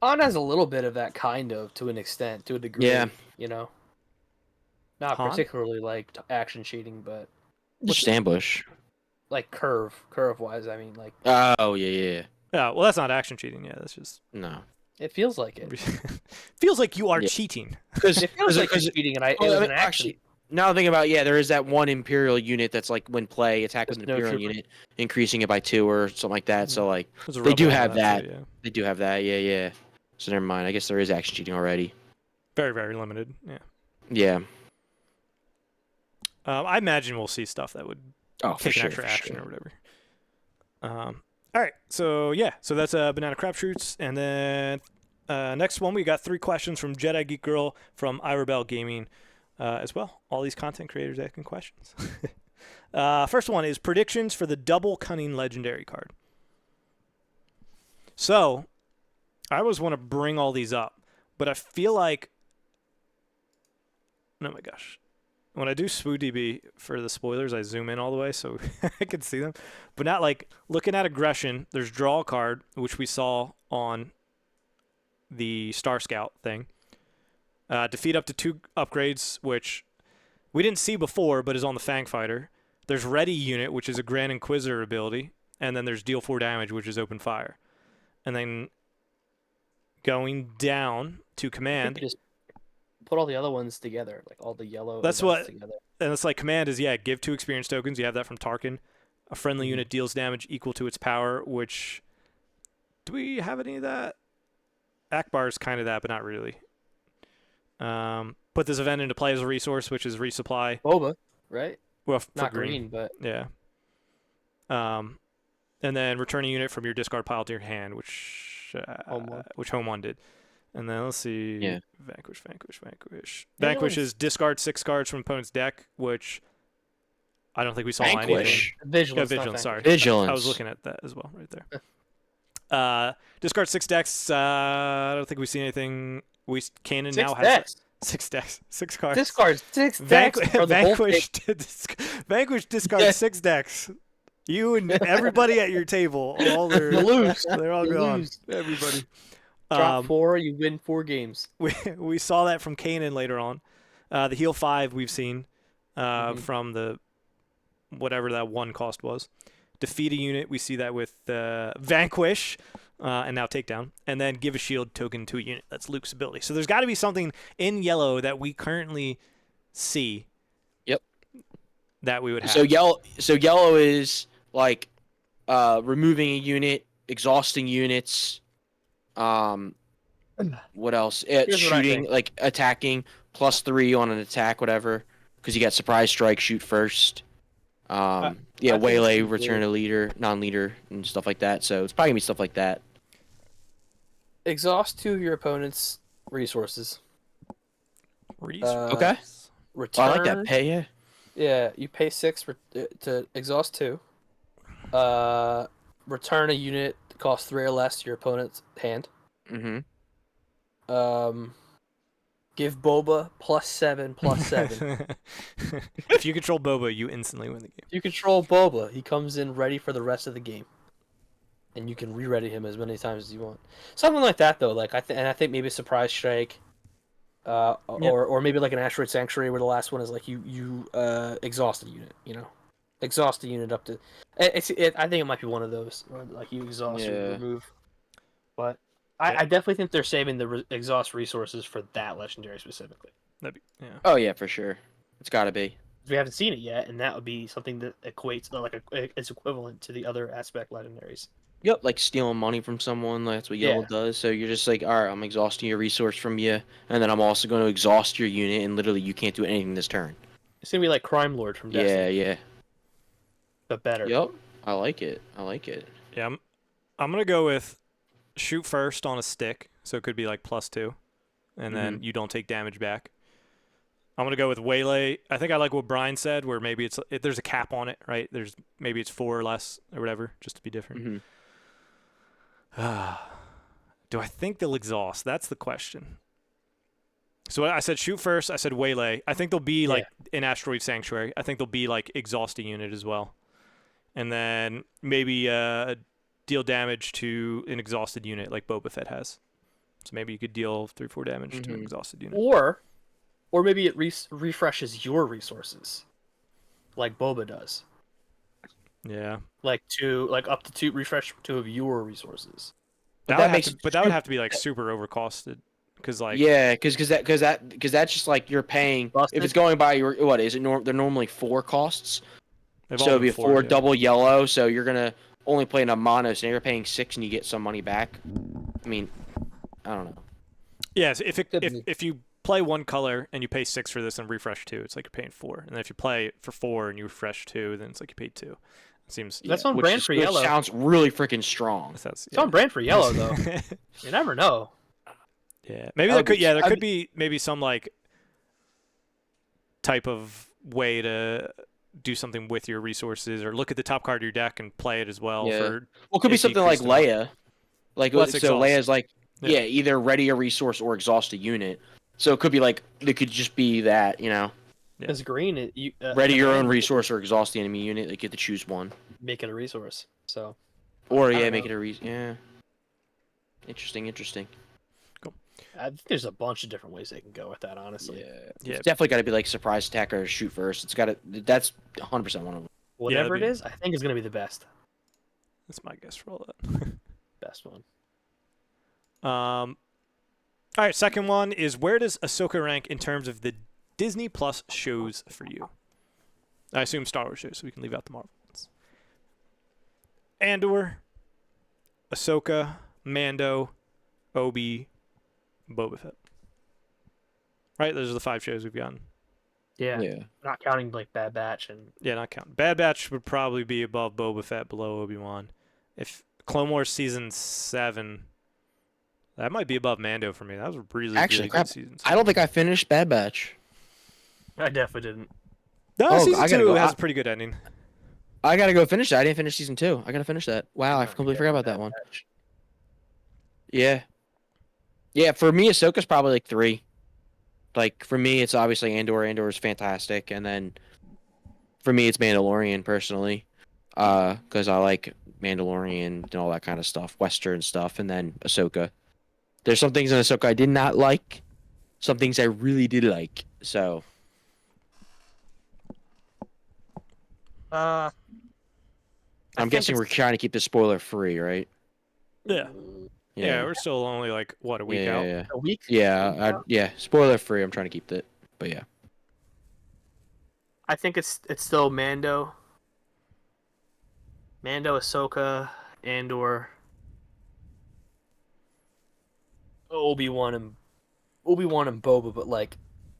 Han has a little bit of that kind of to an extent, to a degree. Yeah. Not Han? particularly like action cheating, but Just ambush. like curve wise. I mean, like Oh yeah. Yeah, well that's not action cheating. Yeah, that's just No. it feels like it. feels like you are cheating. Because It feels like it's cheating, and it was an action. actually, now I'm thinking about there is that one Imperial unit that's like when play attack with There's an no Imperial trooper. unit, increasing it by 2 or something like that. So like There's a they do rebel on have that. too, yeah. They do have that. Yeah. So never mind. I guess there is action cheating already. Very, very limited. Yeah. Yeah. I imagine we'll see stuff that would take an extra action or whatever. All right. So that's Banana Crapshoots, and then next one we got 3 questions from Jedi Geek Girl from iRebel Gaming as well. All these content creators asking questions. First one is predictions for the double cunning legendary card. So I always want to bring all these up, but I feel like, oh my gosh, when I do SwooDB for the spoilers, I zoom in all the way so I can see them. But not like looking at aggression, there's draw a card, which we saw on the Star Scout thing. Defeat up to 2 upgrades, which we didn't see before, but is on the Fang Fighter. There's Ready Unit, which is a Grand Inquisitor ability. And then there's Deal 4 damage, which is open fire. And then going down to command. Just put all the other ones together, like all the yellow. That's what. Together. And it's like command is give 2 experience tokens. You have that from Tarkin. A friendly unit deals damage equal to its power. Which do we have any of that? Akbar's kind of that, but not really. Put this event into play as a resource, which is resupply. Boba, right? Well, not green, but yeah. And then return a unit from your discard pile to your hand, which Home One did. And then let's see. Yeah. Vanquish. Vanquish is discard 6 cards from opponent's deck, which I don't think we saw anything. Vigilance. Vigilance. Sorry. Vigilance. I was looking at that as well, right there. Discard 6 decks. I don't think we see anything. Kanan now has decks. 6 decks, 6 cards. Discard 6 decks. Vanquish discard 6 decks. You and everybody at your table, they're all gone. Everybody. Drop 4, you win 4 games. We saw that from Kanan later on. The heal 5 we've seen from the whatever that 1 cost was. Defeat a unit, we see that with Vanquish. And now takedown, and then give a shield token to a unit. That's Luke's ability. So there's got to be something in yellow that we currently see. Yep. That we would have. So yellow is like removing a unit, exhausting units. What else? Shooting, like attacking, +3 on an attack, whatever. Because you got surprise strike, shoot first. Waylay, return a leader, non-leader, and stuff like that. So it's probably gonna be stuff like that. Exhaust 2 of your opponent's resources. Okay. Return. I like that pay. Yeah. Yeah, you pay 6 to exhaust 2. Return a unit that costs 3 or less to your opponent's hand. Mm-hmm. Give Boba +7/+7. If you control Boba, you instantly win the game. If you control Boba, he comes in ready for the rest of the game, and you can re-ready him as many times as you want. Something like that, though. Like I think maybe a surprise strike, Yep. or maybe like an asteroid sanctuary, where the last one is like you exhaust a unit. Exhaust a unit up to. I think it might be one of those, where like you exhaust or Yeah. remove. But Yeah. I definitely think they're saving the exhaust resources for that legendary specifically. Yeah. Oh yeah, for sure. It's got to be. We haven't seen it yet, and that would be something that equates it's equivalent to the other aspect legendaries. Yep, like stealing money from someone. That's what Yellow Yeah. does. So you're just like, all right, I'm exhausting your resource from you, and then I'm also going to exhaust your unit, and literally you can't do anything this turn. It's gonna be like Crime Lord from Yeah, Destiny, yeah. but better. Yep. I like it. I like it. Yeah, I'm gonna go with shoot first on a stick, so it could be like +2, and then you don't take damage back. I'm gonna go with waylay. I think I like what Brian said, where maybe there's a cap on it, right? Maybe it's 4 or less or whatever, just to be different. Do I think they'll exhaust? That's the question. So I said shoot first. I said waylay. I think they'll be like in Asteroid Sanctuary. I think they'll be like exhaust a unit as well, and then maybe deal damage to an exhausted unit like Boba Fett has. So maybe you could deal 3-4 damage to an exhausted unit. Or maybe it refreshes your resources, like Boba does. Yeah. Like up to 2 refresh 2 of your resources. But that would have to be like super overcosted, because like because that's just like you're paying. Busted? If it's going by your what is it? They're normally 4 costs, they've so all it'd be been 4 yeah. double yellow. So you're gonna only play in a mono, so you're paying 6 and you get some money back. I mean, I don't know. Yes, if you play one color and you pay 6 for this and refresh 2, it's like you're paying 4. And then if you play for 4 and you refresh 2, then it's like you paid 2. It seems That's on brand for yellow. Which sounds really freaking strong. It's on brand for yellow though. You never know. Yeah, maybe there could be maybe some like type of way to do something with your resources, or look at the top card of your deck and play it as well. Yeah. For Well, it could be something like Leia. Like Well, so, exhaust. Leia's like either ready a resource or exhaust a unit. So it could be like it could just be that Because green, ready your own resource or exhaust the enemy unit. They get to choose one. Make it a resource. So. Or make it a resource. Yeah. Interesting. I think there's a bunch of different ways they can go with that. Honestly. Yeah. It's definitely got to be like surprise attack or shoot first. It's got to. That's 100% one of them. Whatever it is, I think is gonna be the best. That's my guess for all that. Best one. All right, second one is, where does Ahsoka rank in terms of the Disney Plus shows for you? I assume Star Wars shows, so we can leave out the Marvel ones. Andor, Ahsoka, Mando, Obi, Boba Fett. Right, those are the 5 shows we've gotten. Yeah. Not counting like Bad Batch and. Yeah, not counting. Bad Batch would probably be above Boba Fett, below Obi-Wan. If Clone Wars season 7. That might be above Mando for me. That was a really good season. I don't think I finished Bad Batch. I definitely didn't. No, season 2 has a pretty good ending. I gotta go finish that. I didn't finish season 2. I gotta finish that. Wow, I completely forgot about that one. Yeah. Yeah, for me, Ahsoka's probably like 3. Like, for me, it's obviously Andor. Andor is fantastic. And then, for me, it's Mandalorian, personally. Because I like Mandalorian and all that kind of stuff. Western stuff. And then Ahsoka. There's some things in Ahsoka I did not like. Some things I really did like. So. I'm guessing we're trying to keep this spoiler free, right? Yeah. Yeah, we're still only like, what, a week out? Yeah. A week? Yeah, spoiler free. I'm trying to keep it. But yeah. I think it's still Mando, Ahsoka, Andor, Obi-Wan and Boba, but like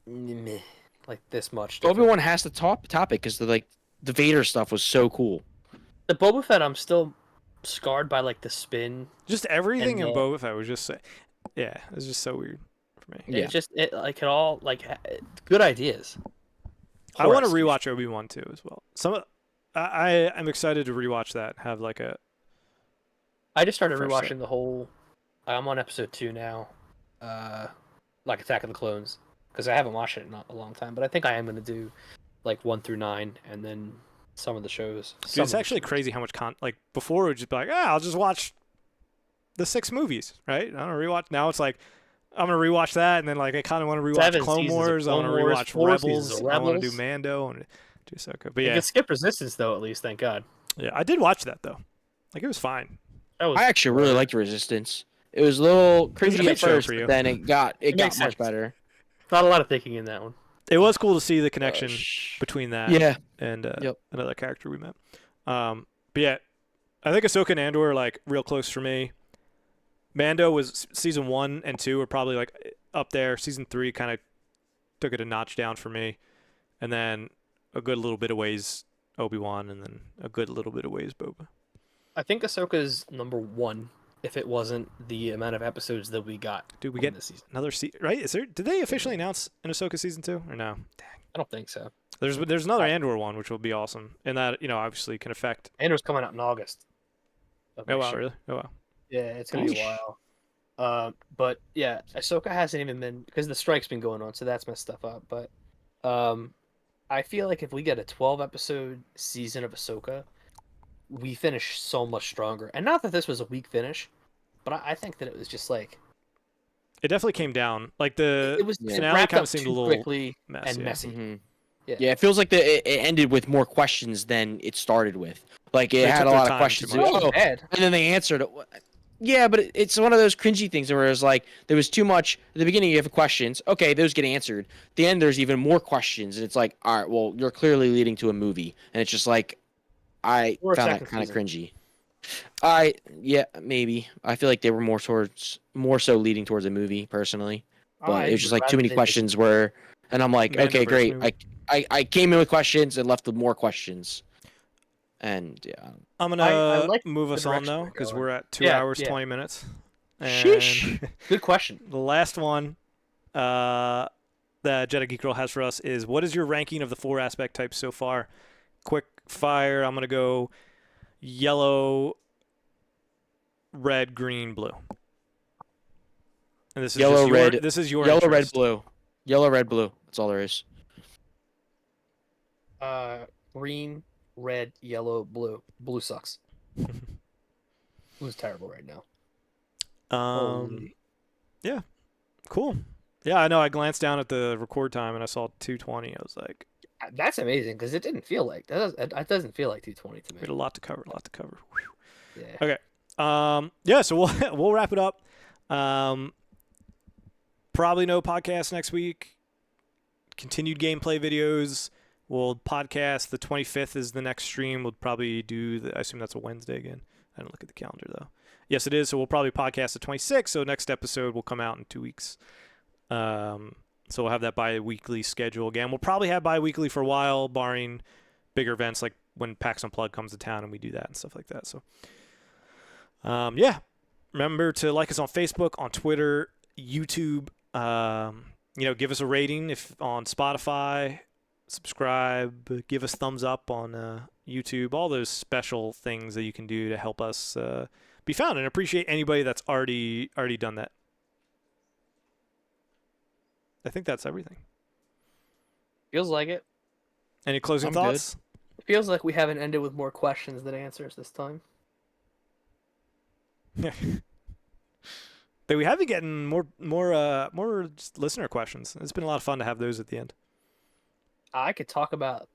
meh, like this much. Obi-Wan has to top it because the Vader stuff was so cool. The Boba Fett, I'm still scarred by like the spin. Just everything in Boba Fett was just, it was just so weird for me. Yeah. It all good ideas. I want to rewatch Obi-Wan too as well. I'm excited to rewatch that. Have I just started rewatching the whole. I'm on episode 2 now. like Attack of the Clones, because I haven't watched it in a long time. But I think I am gonna do like 1 through 9, and then some of the shows. Dude, it's actually crazy how much like before it would just be like, I'll just watch the 6 movies, right? I don't rewatch. Now it's like I'm gonna rewatch that, and then like I kind of want to rewatch Clone Wars. I want to rewatch Rebels. I want to do Mando and do Ahsoka. But you yeah, can skip Resistance though, at least. Thank God. Yeah, I did watch that though. Like it was fine. I actually really liked Resistance. It was a little cringy at first, but then it got much sense. better. Not a lot of thinking in that one. It was cool to see the connection between that and another character we met. But yeah, I think Ahsoka and Andor are like real close for me. Mando was season 1 and 2 are probably like up there. Season 3 kind of took it a notch down for me, and then a good little bit of ways Obi-Wan, and then a good little bit of ways Boba. I think Ahsoka's number 1 if it wasn't the amount of episodes that we got. Dude, we get this season. Another season, right? Is there? Did they officially announce an Ahsoka season 2 or no? Dang. I don't think so. There's another Andor one, which will be awesome, and that obviously can affect. Andor's coming out in August. Oh wow, really? Oh wow. Yeah, it's gonna be a while. But yeah, Ahsoka hasn't even been, because the strike's been going on, so that's messed stuff up. But I feel like if we get a 12-episode season of Ahsoka, we finish so much stronger. And not that this was a weak finish, but I think that it was just like it definitely came down. Like the finale kind of seemed a little quickly messy, and messy. Mm-hmm. Yeah, it feels like it ended with more questions than it started with. Like it had a lot of questions, and then they answered it. Yeah, but it's one of those cringy things where it's like there was too much. At the beginning, you have questions. Okay, those get answered. At the end, there's even more questions, and it's like, all right, well, you're clearly leading to a movie, and it's just like, I found that kind of cringy. Yeah, maybe. I feel like they were more so leading towards a movie, personally. But it was just like too many questions and I'm like, okay, great. I came in with questions and left with more questions. And yeah, I'm gonna move us on though, because we're at 2 hours 20 minutes. And sheesh. Good question. The last one that Jedi Geek Girl has for us is, what is your ranking of the 4 aspect types so far? Quick fire. I'm gonna go yellow, red, green, blue. And this is yellow, red. This is your yellow, interest. Red, blue. Yellow, red, blue. That's all there is. Green, red, yellow, blue. Blue sucks. Blue's terrible right now. Yeah, cool. Yeah, I know. I glanced down at the record time and I saw 2:20. I was like, that's amazing, because it didn't feel like that. Doesn't feel like 2:20 to me. We had a lot to cover. Whew. Yeah. Okay. Yeah. So we'll wrap it up. Probably no podcast next week. Continued gameplay videos. We'll podcast. The 25th is the next stream. We'll probably do I assume that's a Wednesday again. I didn't look at the calendar though. Yes, it is. So we'll probably podcast the 26th. So next episode will come out in 2 weeks. So we'll have that bi-weekly schedule again. We'll probably have bi-weekly for a while, barring bigger events like when PAX Unplugged comes to town and we do that and stuff like that. So, yeah. Remember to like us on Facebook, on Twitter, YouTube. Give us a rating if on Spotify. Subscribe. Give us thumbs up on YouTube. All those special things that you can do to help us be found, and appreciate anybody that's already done that. I think that's everything. Feels like it. Any closing thoughts? It feels like we haven't ended with more questions than answers this time. But we have been getting more just listener questions. It's been a lot of fun to have those at the end. I could talk about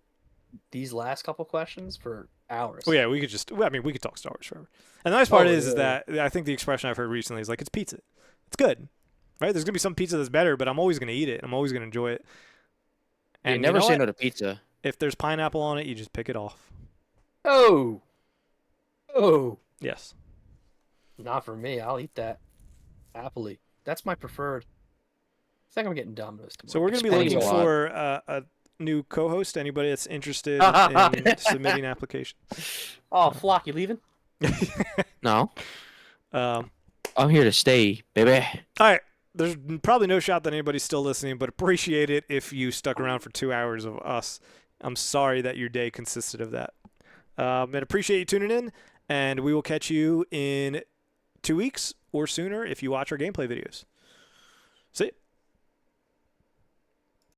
these last couple questions for hours. Well, yeah, we could talk Star Wars forever. And the nice part is that I think the expression I've heard recently is like, it's pizza. It's good. Right? There's going to be some pizza that's better, but I'm always going to eat it. I'm always going to enjoy it. And you never say no to pizza. If there's pineapple on it, you just pick it off. Oh. Yes. Not for me. I'll eat that happily. That's my preferred. I think I'm getting Domino's tomorrow. So we're going to be looking for a new co-host. Anybody that's interested in submitting application. Oh, Flock, you leaving? No. I'm here to stay, baby. All right. There's probably no shot that anybody's still listening, but appreciate it if you stuck around for 2 hours of us. I'm sorry that your day consisted of that. And appreciate you tuning in, and we will catch you in 2 weeks or sooner if you watch our gameplay videos. See.